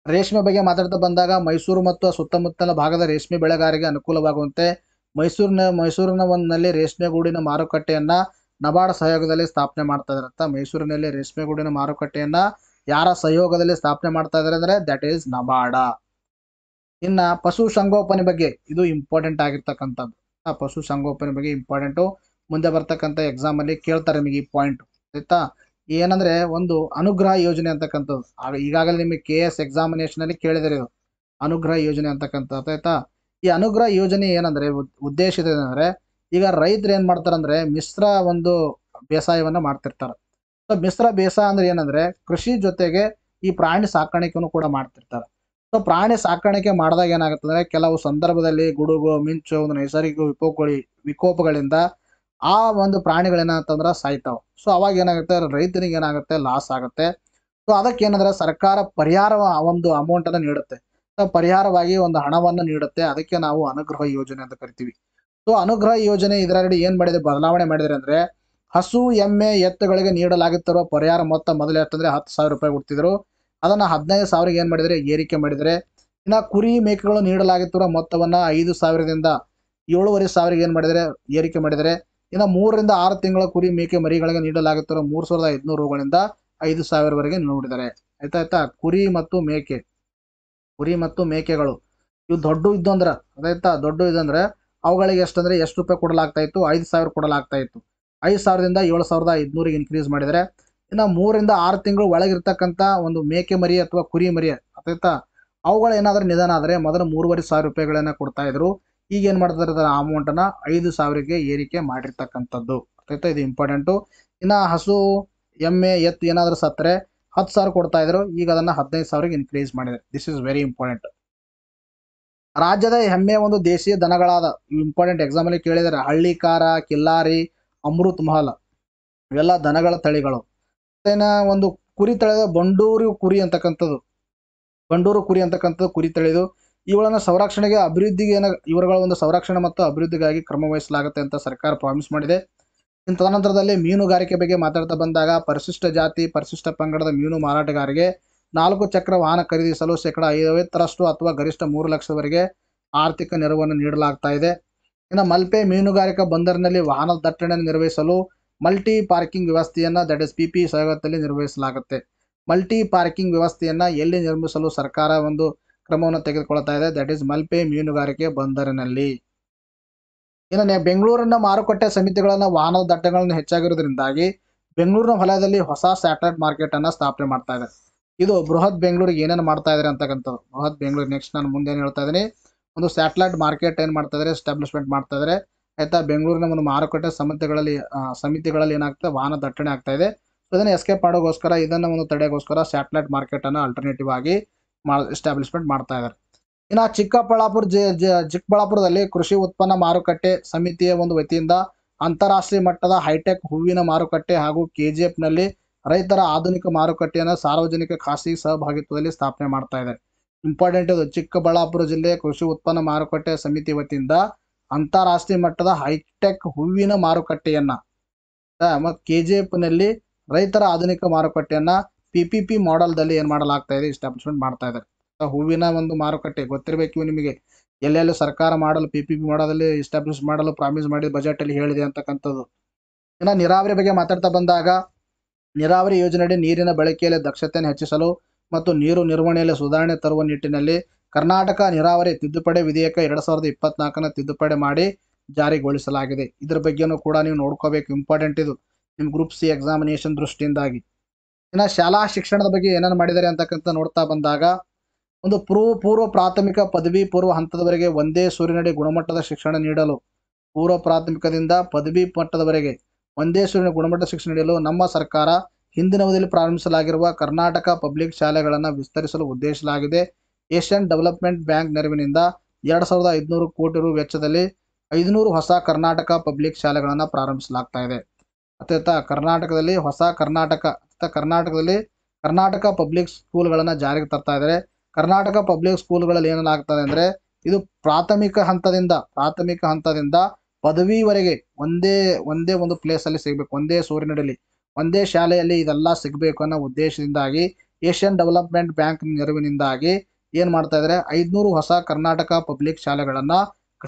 ರೇಷ್ಮೆ ಬಗ್ಗೆ ಮಾತಾಡ್ತಾ ಬಂದಾಗ ಮೈಸೂರು ಮತ್ತು ಸುತ್ತಮುತ್ತಲ ಭಾಗದ ರೇಷ್ಮೆ ಬೆಳೆಗಾರರಿಗೆ ಅನುಕೂಲವಾಗುವಂತೆ ಮೈಸೂರಿನಲ್ಲಿ ರೇಷ್ಮೆ ಗೂಡಿನ ಮಾರುಕಟ್ಟೆಯನ್ನ ನಬಾರ್ಡ್ ಸಹಯೋಗದಲ್ಲಿ ಸ್ಥಾಪನೆ ಮಾಡ್ತಾ ಇದಾರೆ ಅಂತ. ಮೈಸೂರಿನಲ್ಲಿ ರೇಷ್ಮೆ ಗೂಡಿನ ಮಾರುಕಟ್ಟೆಯನ್ನ ಯಾರ ಸಹಯೋಗದಲ್ಲಿ ಸ್ಥಾಪನೆ ಮಾಡ್ತಾ ಇದಾರೆ ಅಂದ್ರೆ ದಟ್ ಈಸ್ ನಬಾರ್ಡ. ಇನ್ನ ಪಶು ಸಂಗೋಪನೆ ಬಗ್ಗೆ ಇದು ಇಂಪಾರ್ಟೆಂಟ್ ಆಗಿರ್ತಕ್ಕಂಥದ್ದು. ಆ ಪಶು ಸಂಗೋಪನೆ ಬಗ್ಗೆ ಇಂಪಾರ್ಟೆಂಟು, ಮುಂದೆ ಬರ್ತಕ್ಕಂಥ ಎಕ್ಸಾಮ್ ಅಲ್ಲಿ ಕೇಳ್ತಾರೆ ನಿಮಗೆ ಈ ಪಾಯಿಂಟ್, ಆಯ್ತಾ? ಏನಂದ್ರೆ ಒಂದು ಅನುಗ್ರಹ ಯೋಜನೆ ಅಂತಕ್ಕಂಥದ್ದು. ಈಗಾಗಲೇ ನಿಮಗೆ KS ಎಕ್ಸಾಮಿನೇಷನ್ ಅಲ್ಲಿ ಕೇಳಿದರೆ ಇದು ಅನುಗ್ರಹ ಯೋಜನೆ ಅಂತಕ್ಕಂಥದ್ದು, ಆಯ್ತಾ? ಈ ಅನುಗ್ರಹ ಯೋಜನೆ ಏನಂದ್ರೆ ಉದ್ದೇಶ ಏನಂದ್ರೆ, ಈಗ ರೈತರು ಏನ್ ಮಾಡ್ತಾರಂದ್ರೆ ಮಿಶ್ರ ಒಂದು ಬೇಸಾಯವನ್ನ ಮಾಡ್ತಿರ್ತಾರೆ. ಸೊ ಮಿಶ್ರ ಬೇಸಾಯ ಅಂದ್ರೆ ಏನಂದ್ರೆ ಕೃಷಿ ಜೊತೆಗೆ ಈ ಪ್ರಾಣಿ ಸಾಕಾಣಿಕೆಯನ್ನು ಕೂಡ ಮಾಡ್ತಿರ್ತಾರೆ. ಸೊ ಪ್ರಾಣಿ ಸಾಕಾಣಿಕೆ ಮಾಡಿದಾಗ ಏನಾಗುತ್ತೆ ಅಂದ್ರೆ ಕೆಲವು ಸಂದರ್ಭದಲ್ಲಿ ಗುಡುಗು, ಮಿಂಚು, ಒಂದು ನೈಸರ್ಗಿಕ ವಿಕೋಪಗಳಿಂದ ಆ ಒಂದು ಪ್ರಾಣಿಗಳೇನಾಗ್ತಂದ್ರೆ ಸಾಯ್ತಾವ. ಸೊ ಅವಾಗ ಏನಾಗುತ್ತೆ, ರೈತನಿಗೆ ಏನಾಗುತ್ತೆ, ಲಾಸ್ ಆಗುತ್ತೆ. ಸೊ ಅದಕ್ಕೆ ಏನಂದ್ರೆ ಸರ್ಕಾರ ಪರಿಹಾರ ಒಂದು ಅಮೌಂಟ್ ಅನ್ನು ನೀಡುತ್ತೆ. ಸೊ ಪರಿಹಾರವಾಗಿ ಒಂದು ಹಣವನ್ನು ನೀಡುತ್ತೆ. ಅದಕ್ಕೆ ನಾವು ಅನುಗ್ರಹ ಯೋಜನೆ ಅಂತ ಕರಿತೀವಿ. ಸೊ ಅನುಗ್ರಹ ಯೋಜನೆ ಇದರಲ್ಲಿ ಏನ್ ಮಾಡಿದೆ, ಬದಲಾವಣೆ ಮಾಡಿದ್ರೆ ಅಂದ್ರೆ ಹಸು, ಎಮ್ಮೆ, ಎತ್ತುಗಳಿಗೆ ನೀಡಲಾಗುತ್ತಿರುವ ಪರಿಹಾರ ಮೊತ್ತ ಮೊದಲು ಎಷ್ಟಂದ್ರೆ 10,000 ರೂಪಾಯಿ ಕೊಡ್ತಿದ್ರು. ಅದನ್ನ 15,000 ಏನ್ ಮಾಡಿದ್ರೆ ಏರಿಕೆ ಮಾಡಿದರೆ. ಇನ್ನ ಕುರಿ ಮೇಕೆಗಳು ನೀಡಲಾಗುತ್ತಿರುವ ಮೊತ್ತವನ್ನ 5,000ದಿಂದ 7,500 ಏನ್ ಮಾಡಿದರೆ ಏರಿಕೆ ಮಾಡಿದರೆ. ಇನ್ನು 3 ರಿಂದ 6 ತಿಂಗಳ ಕುರಿ ಮೇಕೆ ಮರಿಗಳಿಗೆ ನೀಡಲಾಗುತ್ತಿರುವ 3,500 ರೂಗಳಿಂದ 5,000ವರೆಗೆ ನೋಡಿದ್ದಾರೆ. ಆಯ್ತಾ? ಕುರಿ ಮತ್ತು ಮೇಕೆಗಳು ಇವು ದೊಡ್ಡ ಇದ್ದು ಅಂದ್ರ, ಅದಾಯ್ತಾ, ದೊಡ್ಡ ಇದಂದ್ರೆ ಅವುಗಳಿಗೆ ಎಷ್ಟಂದ್ರೆ ಎಷ್ಟು ರೂಪಾಯಿ ಕೊಡಲಾಗ್ತಾ ಇತ್ತು, 5,000 ಕೊಡಲಾಗ್ತಾ ಇತ್ತು. 5,000ದಿಂದ 7,500 ಇನ್ಕ್ರೀಸ್ ಮಾಡಿದರೆ. ಇನ್ನು 3 ರಿಂದ 6 ತಿಂಗಳು ಒಳಗಿರ್ತಕ್ಕಂಥ ಒಂದು ಮೇಕೆ ಮರಿ ಅಥವಾ ಕುರಿ ಮರಿ, ಆಯ್ತಾ, ಅವುಗಳು ಏನಾದ್ರೂ ನಿಧನ ಆದ್ರೆ ಮೊದಲು 3,500 ರೂಪಾಯಿಗಳನ್ನ ಕೊಡ್ತಾ ಇದ್ರು. ಈಗ ಏನ್ ಮಾಡ್ತಾರೆ, ಆ ಅಮೌಂಟ್ ಅನ್ನ 5,000ಗೆ ಏರಿಕೆ ಮಾಡಿರ್ತಕ್ಕಂಥದ್ದು, ಆಯ್ತಾ? ಇದು ಇಂಪಾರ್ಟೆಂಟು. ಇನ್ನ ಹಸು, ಎಮ್ಮೆ, ಎತ್ತು ಏನಾದ್ರೂ ಸತ್ತರೆ 10,000 ಕೊಡ್ತಾ ಇದ್ರು. ಈಗ ಅದನ್ನ 15,000ಗೆ ಇನ್ಕ್ರೀಸ್ ಮಾಡಿದ್ದಾರೆ. This is very important. ರಾಜ್ಯದ ಹೆಮ್ಮೆ ಒಂದು ದೇಶೀಯ ದನಗಳಾದ, ಇಂಪಾರ್ಟೆಂಟ್ ಎಕ್ಸಾಮ್ ಅಲ್ಲಿ ಕೇಳಿದರೆ, ಹಳ್ಳಿಕಾರ, ಕಿಲ್ಲಾರಿ, ಅಮೃತ್ ಮಹಲ್ ಇವೆಲ್ಲ ದನಗಳ ತಳಿಗಳು. ಒಂದು ಕುರಿ ತಳಿದ ಬಂಡೂರು ಕುರಿ ಅಂತಕ್ಕಂಥದ್ದು ಕುರಿ ತಳಿದು. ಇವುಗಳನ್ನ ಸಂರಕ್ಷಣೆಗೆ, ಅಭಿವೃದ್ಧಿಗೆ ಇವರುಗಳ ಒಂದು ಸಂರಕ್ಷಣೆ ಮತ್ತು ಅಭಿವೃದ್ಧಿಗಾಗಿ ಕ್ರಮ ವಹಿಸಲಾಗುತ್ತೆ ಅಂತ ಸರ್ಕಾರ ಪ್ರಾಮಿಸ್ ಮಾಡಿದೆ. ಇನ್ನು ತದನಂತರದಲ್ಲಿ ಮೀನುಗಾರಿಕೆ ಬಗ್ಗೆ ಮಾತಾಡ್ತಾ ಬಂದಾಗ, ಪರಿಶಿಷ್ಟ ಜಾತಿ, ಪರಿಶಿಷ್ಟ ಪಂಗಡದ ಮೀನು ಮಾರಾಟಗಾರರಿಗೆ 4 ಚಕ್ರ ವಾಹನ ಖರೀದಿಸಲು 50% ಅಥವಾ ಗರಿಷ್ಠ 3 ಲಕ್ಷದವರೆಗೆ ಆರ್ಥಿಕ ನೆರವನ್ನು ನೀಡಲಾಗ್ತಾ ಇದೆ. ಇನ್ನು ಮಲ್ಪೆ ಮೀನುಗಾರಿಕಾ ಬಂದರಿನಲ್ಲಿ ವಾಹನ ದಟ್ಟಣೆಯನ್ನು ನಿರ್ವಹಿಸಲು ಮಲ್ಟಿ ಪಾರ್ಕಿಂಗ್ ವ್ಯವಸ್ಥೆಯನ್ನ ದಟ್ ಇಸ್ PP ಸಹಯೋಗದಲ್ಲಿ ನಿರ್ವಹಿಸಲಾಗುತ್ತೆ. ಮಲ್ಟಿ ಪಾರ್ಕಿಂಗ್ ವ್ಯವಸ್ಥೆಯನ್ನ ಎಲ್ಲಿ ನಿರ್ಮಿಸಲು ಸರ್ಕಾರ ಒಂದು ಕ್ರಮವನ್ನು ತೆಗೆದುಕೊಳ್ತಾ ಇದೆ, ದಟ್ ಇಸ್ ಮಲ್ಪೆ ಮೀನುಗಾರಿಕೆ ಬಂದರಿನಲ್ಲಿ. ಇನ್ನು ಬೆಂಗಳೂರಿನ ಮಾರುಕಟ್ಟೆ ಸಮಿತಿಗಳನ್ನ ವಾಹನದ ದಟ್ಟಣೆಗಳನ್ನು ಹೆಚ್ಚಾಗಿರುವುದರಿಂದಾಗಿ ಬೆಂಗಳೂರಿನ ವಲಯದಲ್ಲಿ ಹೊಸ ಸ್ಯಾಟಲೈಟ್ ಮಾರ್ಕೆಟ್ ಅನ್ನ ಸ್ಥಾಪನೆ ಮಾಡ್ತಾ ಇದೆ. ಇದು ಬೃಹತ್ ಬೆಂಗಳೂರಿಗೆ ಏನೇನು ಮಾಡ್ತಾ ಇದಾರೆ ಅಂತಕ್ಕಂಥದ್ದು. ಬೃಹತ್ ಬೆಂಗಳೂರು ನೆಕ್ಸ್ಟ್ ನಾನು ಮುಂದೆ ಏನ್ ಹೇಳ್ತಾ ಇದ್ದೀನಿ, ಒಂದು ಸ್ಯಾಟಲೈಟ್ ಮಾರ್ಕೆಟ್ ಏನ್ ಮಾಡ್ತಾ ಇದಾರೆ, ಎಸ್ಟಾಬ್ಲಿಷ್ಮೆಂಟ್ ಮಾಡ್ತಾ ಇದಾರೆ, ಆಯ್ತಾ? ಬೆಂಗಳೂರಿನ ಒಂದು ಮಾರುಕಟ್ಟೆ ಸಮಿತಿಗಳಲ್ಲಿ ಏನಾಗ್ತದೆ, ವಾಹನ ದಟ್ಟಣೆ ಆಗ್ತಾ ಇದೆ. ಇದನ್ನ ಎಸ್ಕೇಪ್ ಮಾಡೋಗೋಸ್ಕರ, ಇದನ್ನ ಒಂದು ತಡೆಗೋಸ್ಕರ ಸ್ಯಾಟಲೈಟ್ ಮಾರ್ಕೆಟ್ ಅನ್ನ ಆಲ್ಟರ್ನೇಟಿವ್ ಆಗಿ ಎಸ್ಟಾಬ್ಲಿಷ್ಮೆಂಟ್ ಮಾಡ್ತಾ ಇದ್ದಾರೆ. ಇನ್ನು ಚಿಕ್ಕಬಳ್ಳಾಪುರದಲ್ಲಿ ಕೃಷಿ ಉತ್ಪನ್ನ ಮಾರುಕಟ್ಟೆ ಸಮಿತಿಯ ಒಂದು ವತಿಯಿಂದ ಅಂತಾರಾಷ್ಟ್ರೀಯ ಮಟ್ಟದ ಹೈಟೆಕ್ ಹೂವಿನ ಮಾರುಕಟ್ಟೆ ಹಾಗೂ KGF ನಲ್ಲಿ ರೈತರ ಆಧುನಿಕ ಮಾರುಕಟ್ಟೆಯನ್ನು ಸಾರ್ವಜನಿಕ ಖಾಸಗಿ ಸಹಭಾಗಿತ್ವದಲ್ಲಿ ಸ್ಥಾಪನೆ ಮಾಡ್ತಾ ಇದೆ. ಇಂಪಾರ್ಟೆಂಟ್ ಇದು. ಚಿಕ್ಕಬಳ್ಳಾಪುರ ಜಿಲ್ಲೆ ಕೃಷಿ ಉತ್ಪನ್ನ ಮಾರುಕಟ್ಟೆ ಸಮಿತಿ ವತಿಯಿಂದ ಅಂತಾರಾಷ್ಟ್ರೀಯ ಮಟ್ಟದ ಹೈಟೆಕ್ ಹೂವಿನ ಮಾರುಕಟ್ಟೆಯನ್ನ ಮತ್ತು KGF ನಲ್ಲಿ ರೈತರ ಆಧುನಿಕ ಮಾರುಕಟ್ಟೆಯನ್ನ PPP ಮಾಡೆಲ್ದಲ್ಲಿ ಏನ್ ಮಾಡಲಾಗ್ತಾ ಇದೆ, ಎಸ್ಟಾಬ್ಲಿಷ್ಮೆಂಟ್ ಮಾಡ್ತಾ ಇದ್ದಾರೆ. ಹೂವಿನ ಒಂದು ಮಾರುಕಟ್ಟೆ ಗೊತ್ತಿರಬೇಕು ನಿಮಗೆ, ಎಲ್ಲೆಲ್ಲಿ ಸರ್ಕಾರ ಮಾಡಲು PPP ಮಾಡೋದಲ್ಲಿ ಎಸ್ಟಾಬ್ಲಿಷ್ ಮಾಡಲು ಪ್ರಾಮಿಸ್ ಮಾಡಿ ಬಜೆಟ್ ಅಲ್ಲಿ ಹೇಳಿದೆ ಅಂತಕ್ಕಂಥದ್ದು. ಇನ್ನು ನೀರಾವರಿ ಬಗ್ಗೆ ಮಾತಾಡ್ತಾ ಬಂದಾಗ, ನೀರಾವರಿ ಯೋಜನೆಯಡಿ ನೀರಿನ ಬಳಕೆಯಲ್ಲಿ ದಕ್ಷತೆಯನ್ನು ಹೆಚ್ಚಿಸಲು ಮತ್ತು ನೀರು ನಿರ್ವಹಣೆಯಲ್ಲಿ ಸುಧಾರಣೆ ತರುವ ನಿಟ್ಟಿನಲ್ಲಿ ಕರ್ನಾಟಕ ನೀರಾವರಿ ತಿದ್ದುಪಡಿ ವಿಧೇಯಕ 2024 ತಿದ್ದುಪಡಿ ಮಾಡಿ ಜಾರಿಗೊಳಿಸಲಾಗಿದೆ. ಇದ್ರ ಬಗ್ಗೆನೂ ಕೂಡ ನೀವು ನೋಡ್ಕೋಬೇಕು, ಇಂಪಾರ್ಟೆಂಟ್ ಇದು ನಿಮ್ಮ ಗ್ರೂಪ್ C ಎಕ್ಸಾಮಿನೇಷನ್ ದೃಷ್ಟಿಯಿಂದಾಗಿ. ಇನ್ನು ಶಾಲಾ ಶಿಕ್ಷಣದ ಬಗ್ಗೆ ಏನೇನು ಮಾಡಿದ್ದಾರೆ ಅಂತಕ್ಕಂಥ ನೋಡ್ತಾ ಬಂದಾಗ, ಒಂದು ಪೂರ್ವ ಪ್ರಾಥಮಿಕ ಪದವಿ ಪೂರ್ವ ಹಂತದವರೆಗೆ ಒಂದೇ ಸೂರಿನಡಿ ಗುಣಮಟ್ಟದ ಶಿಕ್ಷಣ ನೀಡಲು, ಪೂರ್ವ ಪ್ರಾಥಮಿಕದಿಂದ ಪದವಿ ಮಟ್ಟದವರೆಗೆ ಒಂದೇ ಸೂರಿನ ಗುಣಮಟ್ಟದ ಶಿಕ್ಷಣ ನೀಡಲು ನಮ್ಮ ಸರ್ಕಾರ ಹಿಂದಿನ ಅವಧಿಯಲ್ಲಿ ಪ್ರಾರಂಭಿಸಲಾಗಿರುವ ಕರ್ನಾಟಕ ಪಬ್ಲಿಕ್ ಶಾಲೆಗಳನ್ನು ವಿಸ್ತರಿಸಲು ಉದ್ದೇಶಿಸಲಾಗಿದೆ. ಏಷ್ಯನ್ ಡೆವಲಪ್ಮೆಂಟ್ ಬ್ಯಾಂಕ್ ನೆರವಿನಿಂದ 2,500 ಕೋಟಿ ರು ವೆಚ್ಚದಲ್ಲಿ 500 ಹೊಸ ಕರ್ನಾಟಕ ಪಬ್ಲಿಕ್ ಶಾಲೆಗಳನ್ನು ಪ್ರಾರಂಭಿಸಲಾಗ್ತಾ ಇದೆ. ಕರ್ನಾಟಕದಲ್ಲಿ ಕರ್ನಾಟಕ ಪಬ್ಲಿಕ್ ಸ್ಕೂಲ್ಗಳನ್ನು ಜಾರಿಗೆ ತರ್ತಾ ಇದ್ದಾರೆ. ಕರ್ನಾಟಕ ಪಬ್ಲಿಕ್ ಸ್ಕೂಲ್ಗಳಲ್ಲಿ ಏನಾಗ್ತದೆ ಅಂದರೆ ಇದು ಪ್ರಾಥಮಿಕ ಹಂತದಿಂದ ಪದವಿವರೆಗೆ ಒಂದೇ ಒಂದು ಪ್ಲೇಸಲ್ಲಿ ಸಿಗಬೇಕು, ಒಂದೇ ಸೂರಿನಡಿಯಲ್ಲಿ ಒಂದೇ ಶಾಲೆಯಲ್ಲಿ ಇದೆಲ್ಲ ಸಿಗಬೇಕು ಅನ್ನೋ ಉದ್ದೇಶದಿಂದಾಗಿ ಏಷ್ಯನ್ ಡೆವಲಪ್ಮೆಂಟ್ ಬ್ಯಾಂಕ್ ನೆರವಿನಿಂದಾಗಿ ಏನು ಮಾಡ್ತಾ ಇದ್ದಾರೆ, 500 ಹೊಸ ಕರ್ನಾಟಕ ಪಬ್ಲಿಕ್ ಶಾಲೆಗಳನ್ನು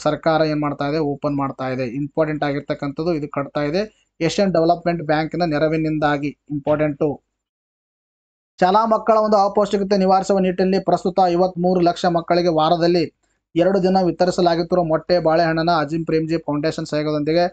ಸರ್ಕಾರ ಏನು ಮಾಡ್ತಾ ಇದೆ, ಓಪನ್ ಮಾಡ್ತಾ ಇದೆ. ಇಂಪಾರ್ಟೆಂಟ್ ಆಗಿರ್ತಕ್ಕಂಥದ್ದು ಇದು ಕಟ್ತಾ ಇದೆ ಏಷ್ಯನ್ ಡೆವಲಪ್ಮೆಂಟ್ ಬ್ಯಾಂಕಿನ ನೆರವಿನಿಂದಾಗಿ. ಇಂಪಾರ್ಟೆಂಟು. ಶಾಲಾ ಮಕ್ಕಳ ಒಂದು ಅಪೌಷ್ಟಿಕತೆ ನಿವಾರಿಸುವ ನಿಟ್ಟಿನಲ್ಲಿ ಪ್ರಸ್ತುತ 53 ಲಕ್ಷ ಮಕ್ಕಳಿಗೆ ವಾರದಲ್ಲಿ 2 ದಿನ ವಿತರಿಸಲಾಗುತ್ತಿರುವ ಮೊಟ್ಟೆ ಬಾಳೆಹಣ್ಣನ್ನು ಅಜೀಂ ಪ್ರೇಮ್ಜಿ ಫೌಂಡೇಶನ್ ಸಹಯೋಗದೊಂದಿಗೆ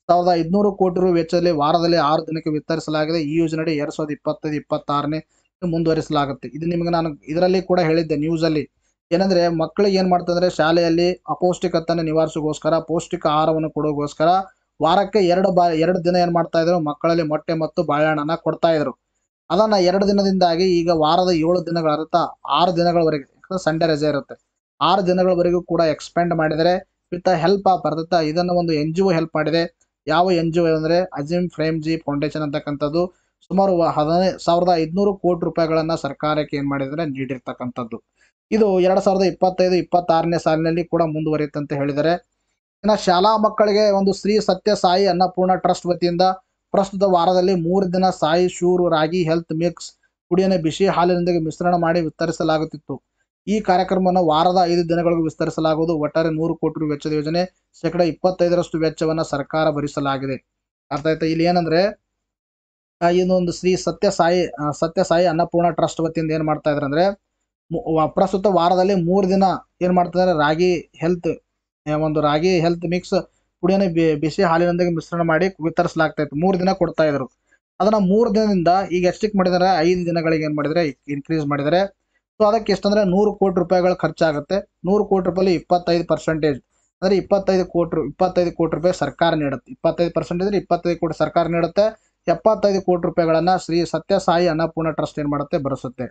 1,500 ಕೋಟಿ ರು ವೆಚ್ಚದಲ್ಲಿ ವಾರದಲ್ಲಿ 6 ದಿನಕ್ಕೆ ವಿತರಿಸಲಾಗಿದೆ. ಈ ಯೋಜನೆ 2025-26ನೇ ಮುಂದುವರಿಸಲಾಗುತ್ತೆ. ಇದು ನಿಮಗೆ ನಾನು ಇದರಲ್ಲಿ ಕೂಡ ಹೇಳಿದ್ದೆ ನ್ಯೂಸಲ್ಲಿ. ಏನಂದರೆ ಮಕ್ಕಳಿಗೆ ಏನು ಮಾಡ್ತಂದ್ರೆ ಶಾಲೆಯಲ್ಲಿ ಅಪೌಷ್ಟಿಕತೆಯನ್ನು ನಿವಾರಿಸೋಗೋಸ್ಕರ, ಪೌಷ್ಟಿಕ ಆಹಾರವನ್ನು ಕೊಡೋಗೋಸ್ಕರ ವಾರಕ್ಕೆ 2 ದಿನ ಏನು ಮಾಡ್ತಾ ಇದ್ರು, ಮಕ್ಕಳಲ್ಲಿ ಮೊಟ್ಟೆ ಮತ್ತು ಬಾಳೆಹಣ್ಣನ್ನು ಕೊಡ್ತಾ ಇದ್ರು. ಅದನ್ನು 2 ದಿನದಿಂದಾಗಿ ಈಗ ವಾರದ 7 ದಿನಗಳ ಅರ್ಥ 6 ದಿನಗಳವರೆಗೆ, ಸಂಡೇ ರಜೆ ಇರುತ್ತೆ, 6 ದಿನಗಳವರೆಗೂ ಕೂಡ ಎಕ್ಸ್ಪೆಂಡ್ ಮಾಡಿದರೆ ವಿತ್ ಹೆಲ್ಪ್ ಆಫ್ ಇದನ್ನು ಒಂದು NGO ಹೆಲ್ಪ್ ಮಾಡಿದೆ. ಯಾವ NGO ಅಂದರೆ ಅಜೀಂ ಪ್ರೇಮ್ಜಿ ಫೌಂಡೇಶನ್ ಅಂತಕ್ಕಂಥದ್ದು. ಸುಮಾರು 1,500 ಕೋಟಿ ರೂಪಾಯಿಗಳನ್ನು ಸರ್ಕಾರಕ್ಕೆ ಏನು ಮಾಡಿದರೆ ನೀಡಿರ್ತಕ್ಕಂಥದ್ದು. ಇದು 2025-26ನೇ ಸಾಲಿನಲ್ಲಿ ಕೂಡ ಮುಂದುವರಿಯುತ್ತೆ ಅಂತ ಹೇಳಿದರೆ. ಇನ್ನು ಶಾಲಾ ಮಕ್ಕಳಿಗೆ ಒಂದು ಶ್ರೀ ಸತ್ಯ ಸಾಯಿ ಅನ್ನಪೂರ್ಣ ಟ್ರಸ್ಟ್ ವತಿಯಿಂದ ಪ್ರಸ್ತುತ ವಾರದಲ್ಲಿ 3 ದಿನ ಸಾಯಿ ಶೂರು ರಾಗಿ ಹೆಲ್ತ್ ಮಿಕ್ಸ್ ಪುಡಿಯನ್ನು ಬಿಸಿ ಹಾಲಿನೊಂದಿಗೆ ಮಿಶ್ರಣ ಮಾಡಿ ವಿತರಿಸಲಾಗುತ್ತಿತ್ತು. ಈ ಕಾರ್ಯಕ್ರಮವನ್ನು ವಾರದ 5 ದಿನಗಳಿಗೂ ವಿಸ್ತರಿಸಲಾಗುವುದು. ಒಟ್ಟಾರೆ 100 ಕೋಟಿ ರು ವೆಚ್ಚದ ಯೋಜನೆ, 25% ವೆಚ್ಚವನ್ನು ಸರ್ಕಾರ ಭರಿಸಲಾಗಿದೆ. ಅರ್ಥ ಆಯ್ತಾ? ಇಲ್ಲಿ ಏನಂದ್ರೆ ಇನ್ನೊಂದು ಶ್ರೀ ಸತ್ಯ ಸಾಯಿ ಅನ್ನಪೂರ್ಣ ಟ್ರಸ್ಟ್ ವತಿಯಿಂದ ಏನು ಮಾಡ್ತಾ ಇದ್ದಾರೆ ಅಂದ್ರೆ ಪ್ರಸ್ತುತ ವಾರದಲ್ಲಿ 3 ದಿನ ಏನು ಮಾಡ್ತಾ ಇದ್ದಾರೆ, ರಾಗಿ ಹೆಲ್ತ್ ಮಿಕ್ಸ್ ಪುಡಿಯನ್ನು ಬಿಸಿ ಹಾಲಿನೊಂದಿಗೆ ಮಿಶ್ರಣ ಮಾಡಿ ವಿತರಿಸಲಾಗ್ತಾ ಇತ್ತು. 3 ದಿನ ಕೊಡ್ತಾ ಇದ್ರು. ಅದನ್ನ 3 ದಿನದಿಂದ ಈಗ ಎಷ್ಟಕ್ಕೆ ಮಾಡಿದ್ದಾರೆ, 5 ದಿನಗಳಿಗೆ ಏನು ಮಾಡಿದರೆ ಇನ್ಕ್ರೀಸ್ ಮಾಡಿದ್ದಾರೆ. ಸೊ ಅದಕ್ಕೆ ಎಷ್ಟಂದ್ರೆ 100 ಕೋಟಿ ರೂಪಾಯಿಗಳು ಖರ್ಚಾಗುತ್ತೆ. 100 ಕೋಟಿ ರೂಪಾಯಿ 25% ಅಂದರೆ 25 ಕೋಟಿ ರೂಪಾಯಿ ಸರ್ಕಾರ ನೀಡುತ್ತೆ. 25% ಅಂದರೆ 25 ಕೋಟಿ ಸರ್ಕಾರ ನೀಡುತ್ತೆ. 75 ಕೋಟಿ ರೂಪಾಯಿಗಳನ್ನ ಶ್ರೀ ಸತ್ಯ ಸಾಯಿ ಅನ್ನಪೂರ್ಣ ಟ್ರಸ್ಟ್ ಏನು ಮಾಡುತ್ತೆ, ಭರಿಸುತ್ತೆ.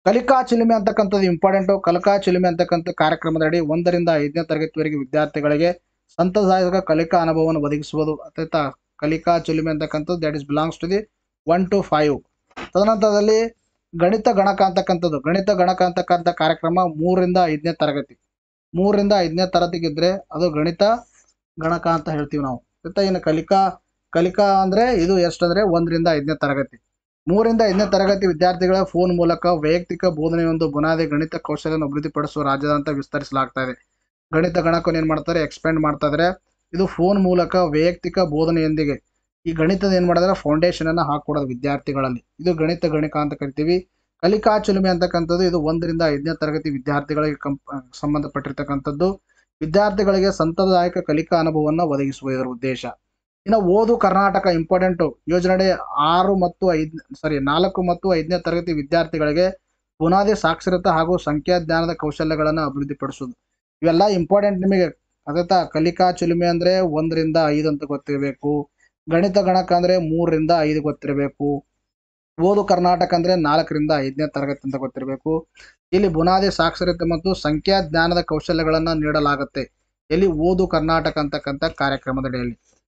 ಕಲಿಕಾ ಚಿಲುಮೆ ಅಂತಕ್ಕಂಥದ್ದು ಇಂಪಾರ್ಟೆಂಟು. ಕಲಿಕಾ ಚಿಲುಮೆ ಅಂತಕ್ಕಂಥ ಕಾರ್ಯಕ್ರಮದಡಿ 1ರಿಂದ 5ನೇ ತರಗತಿವರೆಗೆ ವಿದ್ಯಾರ್ಥಿಗಳಿಗೆ ಸಂತಸದಾಯಕ ಕಲಿಕಾ ಅನುಭವವನ್ನು ಒದಗಿಸುವುದು. ಅಥವಾ ಕಲಿಕಾ ಚಿಲುಮೆ ಅಂತಕ್ಕಂಥದ್ದು that is belongs to the 1 to 5. ತದನಂತರದಲ್ಲಿ ಗಣಿತ ಗಣಕ ಅಂತಕ್ಕಂಥ ಕಾರ್ಯಕ್ರಮ 3ರಿಂದ 5ನೇ ತರಗತಿ. 3ರಿಂದ 5ನೇ ತರಗತಿಗಿದ್ರೆ ಅದು ಗಣಿತ ಗಣಕ ಅಂತ ಹೇಳ್ತೀವಿ ನಾವು. ಇನ್ನು ಕಲಿಕಾ ಅಂದರೆ ಇದು ಎಷ್ಟಂದರೆ 1ರಿಂದ 5ನೇ ತರಗತಿ. 3ರಿಂದ 5ನೇ ತರಗತಿ ವಿದ್ಯಾರ್ಥಿಗಳ ಫೋನ್ ಮೂಲಕ ವೈಯಕ್ತಿಕ ಬೋಧನೆಯೊಂದು ಬುನಾದಿ ಗಣಿತ ಕೌಶಲ್ಯವನ್ನು ಅಭಿವೃದ್ಧಿಪಡಿಸುವ ರಾಜ್ಯಾದ್ಯಂತ ವಿಸ್ತರಿಸಲಾಗ್ತಾ ಇದೆ. ಗಣಿತ ಗಣಕವನ್ನು ಏನು ಮಾಡ್ತಾರೆ, ಎಕ್ಸ್ಪೆಂಡ್ ಮಾಡ್ತಾ ಇದ್ದಾರೆ. ಇದು ಫೋನ್ ಮೂಲಕ ವೈಯಕ್ತಿಕ ಬೋಧನೆಯೊಂದಿಗೆ ಈ ಗಣಿತದ ಏನು ಮಾಡಿದ್ರೆ ಫೌಂಡೇಶನ್ ಅನ್ನು ಹಾಕೊಡೋದು ವಿದ್ಯಾರ್ಥಿಗಳಲ್ಲಿ. ಇದು ಗಣಿತ ಗಣಕ ಅಂತ ಕರಿತೀವಿ. ಕಲಿಕಾ ಚಿಲುಮೆ ಅಂತಕ್ಕಂಥದ್ದು ಇದು 1ರಿಂದ 5ನೇ ತರಗತಿ ವಿದ್ಯಾರ್ಥಿಗಳಿಗೆ ಸಂಬಂಧಪಟ್ಟಿರ್ತಕ್ಕಂಥದ್ದು. ವಿದ್ಯಾರ್ಥಿಗಳಿಗೆ ಸಂತಸದಾಯಕ ಕಲಿಕಾ ಅನುಭವವನ್ನು ಒದಗಿಸುವ ಇದರ ಉದ್ದೇಶ. ಇನ್ನು ಓದು ಕರ್ನಾಟಕ ಇಂಪಾರ್ಟೆಂಟು. ಯೋಜನೆ 4 ಮತ್ತು 5ನೇ ತರಗತಿ ವಿದ್ಯಾರ್ಥಿಗಳಿಗೆ ಬುನಾದಿ ಸಾಕ್ಷರತೆ ಹಾಗೂ ಸಂಖ್ಯಾಜ್ಞಾನದ ಕೌಶಲ್ಯಗಳನ್ನು ಅಭಿವೃದ್ಧಿಪಡಿಸುವುದು. ಇವೆಲ್ಲ ಇಂಪಾರ್ಟೆಂಟ್ ನಿಮಗೆ. ಅದೇ ಕಲಿಕಾ ಚಿಲುಮೆ ಅಂದರೆ 1ರಿಂದ 5 ಅಂತ ಗೊತ್ತಿರಬೇಕು. ಗಣಿತ ಗಣಕ ಅಂದರೆ 3ರಿಂದ 5 ಗೊತ್ತಿರಬೇಕು. ಓದು ಕರ್ನಾಟಕ ಅಂದರೆ 4ರಿಂದ 5ನೇ ತರಗತಿ ಅಂತ ಗೊತ್ತಿರಬೇಕು. ಇಲ್ಲಿ ಬುನಾದಿ ಸಾಕ್ಷರತೆ ಮತ್ತು ಸಂಖ್ಯಾಜ್ಞಾನದ ಕೌಶಲ್ಯಗಳನ್ನು ನೀಡಲಾಗುತ್ತೆ. ಇಲ್ಲಿ ಓದು ಕರ್ನಾಟಕ ಅಂತಕ್ಕಂಥ ಕಾರ್ಯಕ್ರಮದಡಿಯಲ್ಲಿ.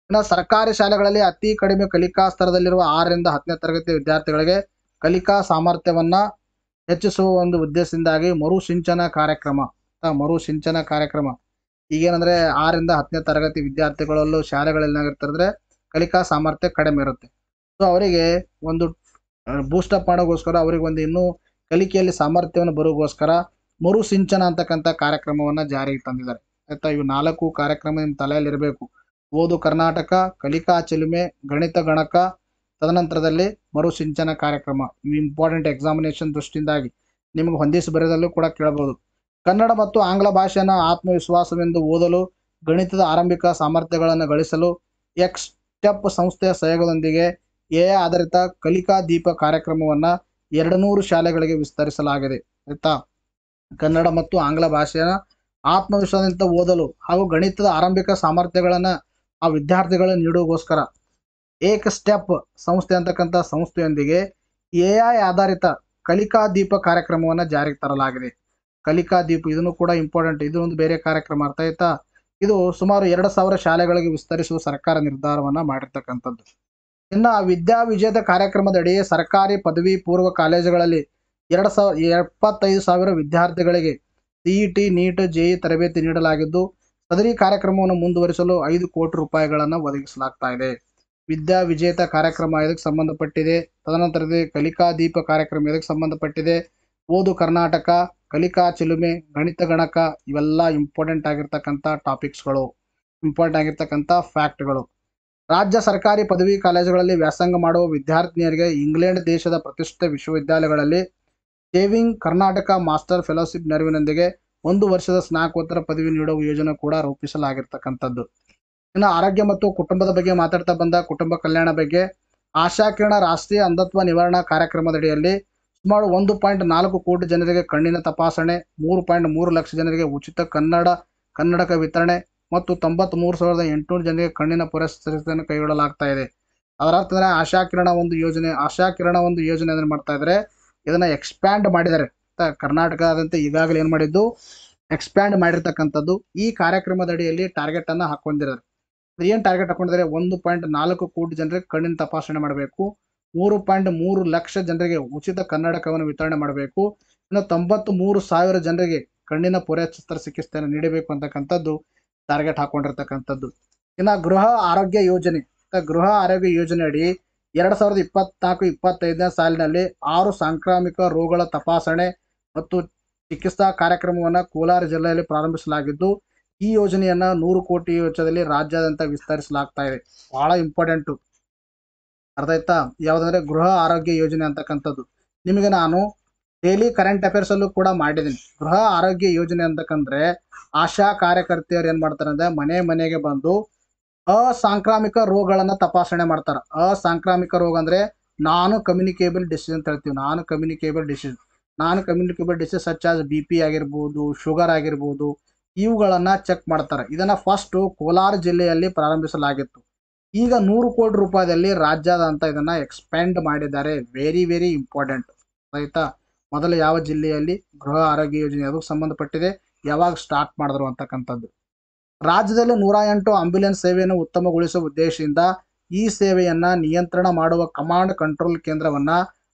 ಇನ್ನು ಸರ್ಕಾರಿ ಶಾಲೆಗಳಲ್ಲಿ ಅತಿ ಕಡಿಮೆ ಕಲಿಕಾ ಸ್ತರದಲ್ಲಿರುವ 6ರಿಂದ 10ನೇ ತರಗತಿ ವಿದ್ಯಾರ್ಥಿಗಳಿಗೆ ಕಲಿಕಾ ಸಾಮರ್ಥ್ಯವನ್ನು ಹೆಚ್ಚಿಸುವ ಒಂದು ಉದ್ದೇಶದಿಂದಾಗಿ ಮರುಸಿಂಚನ ಕಾರ್ಯಕ್ರಮ ಈಗೇನಂದರೆ 6ರಿಂದ 10ನೇ ತರಗತಿ ವಿದ್ಯಾರ್ಥಿಗಳಲ್ಲೂ ಶಾಲೆಗಳಲ್ಲಿ ಏನಾಗಿರ್ತಾರೆ ಅಂದರೆ ಕಲಿಕಾ ಸಾಮರ್ಥ್ಯ ಕಡಿಮೆ ಇರುತ್ತೆ. ಸೊ ಅವರಿಗೆ ಒಂದು ಬೂಸ್ಟಪ್ ಮಾಡೋಗೋಸ್ಕರ ಅವರಿಗೆ ಒಂದು ಇನ್ನೂ ಕಲಿಕೆಯಲ್ಲಿ ಸಾಮರ್ಥ್ಯವನ್ನು ಬರೋಗೋಸ್ಕರ ಮರುಸಿಂಚನ ಅಂತಕ್ಕಂಥ ಕಾರ್ಯಕ್ರಮವನ್ನು ಜಾರಿಗೆ ತಂದಿದ್ದಾರೆ. ಆಯಿತಾ? ಇವು 4 ಕಾರ್ಯಕ್ರಮ ನಿಮ್ಮ ತಲೆಯಲ್ಲಿರಬೇಕು. ಓದು ಕರ್ನಾಟಕ, ಕಲಿಕಾ ಚಿಲುಮೆ, ಗಣಿತ ಗಣಕ, ತದನಂತರದಲ್ಲಿ ಮರುಸಿಂಚನ ಕಾರ್ಯಕ್ರಮ. ಇವು ಇಂಪಾರ್ಟೆಂಟ್ ಎಕ್ಸಾಮಿನೇಷನ್ ದೃಷ್ಟಿಯಿಂದಾಗಿ ನಿಮಗೆ ಹೊಂದಿಸಿ ಬರೆಯದಲ್ಲೂ ಕೂಡ ಕೇಳಬಹುದು. ಕನ್ನಡ ಮತ್ತು ಆಂಗ್ಲ ಭಾಷೆಯನ್ನು ಆತ್ಮವಿಶ್ವಾಸವೆಂದು ಓದಲು, ಗಣಿತದ ಆರಂಭಿಕ ಸಾಮರ್ಥ್ಯಗಳನ್ನು ಗಳಿಸಲು ಎಕ್ಸ್ಟೆಪ್ ಸಂಸ್ಥೆಯ ಸಹಯೋಗದೊಂದಿಗೆ AI ಆಧಾರಿತ ಕಲಿಕಾ ದೀಪ ಕಾರ್ಯಕ್ರಮವನ್ನು 200 ಶಾಲೆಗಳಿಗೆ ವಿಸ್ತರಿಸಲಾಗಿದೆ. ಆಯಿತಾ? ಕನ್ನಡ ಮತ್ತು ಆಂಗ್ಲ ಭಾಷೆಯ ಆತ್ಮವಿಶ್ವಾಸದಿಂದ ಓದಲು ಹಾಗೂ ಗಣಿತದ ಆರಂಭಿಕ ಸಾಮರ್ಥ್ಯಗಳನ್ನು ಆ ವಿದ್ಯಾರ್ಥಿಗಳು ನೀಡುವಗೋಸ್ಕರ ಏಕ್ ಸ್ಟೆಪ್ ಸಂಸ್ಥೆ ಅಂತಕ್ಕಂಥ ಸಂಸ್ಥೆಯೊಂದಿಗೆ AI ಆಧಾರಿತ ಕಲಿಕಾ ದೀಪ ಕಾರ್ಯಕ್ರಮವನ್ನು ಜಾರಿಗೆ ತರಲಾಗಿದೆ. ಕಲಿಕಾ ದೀಪ ಇದನ್ನು ಕೂಡ ಇಂಪಾರ್ಟೆಂಟ್, ಇದು ಒಂದು ಬೇರೆ ಕಾರ್ಯಕ್ರಮ, ಅರ್ಥ ಆಯ್ತಾ. ಇದು ಸುಮಾರು 2000 ಶಾಲೆಗಳಿಗೆ ವಿಸ್ತರಿಸುವ ಸರ್ಕಾರ ನಿರ್ಧಾರವನ್ನ ಮಾಡಿರ್ತಕ್ಕಂಥದ್ದು. ಇನ್ನು ವಿದ್ಯಾ ವಿಜೇತ ಕಾರ್ಯಕ್ರಮದಡಿ ಸರ್ಕಾರಿ ಪದವಿ ಪೂರ್ವ ಕಾಲೇಜುಗಳಲ್ಲಿ 75,000 ವಿದ್ಯಾರ್ಥಿಗಳಿಗೆ CET, NEET, JEE ತರಬೇತಿ ನೀಡಲಾಗಿದ್ದು, ಸದರಿ ಕಾರ್ಯಕ್ರಮವನ್ನು ಮುಂದುವರಿಸಲು 5 ಕೋಟಿ ರೂಪಾಯಿಗಳನ್ನು ಒದಗಿಸಲಾಗ್ತಾ ಇದೆ. ವಿದ್ಯಾ ವಿಜೇತ ಕಾರ್ಯಕ್ರಮ ಇದಕ್ಕೆ ಸಂಬಂಧಪಟ್ಟಿದೆ. ತದನಂತರದಲ್ಲಿ ಕಲಿಕಾ ದೀಪ ಕಾರ್ಯಕ್ರಮ ಇದಕ್ಕೆ ಸಂಬಂಧಪಟ್ಟಿದೆ. ಓದು ಕರ್ನಾಟಕ, ಕಲಿಕಾ ಚಿಲುಮೆ, ಗಣಿತ ಗಣಕ ಇವೆಲ್ಲ ಇಂಪಾರ್ಟೆಂಟ್ ಆಗಿರ್ತಕ್ಕಂಥ ಟಾಪಿಕ್ಸ್ಗಳು, ಇಂಪಾರ್ಟೆಂಟ್ ಆಗಿರ್ತಕ್ಕಂಥ ಫ್ಯಾಕ್ಟ್ಗಳು. ರಾಜ್ಯ ಸರ್ಕಾರಿ ಪದವಿ ಕಾಲೇಜುಗಳಲ್ಲಿ ವ್ಯಾಸಂಗ ಮಾಡುವ ವಿದ್ಯಾರ್ಥಿನಿಯರಿಗೆ ಇಂಗ್ಲೆಂಡ್ ದೇಶದ ಪ್ರತಿಷ್ಠಿತ ವಿಶ್ವವಿದ್ಯಾಲಯಗಳಲ್ಲಿ ಸೇವಿಂಗ್ ಕರ್ನಾಟಕ ಮಾಸ್ಟರ್ ಫೆಲೋಶಿಪ್ ನೆರವಿನೊಂದಿಗೆ 1 ವರ್ಷದ ಸ್ನಾತಕೋತ್ತರ ಪದವಿ ನೀಡುವ ಯೋಜನೆ ಕೂಡ ರೂಪಿಸಲಾಗಿರ್ತಕ್ಕಂಥದ್ದು. ಇನ್ನು ಆರೋಗ್ಯ ಮತ್ತು ಕುಟುಂಬದ ಬಗ್ಗೆ ಮಾತಾಡ್ತಾ ಬಂದ ಕುಟುಂಬ ಕಲ್ಯಾಣ ಬಗ್ಗೆ, ಆಶಾಕಿರಣ ರಾಷ್ಟ್ರೀಯ ಅಂಧತ್ವ ನಿವಾರಣಾ ಕಾರ್ಯಕ್ರಮದಡಿಯಲ್ಲಿ ಸುಮಾರು 1.4 ಕೋಟಿ ಜನರಿಗೆ ಕಣ್ಣಿನ ತಪಾಸಣೆ, 3.3 ಲಕ್ಷ ಜನರಿಗೆ ಉಚಿತ ಕನ್ನಡಕ ವಿತರಣೆ ಮತ್ತು 93,800 ಜನರಿಗೆ ಕಣ್ಣಿನ ಪುರಸ್ಕೃತಿಯನ್ನು ಕೈಗೊಳ್ಳಲಾಗ್ತಾ ಇದೆ. ಅದರ ಅರ್ಥ ಆಶಾಕಿರಣ ಒಂದು ಯೋಜನೆ ಅದನ್ನು ಮಾಡ್ತಾ ಇದ್ದಾರೆ. ಇದನ್ನ ಎಕ್ಸ್ಪ್ಯಾಂಡ್ ಮಾಡಿದ್ದಾರೆ. ಕರ್ನಾಟಕದಾದ್ಯಂತ ಈಗಾಗಲೇ ಏನು ಮಾಡಿದ್ದು, ಎಕ್ಸ್ಪ್ಯಾಂಡ್ ಮಾಡಿರ್ತಕ್ಕಂಥದ್ದು. ಈ ಕಾರ್ಯಕ್ರಮದ ಅಡಿಯಲ್ಲಿ ಟಾರ್ಗೆಟ್ ಅನ್ನ ಹಾಕೊಂಡಿದ್ದಾರೆ. ಏನು ಟಾರ್ಗೆಟ್ ಹಾಕೊಂಡಿದ್ದಾರೆ? 1.4 ಕೋಟಿ ಜನರಿಗೆ ಕಣ್ಣಿನ ತಪಾಸಣೆ ಮಾಡಬೇಕು, 3.3 ಲಕ್ಷ ಜನರಿಗೆ ಉಚಿತ ಕನ್ನಡಕವನ್ನು ವಿತರಣೆ ಮಾಡಬೇಕು, ಇನ್ನು 93,000 ಜನರಿಗೆ ಕಣ್ಣಿನ ಪೊರೆ ಶಸ್ತ್ರಚಿಕಿತ್ಸೆಯನ್ನು ನೀಡಬೇಕು ಅಂತಕ್ಕಂಥದ್ದು ಟಾರ್ಗೆಟ್ ಹಾಕೊಂಡಿರ್ತಕ್ಕಂಥದ್ದು. ಇನ್ನು ಗೃಹ ಆರೋಗ್ಯ ಯೋಜನೆ ಅಡಿ 2024-25ನೇ ಸಾಲಿನಲ್ಲಿ 6 ಸಾಂಕ್ರಾಮಿಕ ರೋಗಗಳ ತಪಾಸಣೆ ಮತ್ತು ಚಿಕಿತ್ಸಾ ಕಾರ್ಯಕ್ರಮವನ್ನು ಕೋಲಾರ ಜಿಲ್ಲೆಯಲ್ಲಿ ಪ್ರಾರಂಭಿಸಲಾಗಿದ್ದು, ಈ ಯೋಜನೆಯನ್ನ 100 ಕೋಟಿ ವೆಚ್ಚದಲ್ಲಿ ರಾಜ್ಯಾದ್ಯಂತ ವಿಸ್ತರಿಸಲಾಗ್ತಾ ಇದೆ. ಬಹಳ ಇಂಪಾರ್ಟೆಂಟು, ಅರ್ಥ ಆಯ್ತಾ? ಯಾವುದಂದ್ರೆ ಗೃಹ ಆರೋಗ್ಯ ಯೋಜನೆ ಅಂತಕ್ಕಂಥದ್ದು. ನಿಮಗೆ ನಾನು ಡೈಲಿ ಕರೆಂಟ್ ಅಫೇರ್ಸ್ ಅಲ್ಲೂ ಕೂಡ ಮಾಡಿದ್ದೀನಿ. ಗೃಹ ಆರೋಗ್ಯ ಯೋಜನೆ ಅಂತಕ್ಕಂದ್ರೆ ಆಶಾ ಕಾರ್ಯಕರ್ತೆಯರು ಏನ್ ಮಾಡ್ತಾರೆ ಅಂದ್ರೆ ಮನೆ ಮನೆಗೆ ಬಂದು ಅಸಾಂಕ್ರಾಮಿಕ ರೋಗಗಳನ್ನ ತಪಾಸಣೆ ಮಾಡ್ತಾರೆ. ಅಸಾಂಕ್ರಾಮಿಕ ರೋಗ ಅಂದ್ರೆ ನಾನ್ ಕಮ್ಯುನಿಕೇಬಲ್ ಡಿಸೀಸ್ ಅಂತ ಹೇಳ್ತೀವಿ. ನಾನ್ communicable disease such as BP ಆಗಿರ್ಬೋದು, ಶುಗರ್ ಆಗಿರ್ಬೋದು, ಇವುಗಳನ್ನ ಚೆಕ್ ಮಾಡ್ತಾರೆ. ಇದನ್ನ ಫಸ್ಟ್ ಕೋಲಾರ ಜಿಲ್ಲೆಯಲ್ಲಿ ಪ್ರಾರಂಭಿಸಲಾಗಿತ್ತು. ಈಗ 100 ಕೋಟಿ ರೂಪಾಯಿದಲ್ಲಿ ರಾಜ್ಯಾದ್ಯಂತ ಇದನ್ನ ಎಕ್ಸ್ಪ್ಯಾಂಡ್ ಮಾಡಿದ್ದಾರೆ. ವೆರಿ ವೆರಿ ಇಂಪಾರ್ಟೆಂಟ್, ಆಯ್ತಾ? ಮೊದಲು ಯಾವ ಜಿಲ್ಲೆಯಲ್ಲಿ ಗೃಹ ಆರೋಗ್ಯ ಯೋಜನೆ ಅದಕ್ಕೆ ಸಂಬಂಧಪಟ್ಟಿದೆ, ಯಾವಾಗ ಸ್ಟಾರ್ಟ್ ಮಾಡಿದ್ರು ಅಂತಕ್ಕಂಥದ್ದು. ರಾಜ್ಯದಲ್ಲಿ 108 ಆಂಬ್ಯುಲೆನ್ಸ್ ಸೇವೆಯನ್ನು ಉತ್ತಮಗೊಳಿಸುವ ಉದ್ದೇಶದಿಂದ ಈ ಸೇವೆಯನ್ನ ನಿಯಂತ್ರಣ ಮಾಡುವ ಕಮಾಂಡ್ ಕಂಟ್ರೋಲ್ ಕೇಂದ್ರವನ್ನ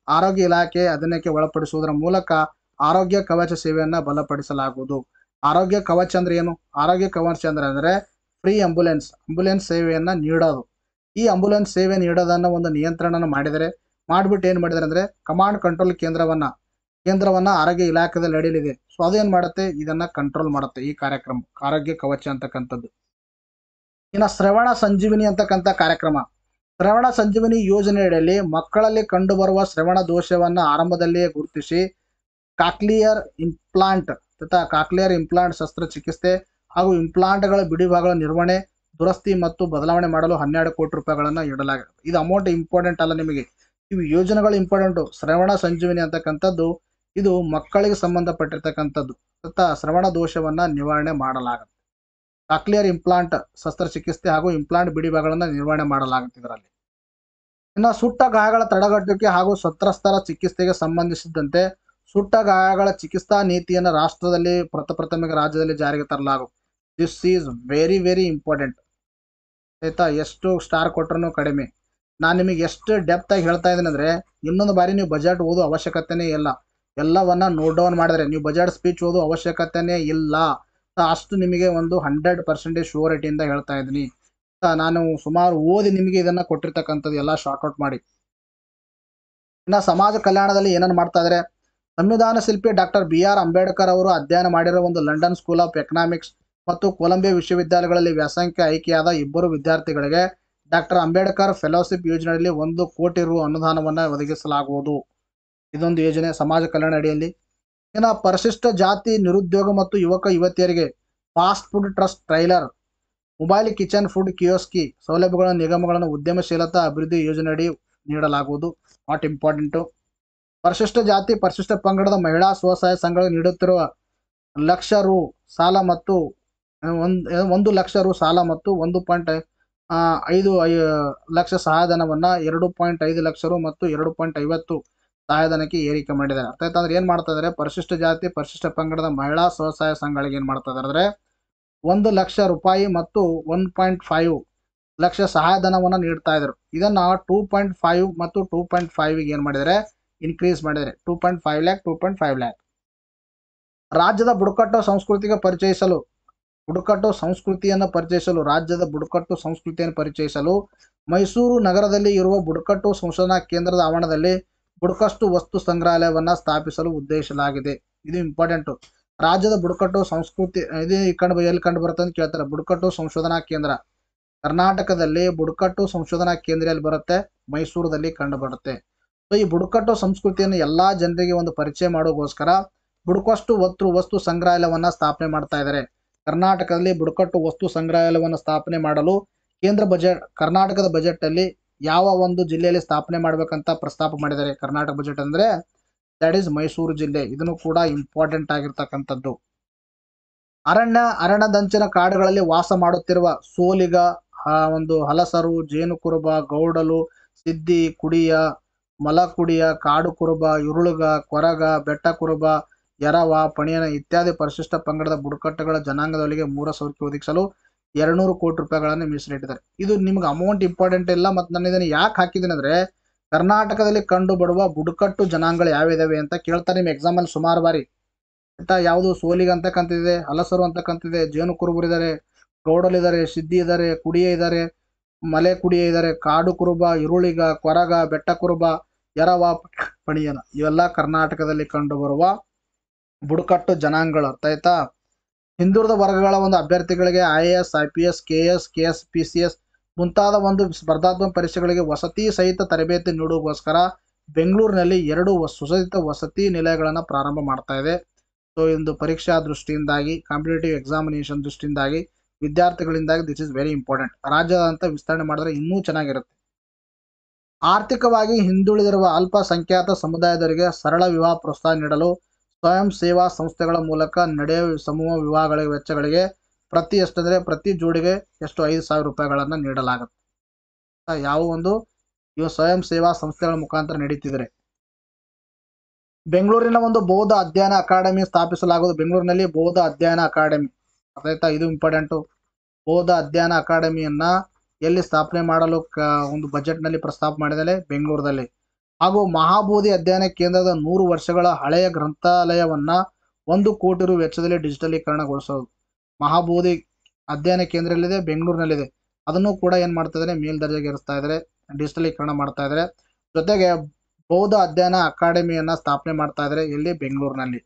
ಆರೋಗ್ಯ ಇಲಾಖೆ ಅಧೀನಕ್ಕೆ ಒಳಪಡಿಸುವುದರ ಮೂಲಕ ಆರೋಗ್ಯ ಕವಚ ಸೇವೆಯನ್ನ ಬಲಪಡಿಸಲಾಗುವುದು. ಆರೋಗ್ಯ ಕವಚ ಅಂದ್ರೆ ಏನು? ಆರೋಗ್ಯ ಕವಚ ಅಂದ್ರೆ ಫ್ರೀ ಆಂಬ್ಯುಲೆನ್ಸ್ ಸೇವೆಯನ್ನ ನೀಡೋದು. ಈ ಆಂಬ್ಯುಲೆನ್ಸ್ ಸೇವೆ ನೀಡೋದನ್ನ ಒಂದು ನಿಯಂತ್ರಣ ಮಾಡಿಬಿಟ್ಟು ಏನ್ ಮಾಡಿದಾರೆ ಅಂದ್ರೆ ಕಮಾಂಡ್ ಕಂಟ್ರೋಲ್ ಕೇಂದ್ರವನ್ನ ಆರೋಗ್ಯ ಇಲಾಖೆಯಲ್ಲಿ ನಡೆಯಲಿದೆ. ಸೊ ಅದೇನ್ ಮಾಡುತ್ತೆ, ಇದನ್ನ ಕಂಟ್ರೋಲ್ ಮಾಡುತ್ತೆ ಈ ಕಾರ್ಯಕ್ರಮ ಆರೋಗ್ಯ ಕವಚ ಅಂತಕ್ಕಂಥದ್ದು. ಇನ್ನು ಶ್ರವಣ ಸಂಜೀವಿನಿ ಅಂತಕ್ಕಂಥ ಕಾರ್ಯಕ್ರಮ. ಶ್ರವಣ ಸಂಜೀವಿನಿ ಯೋಜನೆಯಲ್ಲಿ ಮಕ್ಕಳಲ್ಲಿ ಕಂಡುಬರುವ ಶ್ರವಣ ದೋಷವನ್ನ ಆರಂಭದಲ್ಲಿಯೇ ಗುರುತಿಸಿ ಕಾಕ್ಲಿಯರ್ ಇಂಪ್ಲಾಂಟ್ ಶಸ್ತ್ರಚಿಕಿತ್ಸೆ ಹಾಗೂ ಇಂಪ್ಲಾಂಟ್ಗಳ ಬಿಡಿಭಾಗಗಳ ನಿರ್ವಹಣೆ, ದುರಸ್ತಿ ಮತ್ತು ಬದಲಾವಣೆ ಮಾಡಲು 12 ಕೋಟಿ ರೂಪಾಯಿಗಳನ್ನ ಇಡಲಾಗಿದೆ. ಇದು ಅಮೌಂಟ್ ಇಂಪಾರ್ಟೆಂಟ್ ಅಲ್ಲ ನಿಮಗೆ, ಇವು ಯೋಜನೆಗಳು ಇಂಪಾರ್ಟೆಂಟು. ಶ್ರವಣ ಸಂಜೀವಿನಿ ಅಂತಕ್ಕಂಥದ್ದು ಇದು ಮಕ್ಕಳಿಗೆ ಸಂಬಂಧಪಟ್ಟಿರ್ತಕ್ಕಂಥದ್ದು. ಶ್ರವಣ ದೋಷವನ್ನ ನಿವಾರಣೆ ಮಾಡಲಾಗುತ್ತೆ. ಕಾಕ್ಲಿಯರ್ ಇಂಪ್ಲಾಂಟ್ ಶಸ್ತ್ರಚಿಕಿತ್ಸೆ ಹಾಗೂ ಇಂಪ್ಲಾಂಟ್ ಬಿಡಿಭಾಗಗಳನ್ನ ನಿರ್ವಹಣೆ ಮಾಡಲಾಗುತ್ತೆ ಇದರಲ್ಲಿ. ಇನ್ನು ಸುಟ್ಟ ಗಾಯಗಳ ತಡೆಗಟ್ಟುವಿಕೆ ಹಾಗೂ ಸಂತ್ರಸ್ತರ ಚಿಕಿತ್ಸೆಗೆ ಸಂಬಂಧಿಸಿದಂತೆ ಸುಟ್ಟ ಗಾಯಗಳ ಚಿಕಿತ್ಸಾ ನೀತಿಯನ್ನು ರಾಷ್ಟ್ರದಲ್ಲಿ ಪ್ರಥಮವಾಗಿ ರಾಜ್ಯದಲ್ಲಿ ಜಾರಿಗೆ ತರಲಾಗುವುದು. This is very very important, ಆಯ್ತಾ? ಎಷ್ಟು ಸ್ಟಾರ್ ಕೊಟ್ಟರು ಕಡಿಮೆ. ನಾನು ನಿಮಗೆ ಎಷ್ಟು ಡೆಪ್ತ್ ಆಗಿ ಹೇಳ್ತಾ ಇದ್ದೀನಿ ಅಂದ್ರೆ ಇನ್ನೊಂದು ಬಾರಿ ನೀವು ಬಜೆಟ್ ಓದೋ ಅವಶ್ಯಕತೆನೇ ಇಲ್ಲ. ಎಲ್ಲವನ್ನ ನೋಟ್ ಡೌನ್ ಮಾಡಿದ್ರೆ ನೀವು ಬಜೆಟ್ ಸ್ಪೀಚ್ ಓದೋ ಅವಶ್ಯಕತೆನೇ ಇಲ್ಲ. ಅಷ್ಟು ನಿಮಗೆ ಒಂದು 100% ಶ್ಯೂರಿಟಿಯಿಂದ ಹೇಳ್ತಾ ಇದ್ದೀನಿ. ನಾನು ಸುಮಾರು ಓದಿ ನಿಮಗೆ ಇದನ್ನ ಕೊಟ್ಟಿರ್ತಕ್ಕಂಥದ್ದು ಎಲ್ಲ ಶಾರ್ಟ್ ಔಟ್ ಮಾಡಿ. ಇನ್ನು ಸಮಾಜ ಕಲ್ಯಾಣದಲ್ಲಿ ಏನನ್ನು ಮಾಡ್ತಾ ಇದ್ದಾರೆ? ಸಂವಿಧಾನ ಶಿಲ್ಪಿ ಡಾಕ್ಟರ್ BR ಅಂಬೇಡ್ಕರ್ ಅವರು ಅಧ್ಯಯನ ಮಾಡಿರೋ ಒಂದು ಲಂಡನ್ ಸ್ಕೂಲ್ ಆಫ್ ಎಕನಾಮಿಕ್ಸ್ ಮತ್ತು ಕೊಲಂಬಿಯಾ ವಿಶ್ವವಿದ್ಯಾಲಯಗಳಲ್ಲಿ ವ್ಯಾಸಂಗಕ್ಕೆ ಆಯ್ಕೆಯಾದ 2 ವಿದ್ಯಾರ್ಥಿಗಳಿಗೆ ಡಾಕ್ಟರ್ ಅಂಬೇಡ್ಕರ್ ಫೆಲೋಶಿಪ್ ಯೋಜನೆಯಲ್ಲಿ 1 ಕೋಟಿ ರು ಅನುದಾನವನ್ನು ಒದಗಿಸಲಾಗುವುದು. ಇದೊಂದು ಯೋಜನೆ ಸಮಾಜ ಕಲ್ಯಾಣ ಅಡಿಯಲ್ಲಿ. ಇನ್ನು ಪರಿಶಿಷ್ಟ ಜಾತಿ, ನಿರುದ್ಯೋಗ ಮತ್ತು ಯುವಕ ಯುವತಿಯರಿಗೆ fast food trust trailer, mobile kitchen food kiosk ಸೌಲಭ್ಯಗಳ ನಿಗಮಗಳನ್ನು ಉದ್ಯಮಶೀಲತಾ ಅಭಿವೃದ್ಧಿ ಯೋಜನೆಯಡಿ ನೀಡಲಾಗುವುದು. Not important. ಪರಿಶಿಷ್ಟ ಜಾತಿ, ಪರಿಶಿಷ್ಟ ಪಂಗಡದ ಮಹಿಳಾ ಸ್ವಸಹಾಯ ಸಂಘಗಳು ನೀಡುತ್ತಿರುವ ಲಕ್ಷ ರು ಸಾಲ ಮತ್ತು 1 ಲಕ್ಷ ರು ಸಾಲ ಮತ್ತು 1.5 ಲಕ್ಷ ಸಹಾಯಧನವನ್ನು 2.5 ಲಕ್ಷ ರು ಮತ್ತು 2.50 ಸಹಾಯಧನಕ್ಕೆ ಏರಿಕೆ ಮಾಡಿದ್ದಾರೆ. ಅರ್ಥ ಆಯ್ತು ಅಂದ್ರೆ ಏನು ಮಾಡ್ತಾ ಇದ್ದಾರೆ, ಪರಿಶಿಷ್ಟ ಜಾತಿ ಪರಿಶಿಷ್ಟ ಪಂಗಡದ ಮಹಿಳಾ ಸ್ವಸಹಾಯ ಸಂಘಗಳಿಗೆ ಏನು ಮಾಡ್ತಾ ಇದ್ದಾರೆ ಅಂದರೆ 1 ಲಕ್ಷ ರೂಪಾಯಿ ಮತ್ತು 1.5 ಲಕ್ಷ ಸಹಾಯಧನವನ್ನು ನೀಡ್ತಾ ಇದ್ರು. ಇದನ್ನ 2.5 ಮತ್ತು 2.5 ಏನು ಮಾಡಿದರೆ ಇನ್ಕ್ರೀಸ್ ಮಾಡಿದರೆ 2.5 ಲ್ಯಾಕ್ 2.5 ಲ್ಯಾಕ್. ರಾಜ್ಯದ ಬುಡಕಟ್ಟು ಸಂಸ್ಕೃತಿಗೆ ಪರಿಚಯಿಸಲು ರಾಜ್ಯದ ಬುಡಕಟ್ಟು ಸಂಸ್ಕೃತಿಯನ್ನು ಪರಿಚಯಿಸಲು ಮೈಸೂರು ನಗರದಲ್ಲಿ ಇರುವ ಬುಡಕಟ್ಟು ಸಂಶೋಧನಾ ಕೇಂದ್ರದ ಆವರಣದಲ್ಲಿ ಬುಡಕಟ್ಟು ವಸ್ತು ಸಂಗ್ರಹಾಲಯವನ್ನು ಸ್ಥಾಪಿಸಲು ಉದ್ದೇಶಿಸಲಾಗಿದೆ. ಇದು ಇಂಪಾರ್ಟೆಂಟ್. ರಾಜ್ಯದ ಬುಡಕಟ್ಟು ಸಂಸ್ಕೃತಿ ಇದು ಎಲ್ಲಿ ಕಂಡು ಬರುತ್ತೆ ಅಂತ ಕೇಳ್ತಾರೆ. ಬುಡಕಟ್ಟು ಸಂಶೋಧನಾ ಕೇಂದ್ರ ಕರ್ನಾಟಕದಲ್ಲಿ ಬುಡಕಟ್ಟು ಸಂಶೋಧನಾ ಕೇಂದ್ರ ಎಲ್ಲಿ ಬರುತ್ತೆ, ಮೈಸೂರದಲ್ಲಿ ಕಂಡು ಬರುತ್ತೆ. ಸೊ ಈ ಬುಡಕಟ್ಟು ಸಂಸ್ಕೃತಿಯನ್ನು ಎಲ್ಲಾ ಜನರಿಗೆ ಒಂದು ಪರಿಚಯ ಮಾಡೋಗೋಸ್ಕರ ಬುಡಕಟ್ಟು ವಸ್ತು ಸಂಗ್ರಹಾಲಯವನ್ನ ಸ್ಥಾಪನೆ ಮಾಡ್ತಾ ಇದ್ದಾರೆ. ಕರ್ನಾಟಕದಲ್ಲಿ ಬುಡಕಟ್ಟು ವಸ್ತು ಸಂಗ್ರಹಾಲಯವನ್ನು ಸ್ಥಾಪನೆ ಮಾಡಲು ಕರ್ನಾಟಕದ ಬಜೆಟ್ ಅಲ್ಲಿ ಯಾವ ಒಂದು ಜಿಲ್ಲೆಯಲ್ಲಿ ಸ್ಥಾಪನೆ ಮಾಡಬೇಕಂತ ಪ್ರಸ್ತಾಪ ಮಾಡಿದ್ದಾರೆ. ಕರ್ನಾಟಕ ಬಜೆಟ್ ಅಂದ್ರೆ ದಟ್ ಈಸ್ ಮೈಸೂರು ಜಿಲ್ಲೆ. ಇದನ್ನು ಕೂಡ ಇಂಪಾರ್ಟೆಂಟ್ ಆಗಿರ್ತಕ್ಕಂಥದ್ದು. ಅರಣ್ಯದಂಚಿನ ಕಾಡುಗಳಲ್ಲಿ ವಾಸ ಮಾಡುತ್ತಿರುವ ಸೋಲಿಗ, ಒಂದು ಹಲಸರು, ಜೇನುಕುರುಬ, ಗೌಡಲು, ಸಿದ್ದಿ, ಕುಡಿಯ, ಮಲಕುಡಿಯ, ಕಾಡು ಕುರುಬ, ಇರುಳುಗ, ಕೊರಗ, ಬೆಟ್ಟ ಕುರುಬ, ಎರವ, ಪಣಿಯನ ಇತ್ಯಾದಿ ಪರಿಶಿಷ್ಟ ಪಂಗಡದ ಬುಡಕಟ್ಟುಗಳ ಜನಾಂಗದವರಿಗೆ 3,000 ಒದಗಿಸಲು 200 ಕೋಟಿ ರೂಪಾಯಿಗಳನ್ನು ಮೀಸಲಿಟ್ಟಿದ್ದಾರೆ. ಇದು ನಿಮ್ಗೆ ಅಮೌಂಟ್ ಇಂಪಾರ್ಟೆಂಟ್ ಇಲ್ಲ. ಮತ್ತು ನಾನು ಇದನ್ನು ಯಾಕೆ ಹಾಕಿದ್ದೀನಿ ಅಂದ್ರೆ ಕರ್ನಾಟಕದಲ್ಲಿ ಕಂಡು ಬರುವ ಬುಡಕಟ್ಟು ಜನಾಂಗಗಳು ಯಾವಿದಾವೆ ಅಂತ ಕೇಳ್ತಾರೆ ನಿಮ್ಮ ಎಕ್ಸಾಮ್ ಅಲ್ಲಿ ಸುಮಾರು ಬಾರಿ. ಆಯ್ತಾ, ಯಾವುದು ಸೋಲಿಗ ಅಂತಕ್ಕಂತಿದೆ, ಹಲಸರು ಅಂತಕ್ಕಂತಿದೆ, ಜೇನು ಕುರುಬರು ಇದ್ದಾರೆ, ಗೌಡಲಿದ್ದಾರೆ, ಸಿದ್ದಿ ಇದ್ದಾರೆ, ಕುಡಿಯ ಇದ್ದಾರೆ, ಮಲೆ ಕುಡಿಯ ಇದ್ದಾರೆ, ಕಾಡು ಕುರುಬ, ಇರುಳಿಗ, ಕೊರಗ, ಬೆಟ್ಟ ಕುರುಬ, ಎರವ, ಪಣಿಯನ ಇವೆಲ್ಲ ಕರ್ನಾಟಕದಲ್ಲಿ ಕಂಡು ಬರುವ ಬುಡಕಟ್ಟು ಜನಾಂಗಗಳು. ಅರ್ಥ ಆಯ್ತಾ. ಹಿಂದುಳಿದ ವರ್ಗಗಳ ಒಂದು ಅಭ್ಯರ್ಥಿಗಳಿಗೆ IAS, IPS, KS, KSPCS ಮುಂತಾದ ಒಂದು ಸ್ಪರ್ಧಾತ್ಮಕ ಪರೀಕ್ಷೆಗಳಿಗೆ ವಸತಿ ಸಹಿತ ತರಬೇತಿ ನೀಡುವಗೋಸ್ಕರ ಬೆಂಗಳೂರಿನಲ್ಲಿ 2 ಸುಸಜ್ಜಿತ ವಸತಿ ನಿಲಯಗಳನ್ನು ಪ್ರಾರಂಭ ಮಾಡ್ತಾ ಇದೆ. ಸೊ ಇಂದು ಪರೀಕ್ಷಾ ದೃಷ್ಟಿಯಿಂದಾಗಿ, ಕಾಂಪಿಟೇಟಿವ್ ಎಕ್ಸಾಮಿನೇಷನ್ ದೃಷ್ಟಿಯಿಂದಾಗಿ, ವಿದ್ಯಾರ್ಥಿಗಳಿಂದಾಗಿ ದಿಸ್ ಇಸ್ ವೆರಿ ಇಂಪಾರ್ಟೆಂಟ್. ರಾಜ್ಯದಂತ ವಿಸ್ತರಣೆ ಮಾಡಿದ್ರೆ ಇನ್ನೂ ಚೆನ್ನಾಗಿರುತ್ತೆ. ಆರ್ಥಿಕವಾಗಿ ಹಿಂದುಳಿದಿರುವ ಅಲ್ಪಸಂಖ್ಯಾತ ಸಮುದಾಯದವರಿಗೆ ಸರಳ ವಿವಾಹ ಪ್ರೋತ್ಸಾಹ ನೀಡಲು ಸ್ವಯಂ ಸೇವಾ ಸಂಸ್ಥೆಗಳ ಮೂಲಕ ನಡೆಯುವ ಸಮೂಹ ವಿವಾಹಗಳ ವೆಚ್ಚಗಳಿಗೆ ಪ್ರತಿ ಜೋಡಿಗೆ 5,000 ರೂಪಾಯಿಗಳನ್ನು ನೀಡಲಾಗುತ್ತೆ. ಯಾವ ಒಂದು ಇವು ಸ್ವಯಂ ಸೇವಾ ಸಂಸ್ಥೆಗಳ ಮುಖಾಂತರ ನಡೀತಿದ್ರೆ. ಬೆಂಗಳೂರಿನ ಒಂದು ಬೌದ್ಧ ಅಧ್ಯಯನ ಅಕಾಡೆಮಿ ಸ್ಥಾಪಿಸಲಾಗುವುದು. ಬೆಂಗಳೂರಿನಲ್ಲಿ ಬೌದ್ಧ ಅಧ್ಯಯನ ಅಕಾಡೆಮಿ, ಅರ್ಥಾಯ್ತಾ, ಇದು ಇಂಪಾರ್ಟೆಂಟು. ಬೌದ್ಧ ಅಧ್ಯಯನ ಅಕಾಡೆಮಿಯನ್ನ ಎಲ್ಲಿ ಸ್ಥಾಪನೆ ಮಾಡಲು ಒಂದು ಬಜೆಟ್ನಲ್ಲಿ ಪ್ರಸ್ತಾಪ ಮಾಡಿದರೆ ಬೆಂಗಳೂರಲ್ಲಿ. ಹಾಗೂ ಮಹಾಬೋಧಿ ಅಧ್ಯಯನ ಕೇಂದ್ರದ 100 ವರ್ಷಗಳ ಹಳೆಯ ಗ್ರಂಥಾಲಯವನ್ನ 1 ಕೋಟಿ ರು ವೆಚ್ಚದಲ್ಲಿ ಡಿಜಿಟಲೀಕರಣಗೊಳಿಸೋದು. ಮಹಾಬೋಧಿ ಅಧ್ಯಯನ ಕೇಂದ್ರ ಎಲ್ಲಿದೆ, ಬೆಂಗಳೂರಿನಲ್ಲಿದೆ. ಅದನ್ನು ಕೂಡ ಏನ್ ಮಾಡ್ತಾ ಇದ್ದಾರೆ, ಮೇಲ್ದರ್ಜೆಗೆ ಏರಿಸ್ತಾ ಇದ್ದಾರೆ, ಡಿಜಿಟಲೀಕರಣ ಮಾಡ್ತಾ ಇದ್ದಾರೆ. ಜೊತೆಗೆ ಬೌದ್ಧ ಅಧ್ಯಯನ ಅಕಾಡೆಮಿಯನ್ನ ಸ್ಥಾಪನೆ ಮಾಡ್ತಾ ಇದ್ದಾರೆ ಎಲ್ಲಿ, ಬೆಂಗಳೂರಿನಲ್ಲಿ.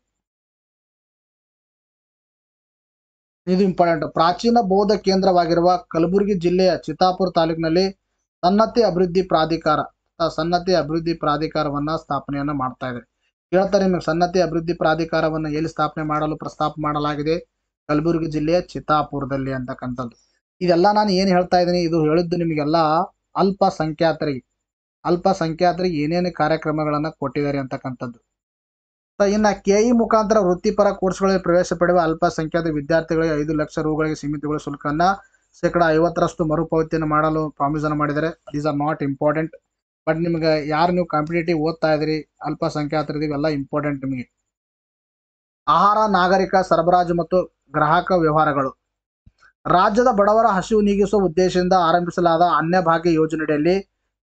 ಇದು ಇಂಪಾರ್ಟೆಂಟ್. ಪ್ರಾಚೀನ ಬೌದ್ಧ ಕೇಂದ್ರವಾಗಿರುವ ಕಲಬುರಗಿ ಜಿಲ್ಲೆಯ ಚಿತ್ತಾಪುರ ತಾಲೂಕಿನಲ್ಲಿ ಸನ್ನತಿ ಅಭಿವೃದ್ಧಿ ಪ್ರಾಧಿಕಾರವನ್ನ ಸ್ಥಾಪನೆಯನ್ನ ಮಾಡ್ತಾ ಇದೆ. ಹೇಳ್ತಾರೆ ನಿಮಗೆ, ಸನ್ನತಿ ಅಭಿವೃದ್ಧಿ ಪ್ರಾಧಿಕಾರವನ್ನ ಎಲ್ಲಿ ಸ್ಥಾಪನೆ ಮಾಡಲು ಪ್ರಸ್ತಾಪ ಮಾಡಲಾಗಿದೆ, ಕಲಬುರಗಿ ಜಿಲ್ಲೆಯ ಚಿತ್ತಾಪುರದಲ್ಲಿ ಅಂತಕ್ಕಂಥದ್ದು. ಇದೆಲ್ಲ ನಾನು ಏನು ಹೇಳ್ತಾ ಇದ್ದೀನಿ, ಇದು ಹೇಳಿದ್ದು ನಿಮಗೆಲ್ಲ ಅಲ್ಪಸಂಖ್ಯಾತರಿಗೆ ಏನೇನು ಕಾರ್ಯಕ್ರಮಗಳನ್ನ ಕೊಟ್ಟಿದ್ದಾರೆ ಅಂತಕ್ಕಂಥದ್ದು. ಇನ್ನು KE ಮುಖಾಂತರ ವೃತ್ತಿಪರ ಕೋರ್ಸ್ಗಳಲ್ಲಿ ಪ್ರವೇಶ ಪಡೆಯುವ ಅಲ್ಪಸಂಖ್ಯಾತ ವಿದ್ಯಾರ್ಥಿಗಳಿಗೆ 5 ಲಕ್ಷ ರೂಗಳಿಗೆ ಸೀಮಿತಗೊಳಿಸುವ ಶುಲ್ಕನ್ನ 50% ಮರುಪಾವತಿಯನ್ನು ಮಾಡಲು ಪ್ರಾಮಿಸನ್ನು ಮಾಡಿದ್ದಾರೆ. These are not important, but ನಿಮ್ಗೆ ಯಾರು ನೀವು ಕಾಂಪಿಟೇಟಿವ್ ಓದ್ತಾ ಇದ್ರಿ ಅಲ್ಪಸಂಖ್ಯಾತರು, ಇವೆಲ್ಲ ಇಂಪಾರ್ಟೆಂಟ್ ನಿಮಗೆ. ಆಹಾರ, ನಾಗರಿಕ ಸರಬರಾಜು ಮತ್ತು ಗ್ರಾಹಕ ವ್ಯವಹಾರಗಳು. ರಾಜ್ಯದ ಬಡವರ ಹಸಿವು ನೀಗಿಸುವ ಉದ್ದೇಶದಿಂದ ಆರಂಭಿಸಲಾದ ಅನ್ನಭಾಗ್ಯ ಯೋಜನೆಯಲ್ಲಿ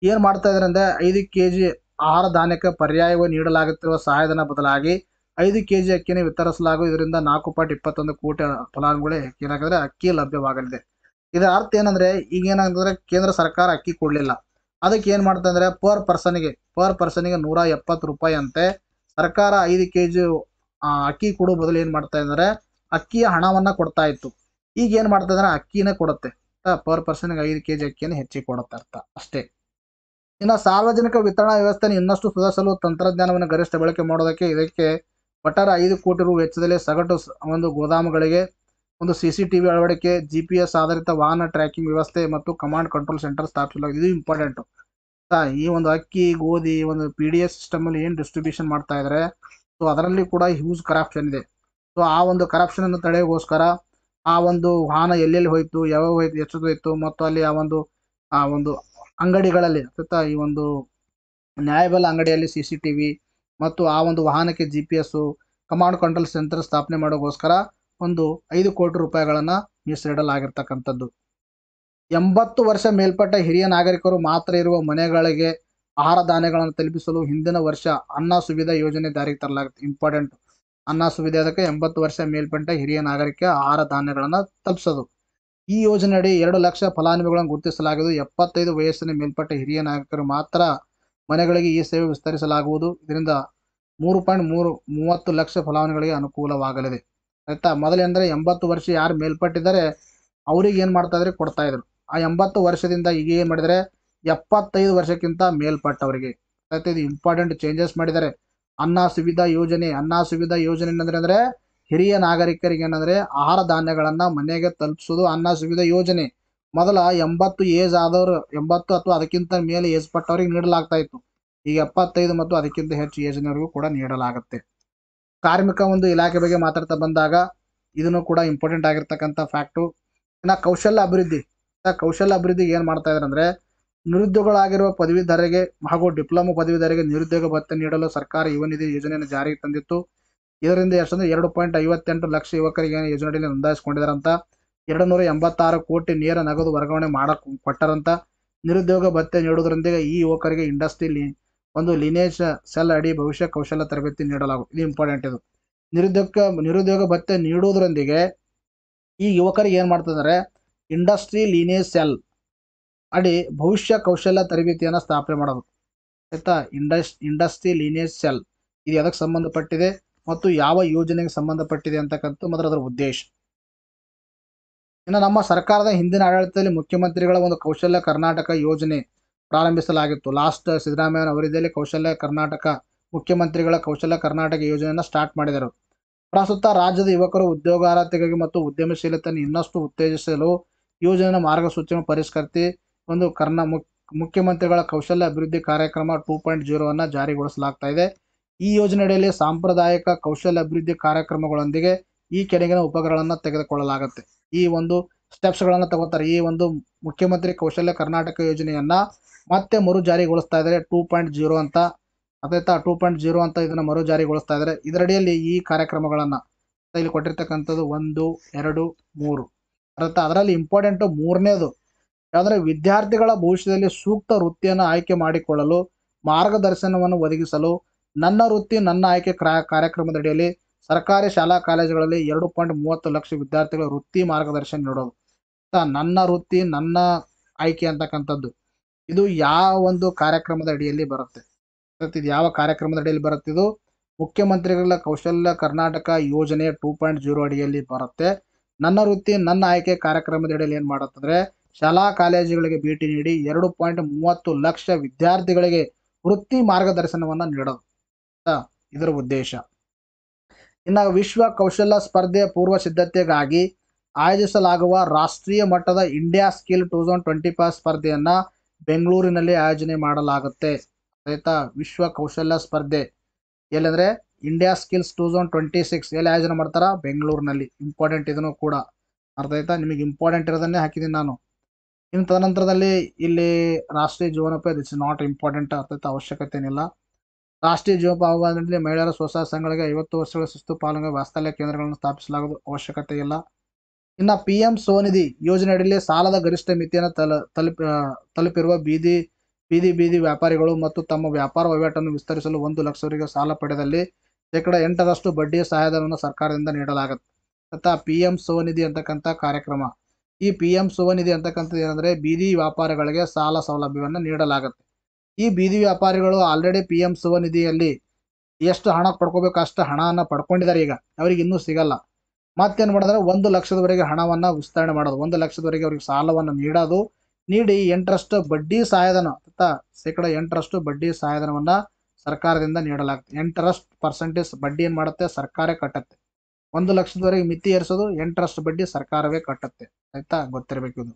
ಏನ್ ಮಾಡ್ತಾ ಇದ್ದಾರೆ ಅಂದ್ರೆ 5 kg ಆಹಾರ ಧಾನ್ಯಕ್ಕೆ ಪರ್ಯಾಯವಾಗಿ ನೀಡಲಾಗುತ್ತಿರುವ ಸಹಾಯಧನ ಬದಲಾಗಿ 5 kg ಅಕ್ಕಿಯನ್ನು ವಿತರಿಸಲಾಗುವುದು. ಇದರಿಂದ 4.21 ಕೋಟಿ ಫಲಾನುಭವಿಗಳಿಗೆ ಏನಾಗಿದ್ರೆ ಅಕ್ಕಿ ಲಭ್ಯವಾಗಲಿದೆ. ಇದರ ಅರ್ಥ ಏನಂದ್ರೆ, ಈಗ ಏನಾಗ್ತಂದ್ರೆ ಕೇಂದ್ರ ಸರ್ಕಾರ ಅಕ್ಕಿ ಕೊಡ್ಲಿಲ್ಲ, ಅದಕ್ಕೆ ಏನ್ ಮಾಡ್ತಾ ಅಂದ್ರೆ ಪರ್ ಪರ್ಸನ್ಗೆ 170 ರೂಪಾಯಿ ಅಂತೆ ಸರ್ಕಾರ 5 kg ಅಕ್ಕಿ ಕೊಡೋ ಬದಲು ಏನ್ ಮಾಡ್ತಾ ಇದ್ದಾರೆ, ಅಕ್ಕಿಯ ಹಣವನ್ನ ಕೊಡ್ತಾ ಇತ್ತು. ಈಗ ಏನ್ ಮಾಡ್ತಾ ಇದ್ದಾರೆ, ಅಕ್ಕಿನೇ ಕೊಡುತ್ತೆ. ಪರ್ ಪರ್ಸನ್ಗೆ 5 kg ಅಕ್ಕಿಯನ್ನು ಹೆಚ್ಚಿಗೆ ಕೊಡುತ್ತೆ, ಅರ್ಥ ಅಷ್ಟೇ. ಇನ್ನು ಸಾರ್ವಜನಿಕ ವಿತರಣಾ ವ್ಯವಸ್ಥೆಯನ್ನು ಇನ್ನಷ್ಟು ಸುಧಾರಿಸಲು ತಂತ್ರಜ್ಞಾನವನ್ನು ಗರಿಷ್ಠ ಬಳಕೆ ಮಾಡೋದಕ್ಕೆ ಇದಕ್ಕೆ ಒಟ್ಟಾರೆ 5 ಕೋಟಿ ರು ವೆಚ್ಚದಲ್ಲಿ ಸಗಟು ಒಂದು ಗೋದಾಮುಗಳಿಗೆ ಒಂದು CCTV ಅಳವಡಿಕೆ, GPS ಆಧಾರಿತ ವಾಹನ ಟ್ರ್ಯಾಕಿಂಗ್ ವ್ಯವಸ್ಥೆ ಮತ್ತು ಕಮಾಂಡ್ ಕಂಟ್ರೋಲ್ ಸೆಂಟರ್ ಸ್ಥಾಪಿಸಲಾಗಿದೆ. ಇದು ಇಂಪಾರ್ಟೆಂಟ್. ಈ ಒಂದು ಅಕ್ಕಿ, ಗೋಧಿ ಒಂದು PDS ಸಿಸ್ಟಮ್ ಅಲ್ಲಿ ಏನು ಡಿಸ್ಟ್ರಿಬ್ಯೂಷನ್ ಮಾಡ್ತಾ ಇದ್ದಾರೆ, ಸೊ ಅದರಲ್ಲಿ ಕೂಡ ಹ್ಯೂಜ್ ಕರಪ್ಷನ್ ಇದೆ. ಸೊ ಆ ಒಂದು ಕರಪ್ಷನ್ ಅನ್ನು ತಡೆಗೋಸ್ಕರ ಆ ಒಂದು ವಾಹನ ಎಲ್ಲೆಲ್ಲಿ ಹೋಯ್ತು, ಯಾವಾಗ ಹೋಯ್ತು, ಎಷ್ಟು ಹೋಯ್ತು, ಮತ್ತು ಅಲ್ಲಿ ಆ ಒಂದು ಅಂಗಡಿಗಳಲ್ಲಿ ಈ ಒಂದು ನ್ಯಾಯಬೆಲೆ ಅಂಗಡಿಯಲ್ಲಿ CCTV ಮತ್ತು ಆ ಒಂದು ವಾಹನಕ್ಕೆ GPS ಕಮಾಂಡ್ ಕಂಟ್ರೋಲ್ ಸೆಂಟರ್ ಸ್ಥಾಪನೆ ಮಾಡೋಗೋಸ್ಕರ ಒಂದು 5 ಕೋಟಿ ರೂಪಾಯಿಗಳನ್ನು ಮೀಸಲಿಡಲಾಗಿರ್ತಕ್ಕಂಥದ್ದು. 80 ವರ್ಷ ಮೇಲ್ಪಟ್ಟ ಹಿರಿಯ ನಾಗರಿಕರು ಮಾತ್ರ ಇರುವ ಮನೆಗಳಿಗೆ ಆಹಾರ ಧಾನ್ಯಗಳನ್ನು ತಲುಪಿಸಲು ಹಿಂದಿನ ವರ್ಷ ಅನ್ನ ಸುವಿಧಾ ಯೋಜನೆ ಜಾರಿಗೆ ತರಲಾಗುತ್ತೆ. ಇಂಪಾರ್ಟೆಂಟ್, ಅನ್ನ ಸುವಿಧೆ ಅದಕ್ಕೆ 80 ವರ್ಷ ಮೇಲ್ಪಟ್ಟ ಹಿರಿಯ ನಾಗರಿಕ ಆಹಾರ ಧಾನ್ಯಗಳನ್ನು ತಲುಪಿಸೋದು. ಈ ಯೋಜನೆಯಡಿ 2 ಲಕ್ಷ ಫಲಾನುಭವಿಗಳನ್ನು ಗುರುತಿಸಲಾಗಿದ್ದು 75 ವಯಸ್ಸಿನ ಮೇಲ್ಪಟ್ಟ ಹಿರಿಯ ನಾಗರಿಕರು ಮಾತ್ರ ಮನೆಗಳಿಗೆ ಈ ಸೇವೆ ವಿಸ್ತರಿಸಲಾಗುವುದು. ಇದರಿಂದ 3.30 ಲಕ್ಷ ಫಲಾನುಭವಿಗಳಿಗೆ ಅನುಕೂಲವಾಗಲಿದೆ. ಆಯ್ತಾ. ಮೊದಲೆಂದರೆ 80 ವರ್ಷ ಯಾರು ಮೇಲ್ಪಟ್ಟಿದ್ದಾರೆ ಅವ್ರಿಗೆ ಏನು ಮಾಡ್ತಾ ಇದ್ರೆ ಕೊಡ್ತಾ ಇದ್ರು. ಆ 80 ವರ್ಷದಿಂದ ಈಗ ಏನು ಮಾಡಿದರೆ 75 ವರ್ಷಕ್ಕಿಂತ ಮೇಲ್ಪಟ್ಟವರಿಗೆ. ಆಯ್ತಾ. ಇದು ಇಂಪಾರ್ಟೆಂಟ್ ಚೇಂಜಸ್ ಮಾಡಿದ್ದಾರೆ. ಅನ್ನ ಸುವಿಧಾ ಯೋಜನೆ ಅಂದರೆ ಹಿರಿಯ ನಾಗರಿಕರಿಗೆ ಏನಂದ್ರೆ ಆಹಾರ ಧಾನ್ಯಗಳನ್ನು ಮನೆಗೆ ತಲುಪಿಸೋದು ಅನ್ನ ಸುವಿಧಾ ಯೋಜನೆ. ಮೊದಲ 80 ಏಜ್ ಆದವರು, 80 ಅಥವಾ ಅದಕ್ಕಿಂತ ಮೇಲೆ ಏಜ್ ಪಟ್ಟವರಿಗೆ ನೀಡಲಾಗ್ತಾ ಇತ್ತು. ಈಗ 75 ಮತ್ತು ಅದಕ್ಕಿಂತ ಹೆಚ್ಚು ಏಜ್ನವರಿಗೂ ಕೂಡ ನೀಡಲಾಗುತ್ತೆ. ಕಾರ್ಮಿಕ ಒಂದು ಇಲಾಖೆ ಬಗ್ಗೆ ಮಾತಾಡ್ತಾ ಬಂದಾಗ ಇದನ್ನು ಕೂಡ ಇಂಪಾರ್ಟೆಂಟ್ ಆಗಿರ್ತಕ್ಕಂಥ ಫ್ಯಾಕ್ಟು. ಇನ್ನು ಕೌಶಲ್ಯ ಅಭಿವೃದ್ಧಿಗೆ ಏನು ಮಾಡ್ತಾ ಇದ್ದಾರೆ ಅಂದರೆ ನಿರುದ್ಯೋಗಿಗಳಾಗಿರುವ ಪದವೀಧರರಿಗೆ ಹಾಗೂ ಡಿಪ್ಲೊಮಾ ಪದವೀಧರರಿಗೆ ನಿರುದ್ಯೋಗ ಭತ್ಯೆ ನೀಡಲು ಸರ್ಕಾರ ಯುವ ನಿಧಿ ಯೋಜನೆಯನ್ನು ಜಾರಿಗೆ ತಂದಿತ್ತು. ಇದರಿಂದ ಎಷ್ಟಂದ್ರೆ 2.58 ಲಕ್ಷ ಯುವಕರಿಗೆ ಯೋಜನೆಯಲ್ಲಿ ನೋಂದಾಯಿಸಿಕೊಂಡಿದ್ದಾರಂತ. 286 ಕೋಟಿ ನೇರ ನಗದು ವರ್ಗಾವಣೆ ಕೊಟ್ಟರಂತ. ನಿರುದ್ಯೋಗ ಭತ್ಯೆ ನೀಡುವುದರೊಂದಿಗೆ ಈ ಯುವಕರಿಗೆ ಇಂಡಸ್ಟ್ರಿ ಒಂದು ಲಿನೇಜ್ ಸೆಲ್ ಅಡಿ ಭವಿಷ್ಯ ಕೌಶಲ್ಯ ತರಬೇತಿ ನೀಡಲಾಗುವುದು. ಇದು ಇಂಪಾರ್ಟೆಂಟ್. ಇದು ನಿರುದ್ಯೋಗ ಭತ್ಯೆ ನೀಡುವುದರೊಂದಿಗೆ ಈ ಯುವಕರಿಗೆ ಏನು ಮಾಡ್ತಿದ್ದಾರೆ, ಇಂಡಸ್ಟ್ರಿ ಲೀನೇಜ್ ಸೆಲ್ ಅಡಿ ಭವಿಷ್ಯ ಕೌಶಲ್ಯ ತರಬೇತಿಯನ್ನು ಸ್ಥಾಪನೆ ಮಾಡೋದು. ಆಯ್ತಾ. ಇಂಡಸ್ಟ್ರಿ ಲೀನೇಜ್ ಸೆಲ್ ಇದು ಎದಕ್ಕೆ ಸಂಬಂಧಪಟ್ಟಿದೆ ಮತ್ತು ಯಾವ ಯೋಜನೆಗೆ ಸಂಬಂಧಪಟ್ಟಿದೆ ಅಂತಕ್ಕಂಥ ಮೊದಲ ಅದರ ಉದ್ದೇಶ. ಇನ್ನು ನಮ್ಮ ಸರ್ಕಾರದ ಹಿಂದಿನ ಆಡಳಿತದಲ್ಲಿ ಮುಖ್ಯಮಂತ್ರಿಗಳ ಒಂದು ಕೌಶಲ್ಯ ಕರ್ನಾಟಕ ಯೋಜನೆ ಪ್ರಾರಂಭಿಸಲಾಗಿತ್ತು. ಲಾಸ್ಟ್ ಸಿದ್ದರಾಮಯ್ಯ ಅವರಿದ್ದಲ್ಲಿ ಕೌಶಲ್ಯ ಕರ್ನಾಟಕ ಮುಖ್ಯಮಂತ್ರಿಗಳ ಕೌಶಲ್ಯ ಕರ್ನಾಟಕ ಯೋಜನೆಯನ್ನು ಸ್ಟಾರ್ಟ್ ಮಾಡಿದರು. ಪ್ರಸ್ತುತ ರಾಜ್ಯದ ಯುವಕರು ಉದ್ಯೋಗಾರ್ಹತೆಗಾಗಿ ಮತ್ತು ಉದ್ಯಮಶೀಲತೆಯನ್ನು ಇನ್ನಷ್ಟು ಉತ್ತೇಜಿಸಲು ಯೋಜನೆಯ ಮಾರ್ಗಸೂಚಿಯನ್ನು ಪರಿಷ್ಕರಿಸಿ ಒಂದು ಮುಖ್ಯಮಂತ್ರಿಗಳ ಕೌಶಲ್ಯ ಅಭಿವೃದ್ಧಿ ಕಾರ್ಯಕ್ರಮ 2.0 ಅನ್ನು ಜಾರಿಗೊಳಿಸಲಾಗ್ತಾ ಇದೆ. ಈ ಯೋಜನೆಯಲ್ಲಿ ಸಾಂಪ್ರದಾಯಿಕ ಕೌಶಲ್ಯ ಅಭಿವೃದ್ಧಿ ಕಾರ್ಯಕ್ರಮಗಳೊಂದಿಗೆ ಈ ಕೆಳಗಿನ ಉಪಗ್ರಹಗಳನ್ನು ತೆಗೆದುಕೊಳ್ಳಲಾಗುತ್ತೆ. ಈ ಒಂದು ಸ್ಟೆಪ್ಸ್ಗಳನ್ನು ತಗೋತಾರೆ. ಈ ಒಂದು ಮುಖ್ಯಮಂತ್ರಿ ಕೌಶಲ್ಯ ಕರ್ನಾಟಕ ಯೋಜನೆಯನ್ನ ಮತ್ತೆ ಮರು ಜಾರಿಗೊಳಿಸ್ತಾ ಇದ್ದಾರೆ 2.0 ಅಂತ. ಅದಾಯ್ತಾ. 2.0 ಅಂತ ಇದನ್ನ ಮರು ಜಾರಿಗೊಳಿಸ್ತಾ ಇದ್ದಾರೆ. ಇದರಡಿಯಲ್ಲಿ ಈ ಕಾರ್ಯಕ್ರಮಗಳನ್ನು ಇಲ್ಲಿ ಕೊಟ್ಟಿರ್ತಕ್ಕಂಥದ್ದು 1, 2, 3 ಅರ್ಥ. ಅದರಲ್ಲಿ ಇಂಪಾರ್ಟೆಂಟ್ ಮೂರನೇದು ಯಾವ್ದ್ರೆ ವಿದ್ಯಾರ್ಥಿಗಳ ಭವಿಷ್ಯದಲ್ಲಿ ಸೂಕ್ತ ವೃತ್ತಿಯನ್ನು ಆಯ್ಕೆ ಮಾಡಿಕೊಳ್ಳಲು ಮಾರ್ಗದರ್ಶನವನ್ನು ಒದಗಿಸಲು ನನ್ನ ವೃತ್ತಿ ನನ್ನ ಆಯ್ಕೆ ಕಾರ್ಯಕ್ರಮದಡಿಯಲ್ಲಿ ಸರ್ಕಾರಿ ಶಾಲಾ ಕಾಲೇಜುಗಳಲ್ಲಿ 2.30 ಲಕ್ಷ ವಿದ್ಯಾರ್ಥಿಗಳ ವೃತ್ತಿ ಮಾರ್ಗದರ್ಶನ ನೀಡೋದು. ನನ್ನ ವೃತ್ತಿ ನನ್ನ ಆಯ್ಕೆ ಅಂತಕ್ಕಂಥದ್ದು ಇದು ಯಾವ ಒಂದು ಕಾರ್ಯಕ್ರಮದ ಅಡಿಯಲ್ಲಿ ಬರುತ್ತೆ? ಇದು ಯಾವ ಕಾರ್ಯಕ್ರಮದ ಅಡಿಯಲ್ಲಿ ಬರುತ್ತೆ? ಇದು ಮುಖ್ಯಮಂತ್ರಿಗಳ ಕೌಶಲ್ಯ ಕರ್ನಾಟಕ ಯೋಜನೆ 2.0 ಅಡಿಯಲ್ಲಿ ಬರುತ್ತೆ. ನನ್ನ ವೃತ್ತಿ ನನ್ನ ಆಯ್ಕೆ ಕಾರ್ಯಕ್ರಮದ ಅಡಿಯಲ್ಲಿ ಏನು ಮಾಡುತ್ತಂದ್ರೆ ಶಾಲಾ ಕಾಲೇಜುಗಳಿಗೆ ಭೇಟಿ ನೀಡಿ 2.30 ಲಕ್ಷ ವಿದ್ಯಾರ್ಥಿಗಳಿಗೆ ವೃತ್ತಿ ಮಾರ್ಗದರ್ಶನವನ್ನು ನೀಡೋದು ಇದರ ಉದ್ದೇಶ. ಇನ್ನು ವಿಶ್ವ ಕೌಶಲ್ಯ ಸ್ಪರ್ಧೆ ಪೂರ್ವ ಸಿದ್ಧತೆಗಾಗಿ ಆಯೋಜಿಸಲಾಗುವ ರಾಷ್ಟ್ರೀಯ ಮಟ್ಟದ ಇಂಡಿಯಾ ಸ್ಕಿಲ್ 2025 ಸ್ಪರ್ಧೆಯನ್ನ ಬೆಂಗಳೂರಿನಲ್ಲಿ ಆಯೋಜನೆ ಮಾಡಲಾಗುತ್ತೆ. ಆಯ್ತಾ. ವಿಶ್ವ ಕೌಶಲ್ಯ ಸ್ಪರ್ಧೆ ಎಲ್ಲಂದ್ರೆ ಇಂಡಿಯಾ ಸ್ಕಿಲ್ಸ್ 2026 ಎಲ್ಲಿ ಆಯೋಜನೆ ಮಾಡ್ತಾರ? ಬೆಂಗಳೂರಿನಲ್ಲಿ. ಇಂಪಾರ್ಟೆಂಟ್ ಇದನ್ನು ಕೂಡ ಅರ್ಥ ಆಯ್ತಾ. ನಿಮಗೆ ಇಂಪಾರ್ಟೆಂಟ್ ಇರೋದನ್ನೇ ಹಾಕಿದ್ದೀನಿ ನಾನು. ಇನ್ನು ತದನಂತರದಲ್ಲಿ ಇಲ್ಲಿ ರಾಷ್ಟ್ರೀಯ ಜೀವನೋಪಾಯ ದಿಸ್ ಇಸ್ ನಾಟ್ ಇಂಪಾರ್ಟೆಂಟ್. ಅರ್ಥ ಅವಶ್ಯಕತೆ ಏನಿಲ್ಲ. ರಾಷ್ಟ್ರೀಯ ಜೀವನೋಪಾಯದಲ್ಲಿ ಮಹಿಳೆಯರ ಸ್ವಸಹಾಯ ಸಂಘಗಳಿಗೆ 50 ವರ್ಷಗಳ ಶಿಸ್ತು ಪಾಲನೆ ವಾಸ್ತವ್ಯ ಕೇಂದ್ರಗಳನ್ನು ಸ್ಥಾಪಿಸಲಾಗುವುದು. ಅವಶ್ಯಕತೆ ಇಲ್ಲ. ಇನ್ನು PM ಸ್ವನಿಧಿ ಯೋಜನೆ ಅಡಿಯಲ್ಲಿ ಸಾಲದ ಗರಿಷ್ಠ ಮಿತಿಯನ್ನು ತಲುಪಿರುವ ಬೀದಿ ವ್ಯಾಪಾರಿಗಳು ಮತ್ತು ತಮ್ಮ ವ್ಯಾಪಾರ ವಹಿವಾಟನ್ನು ವಿಸ್ತರಿಸಲು 1 ಲಕ್ಷವರೆಗೆ ಸಾಲ ಪಡೆದಲ್ಲಿ 8% ಬಡ್ಡಿ ಸಹಾಯಧನವನ್ನು ಸರ್ಕಾರದಿಂದ ನೀಡಲಾಗುತ್ತೆ. ಅಥವಾ PM ಸ್ವನಿಧಿ ಅಂತಕ್ಕಂಥ ಕಾರ್ಯಕ್ರಮ. ಈ PM ಸ್ವನಿಧಿ ಅಂತಕ್ಕಂಥದ್ದು ಏನಂದ್ರೆ ಬೀದಿ ವ್ಯಾಪಾರಿಗಳಿಗೆ ಸಾಲ ಸೌಲಭ್ಯವನ್ನು ನೀಡಲಾಗುತ್ತೆ. ಈ ಬೀದಿ ವ್ಯಾಪಾರಿಗಳು ಆಲ್ರೆಡಿ PM ಸ್ವನಿಧಿಯಲ್ಲಿ ಎಷ್ಟು ಹಣ ಪಡ್ಕೋಬೇಕು ಅಷ್ಟು ಹಣವನ್ನು ಪಡ್ಕೊಂಡಿದ್ದಾರೆ. ಈಗ ಅವ್ರಿಗೆ ಇನ್ನೂ ಸಿಗಲ್ಲ. ಮತ್ತೇನು ಮಾಡಿದ್ರೆ 1 ಲಕ್ಷದವರೆಗೆ ಹಣವನ್ನು ವಿಸ್ತರಣೆ ಮಾಡೋದು. 1 ಲಕ್ಷದವರೆಗೆ ಅವ್ರಿಗೆ ಸಾಲವನ್ನು ನೀಡಿ 8% ಬಡ್ಡಿ ಸಹಾಯಧನ 8% ಬಡ್ಡಿ ಸಹಾಯಧನವನ್ನು ಸರ್ಕಾರದಿಂದ ನೀಡಲಾಗುತ್ತೆ. 8% ಬಡ್ಡಿ ಏನು ಮಾಡುತ್ತೆ? ಸರ್ಕಾರ ಕಟ್ಟುತ್ತೆ. 1 ಲಕ್ಷದವರೆಗೆ ಮಿತಿ ಏರಿಸೋದು, 8% ಬಡ್ಡಿ ಸರ್ಕಾರವೇ ಕಟ್ಟುತ್ತೆ. ಆಯ್ತಾ, ಗೊತ್ತಿರಬೇಕು ಇದು.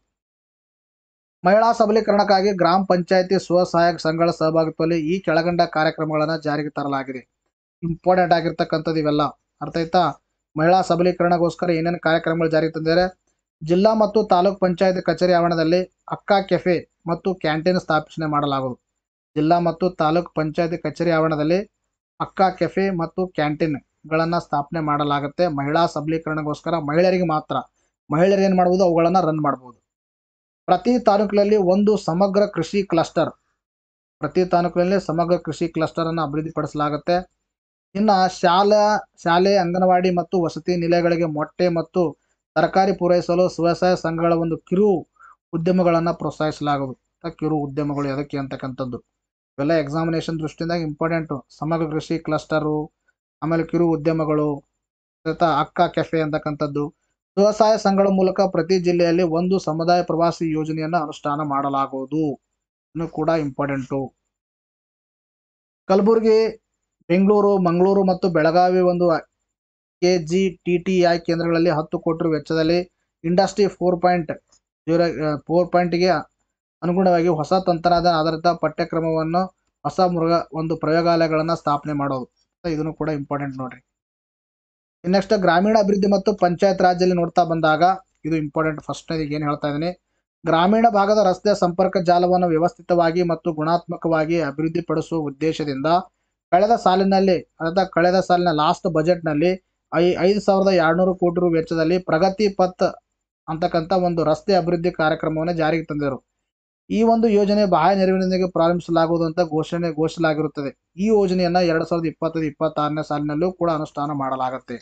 ಮಹಿಳಾ ಸಬಲೀಕರಣಕ್ಕಾಗಿ ಗ್ರಾಮ ಪಂಚಾಯತಿ ಸ್ವಸಹಾಯಕ ಸಂಘಗಳ ಸಹಭಾಗಿತ್ವದಲ್ಲಿ ಈ ಕೆಳಗಂಡ ಕಾರ್ಯಕ್ರಮಗಳನ್ನು ಜಾರಿಗೆ ತರಲಾಗಿದೆ. ಇಂಪಾರ್ಟೆಂಟ್ ಆಗಿರ್ತಕ್ಕಂಥದ್ದು ಇವೆಲ್ಲ. ಅರ್ಥ ಆಯ್ತಾ. ಮಹಿಳಾ ಸಬಲೀಕರಣಗೋಸ್ಕರ ಏನೇನು ಕಾರ್ಯಕ್ರಮಗಳು ಜಾರಿಗೆ ತಂದಿದ್ದಾರೆ? ಜಿಲ್ಲಾ ಮತ್ತು ತಾಲೂಕ್ ಪಂಚಾಯತ್ ಕಚೇರಿ ಆವರಣದಲ್ಲಿ ಅಕ್ಕಾ ಕೆಫೆ ಮತ್ತು ಕ್ಯಾಂಟೀನ್ ಸ್ಥಾಪನೆ ಮಾಡಲಾಗುವುದು. ಜಿಲ್ಲಾ ಮತ್ತು ತಾಲೂಕ್ ಪಂಚಾಯತ್ ಕಚೇರಿ ಆವರಣದಲ್ಲಿ ಅಕ್ಕಾ ಕೆಫೆ ಮತ್ತು ಕ್ಯಾಂಟೀನ್ಗಳನ್ನು ಸ್ಥಾಪನೆ ಮಾಡಲಾಗುತ್ತೆ. ಮಹಿಳಾ ಸಬಲೀಕರಣಗೋಸ್ಕರ ಮಹಿಳೆಯರಿಗೆ ಮಾತ್ರ. ಮಹಿಳೆಯರು ಏನು ಮಾಡ್ಬೋದು? ಅವುಗಳನ್ನು ರನ್ ಮಾಡ್ಬೋದು. ಪ್ರತಿ ತಾಲೂಕಿನಲ್ಲಿ ಒಂದು ಸಮಗ್ರ ಕೃಷಿ ಕ್ಲಸ್ಟರ್. ಪ್ರತಿ ತಾಲೂಕಿನಲ್ಲಿ ಸಮಗ್ರ ಕೃಷಿ ಕ್ಲಸ್ಟರ್ ಅನ್ನು ಅಭಿವೃದ್ಧಿಪಡಿಸಲಾಗುತ್ತೆ. ಇನ್ನು ಶಾಲೆ, ಅಂಗನವಾಡಿ ಮತ್ತು ವಸತಿ ನಿಲಯಗಳಿಗೆ ಮೊಟ್ಟೆ ಮತ್ತು ತರಕಾರಿ ಪೂರೈಸಲು ಸ್ವಸಹಾಯ ಸಂಘಗಳ ಒಂದು ಕಿರು ಉದ್ಯಮಗಳನ್ನು ಪ್ರೋತ್ಸಾಹಿಸಲಾಗುವುದು. ಕಿರು ಉದ್ಯಮಗಳು ಎದಕ್ಕೆ ಅಂತಕ್ಕಂಥದ್ದು ಇವೆಲ್ಲ ಎಕ್ಸಾಮಿನೇಷನ್ ದೃಷ್ಟಿಯಿಂದ ಇಂಪಾರ್ಟೆಂಟು. ಸಮಗ್ರ ಕೃಷಿ ಕ್ಲಸ್ಟರು, ಆಮೇಲೆ ಕಿರು ಉದ್ಯಮಗಳು, ಅಕ್ಕಾ ಕೆಫೆ ಅಂತಕ್ಕಂಥದ್ದು. ಸ್ವಸಹಾಯ ಸಂಘಗಳ ಮೂಲಕ ಪ್ರತಿ ಜಿಲ್ಲೆಯಲ್ಲಿ ಒಂದು ಸಮುದಾಯ ಪ್ರವಾಸಿ ಯೋಜನೆಯನ್ನು ಅನುಷ್ಠಾನ ಮಾಡಲಾಗುವುದು. ಇನ್ನು ಕೂಡ ಇಂಪಾರ್ಟೆಂಟು. ಕಲಬುರಗಿ, ಬೆಂಗಳೂರು, ಮಂಗಳೂರು ಮತ್ತು ಬೆಳಗಾವಿ ಒಂದು KGTTI ಕೇಂದ್ರಗಳಲ್ಲಿ 10 ಕೋಟಿ ರು ವೆಚ್ಚದಲ್ಲಿ ಇಂಡಸ್ಟ್ರಿ 4.0ಗೆ ಅನುಗುಣವಾಗಿ ಹೊಸ ತಂತ್ರಜ್ಞಾನ ಆಧಾರಿತ ಪಠ್ಯಕ್ರಮವನ್ನು ಹೊಸ ಒಂದು ಪ್ರಯೋಗಾಲಯಗಳನ್ನು ಸ್ಥಾಪನೆ ಮಾಡೋದು. ಇದನ್ನು ಕೂಡ ಇಂಪಾರ್ಟೆಂಟ್ ನೋಡ್ರಿ. ನೆಕ್ಸ್ಟ್ ಗ್ರಾಮೀಣ ಅಭಿವೃದ್ಧಿ ಮತ್ತು ಪಂಚಾಯತ್ ರಾಜ್ಯಲ್ಲಿ ನೋಡ್ತಾ ಬಂದಾಗ ಇದು ಇಂಪಾರ್ಟೆಂಟ್. ಫಸ್ಟ್ ಏನು ಹೇಳ್ತಾ ಇದ್ದೀನಿ, ಗ್ರಾಮೀಣ ಭಾಗದ ರಸ್ತೆ ಸಂಪರ್ಕ ಜಾಲವನ್ನು ವ್ಯವಸ್ಥಿತವಾಗಿ ಮತ್ತು ಗುಣಾತ್ಮಕವಾಗಿ ಅಭಿವೃದ್ಧಿಪಡಿಸುವ ಉದ್ದೇಶದಿಂದ ಕಳೆದ ಸಾಲಿನ ಲಾಸ್ಟ್ ಬಜೆಟ್ನಲ್ಲಿ 5,200 ಕೋಟಿ ರು ವೆಚ್ಚದಲ್ಲಿ ಪ್ರಗತಿ ಪಥ್ ಅಂತಕ್ಕಂಥ ಒಂದು ರಸ್ತೆ ಅಭಿವೃದ್ಧಿ ಕಾರ್ಯಕ್ರಮವನ್ನು ಜಾರಿಗೆ ತಂದರು. ಈ ಒಂದು ಯೋಜನೆ ಬಾಹ್ಯ ನೆರವಿನೊಂದಿಗೆ ಪ್ರಾರಂಭಿಸಲಾಗುವುದು ಅಂತ ಘೋಷಿಸಲಾಗಿರುತ್ತದೆ. ಈ ಯೋಜನೆಯನ್ನ 2025-26ನೇ ಸಾಲಿನಲ್ಲೂ ಕೂಡ ಅನುಷ್ಠಾನ ಮಾಡಲಾಗುತ್ತೆ.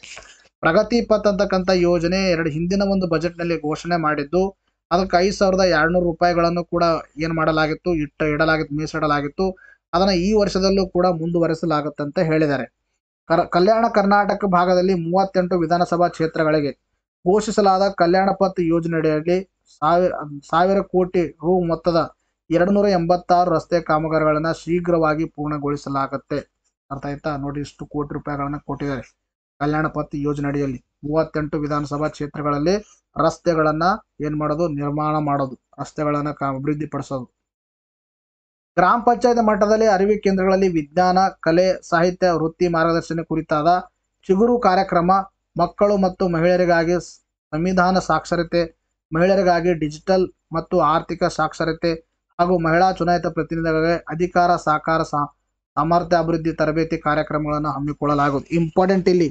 ಪ್ರಗತಿ ಪಥ್ ಅಂತಕ್ಕಂಥ ಯೋಜನೆ ಹಿಂದಿನ ಒಂದು ಬಜೆಟ್ನಲ್ಲಿ ಘೋಷಣೆ ಮಾಡಿದ್ದು, ಅದಕ್ಕೆ 5,200 ರೂಪಾಯಿಗಳನ್ನು ಕೂಡ ಏನು ಮಾಡಲಾಗಿತ್ತು, ಮೀಸಲಿಡಲಾಗಿತ್ತು. ಅದನ್ನು ಈ ವರ್ಷದಲ್ಲೂ ಕೂಡ ಮುಂದುವರಿಸಲಾಗುತ್ತೆ ಅಂತ ಹೇಳಿದ್ದಾರೆ. ಕಲ್ಯಾಣ ಕರ್ನಾಟಕ ಭಾಗದಲ್ಲಿ 38 ವಿಧಾನಸಭಾ ಕ್ಷೇತ್ರಗಳಿಗೆ ಘೋಷಿಸಲಾದ ಕಲ್ಯಾಣ ಪಥ್ ಯೋಜನೆಯಡಿಯಲ್ಲಿ 1,000 ಕೋಟಿ ರು ಮೊತ್ತದ 286 ರಸ್ತೆ ಕಾಮಗಾರಿಗಳನ್ನು ಶೀಘ್ರವಾಗಿ ಪೂರ್ಣಗೊಳಿಸಲಾಗುತ್ತೆ. ಅರ್ಥ ಆಯ್ತಾ? ನೋಡಿ, ಇಷ್ಟು ಕೋಟಿ ರೂಪಾಯಿಗಳನ್ನು ಕೊಟ್ಟಿದ್ದಾರೆ ಕಲ್ಯಾಣ ಪಥ್ ಯೋಜನೆ ಅಡಿಯಲ್ಲಿ. 38 ವಿಧಾನಸಭಾ ಕ್ಷೇತ್ರಗಳಲ್ಲಿ ರಸ್ತೆಗಳನ್ನ ನಿರ್ಮಾಣ ಮಾಡೋದು, ರಸ್ತೆಗಳನ್ನ ಅಭಿವೃದ್ಧಿಪಡಿಸೋದು. ಗ್ರಾಮ ಪಂಚಾಯತ್ ಮಟ್ಟದಲ್ಲಿ ಅರಿವು ಕೇಂದ್ರಗಳಲ್ಲಿ ವಿಜ್ಞಾನ, ಕಲೆ, ಸಾಹಿತ್ಯ, ವೃತ್ತಿ ಮಾರ್ಗದರ್ಶನ ಕುರಿತಾದ ಚಿಗುರು ಕಾರ್ಯಕ್ರಮ, ಮಕ್ಕಳು ಮತ್ತು ಮಹಿಳೆಯರಿಗಾಗಿ ಸಂವಿಧಾನ ಸಾಕ್ಷರತೆ, ಮಹಿಳೆಯರಿಗಾಗಿ ಡಿಜಿಟಲ್ ಮತ್ತು ಆರ್ಥಿಕ ಸಾಕ್ಷರತೆ ಹಾಗೂ ಮಹಿಳಾ ಚುನಾಯಿತ ಪ್ರತಿನಿಧಿಗಳಿಗೆ ಅಧಿಕಾರ ಸಾಕಾರ ಸಾಮರ್ಥ್ಯ ಅಭಿವೃದ್ಧಿ ತರಬೇತಿ ಕಾರ್ಯಕ್ರಮಗಳನ್ನು ಹಮ್ಮಿಕೊಳ್ಳಲಾಗುವುದು. ಇಂಪಾರ್ಟೆಂಟ್ ಇಲ್ಲಿ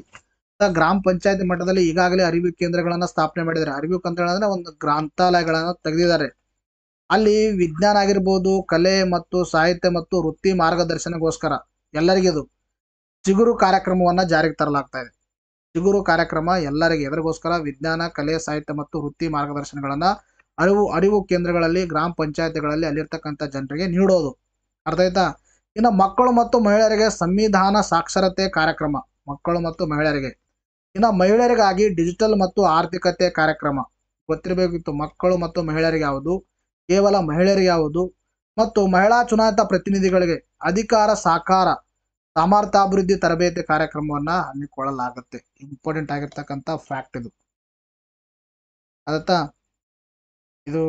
ಗ್ರಾಮ ಪಂಚಾಯತ್ ಮಟ್ಟದಲ್ಲಿ ಈಗಾಗಲೇ ಅರಿವು ಕೇಂದ್ರಗಳನ್ನು ಸ್ಥಾಪನೆ ಮಾಡಿದ್ದಾರೆ. ಅರಿವು ಕೇಂದ್ರಗಳು ಅಂದ್ರೆ ಒಂದು ಗ್ರಂಥಾಲಯಗಳನ್ನು ತೆಗೆದಿದ್ದಾರೆ. ಅಲ್ಲಿ ವಿಜ್ಞಾನ ಆಗಿರ್ಬೋದು, ಕಲೆ ಮತ್ತು ಸಾಹಿತ್ಯ ಮತ್ತು ವೃತ್ತಿ ಮಾರ್ಗದರ್ಶನಗೋಸ್ಕರ ಎಲ್ಲರಿಗೂ ಇದು ಚಿಗುರು ಕಾರ್ಯಕ್ರಮವನ್ನ ಜಾರಿಗೆ ತರಲಾಗ್ತಾ ಇದೆ. ಚಿಗುರು ಕಾರ್ಯಕ್ರಮ ಎಲ್ಲರಿಗೆ ಎದರಿಗೋಸ್ಕರ? ವಿಜ್ಞಾನ, ಕಲೆ, ಸಾಹಿತ್ಯ ಮತ್ತು ವೃತ್ತಿ ಮಾರ್ಗದರ್ಶನಗಳನ್ನ ಅರಿವು ಕೇಂದ್ರಗಳಲ್ಲಿ, ಗ್ರಾಮ ಪಂಚಾಯತ್ಗಳಲ್ಲಿ ಅಲ್ಲಿರ್ತಕ್ಕಂಥ ಜನರಿಗೆ ನೀಡೋದು. ಅರ್ಥ ಆಯ್ತಾ? ಇನ್ನು ಮಕ್ಕಳು ಮತ್ತು ಮಹಿಳೆಯರಿಗೆ ಸಂವಿಧಾನ ಸಾಕ್ಷರತೆ ಕಾರ್ಯಕ್ರಮ, ಮಕ್ಕಳು ಮತ್ತು ಮಹಿಳೆಯರಿಗೆ. ಇನ್ನು ಮಹಿಳೆಯರಿಗಾಗಿ ಡಿಜಿಟಲ್ ಮತ್ತು ಆರ್ಥಿಕತೆ ಕಾರ್ಯಕ್ರಮ ಗೊತ್ತಿರಬೇಕಿತ್ತು. ಮಕ್ಕಳು ಮತ್ತು ಮಹಿಳೆಯರಿಗೆ ಯಾವುದು, ಕೇವಲ ಮಹಿಳೆಯರಿಗೆ ಯಾವುದು, ಮತ್ತು ಮಹಿಳಾ ಚುನಾಯಿತ ಪ್ರತಿನಿಧಿಗಳಿಗೆ ಅಧಿಕಾರ ಸಾಕಾರ ಸಾಮರ್ಥ್ಯಾಭಿವೃದ್ಧಿ ತರಬೇತಿ ಕಾರ್ಯಕ್ರಮವನ್ನ ಹಮ್ಮಿಕೊಳ್ಳಲಾಗುತ್ತೆ. ಇಂಪಾರ್ಟೆಂಟ್ ಆಗಿರ್ತಕ್ಕಂಥ ಫ್ಯಾಕ್ಟ್ ಇದು. ಆಯ್ತಾ? ಇದು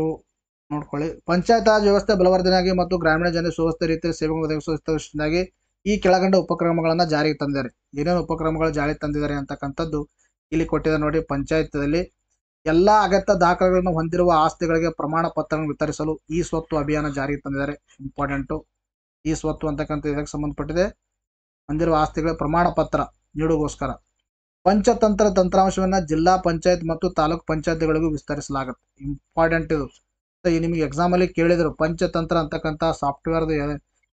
ನೋಡ್ಕೊಳ್ಳಿ. ಪಂಚಾಯತ್ ರಾಜ್ ವ್ಯವಸ್ಥೆ ಬಲವರ್ಧನೆಯಾಗಿ ಮತ್ತು ಗ್ರಾಮೀಣ ಜನರಿಗೆ ಸುವ್ಯವಸ್ಥೆ ರೀತಿಯಲ್ಲಿ ಸೇವೆ ಒದಗಿಸುವ ದೃಷ್ಟಿಯಿಂದಾಗಿ ಈ ಕೆಳಗಂಡ ಉಪಕ್ರಮಗಳನ್ನ ಜಾರಿಗೆ ತಂದಿದ್ದಾರೆ. ಏನೇನು ಉಪಕ್ರಮಗಳು ಜಾರಿಗೆ ತಂದಿದ್ದಾರೆ ಅಂತಕ್ಕಂಥದ್ದು ಇಲ್ಲಿ ಕೊಟ್ಟಿದ್ದಾರೆ ನೋಡಿ. ಪಂಚಾಯತ್ದಲ್ಲಿ ಎಲ್ಲ ಅಗತ್ಯ ದಾಖಲೆಗಳನ್ನು ಹೊಂದಿರುವ ಆಸ್ತಿಗಳಿಗೆ ಪ್ರಮಾಣ ಪತ್ರಗಳನ್ನು ವಿತರಿಸಲು ಈ ಸ್ವತ್ತು ಅಭಿಯಾನ ಜಾರಿಗೆ ತಂದಿದ್ದಾರೆ. ಇಂಪಾರ್ಟೆಂಟು. ಈ ಸ್ವತ್ತು ಅಂತಕ್ಕಂಥ ಇದಕ್ಕೆ ಸಂಬಂಧಪಟ್ಟಿದೆ. ಹೊಂದಿರುವ ಆಸ್ತಿಗಳ ಪ್ರಮಾಣ ಪತ್ರ ನೀಡುಗೋಸ್ಕರ ಪಂಚತಂತ್ರ ತಂತ್ರಾಂಶವನ್ನ ಜಿಲ್ಲಾ ಪಂಚಾಯತ್ ಮತ್ತು ತಾಲೂಕ್ ಪಂಚಾಯತ್ಗಳಿಗೂ ವಿಸ್ತರಿಸಲಾಗುತ್ತೆ. ಇಂಪಾರ್ಟೆಂಟ್ ಇದು. ನಿಮಗೆ ಎಕ್ಸಾಮ್ ಅಲ್ಲಿ ಕೇಳಿದ್ರು ಪಂಚತಂತ್ರ ಅಂತಕ್ಕಂಥ ಸಾಫ್ಟ್ವೇರ್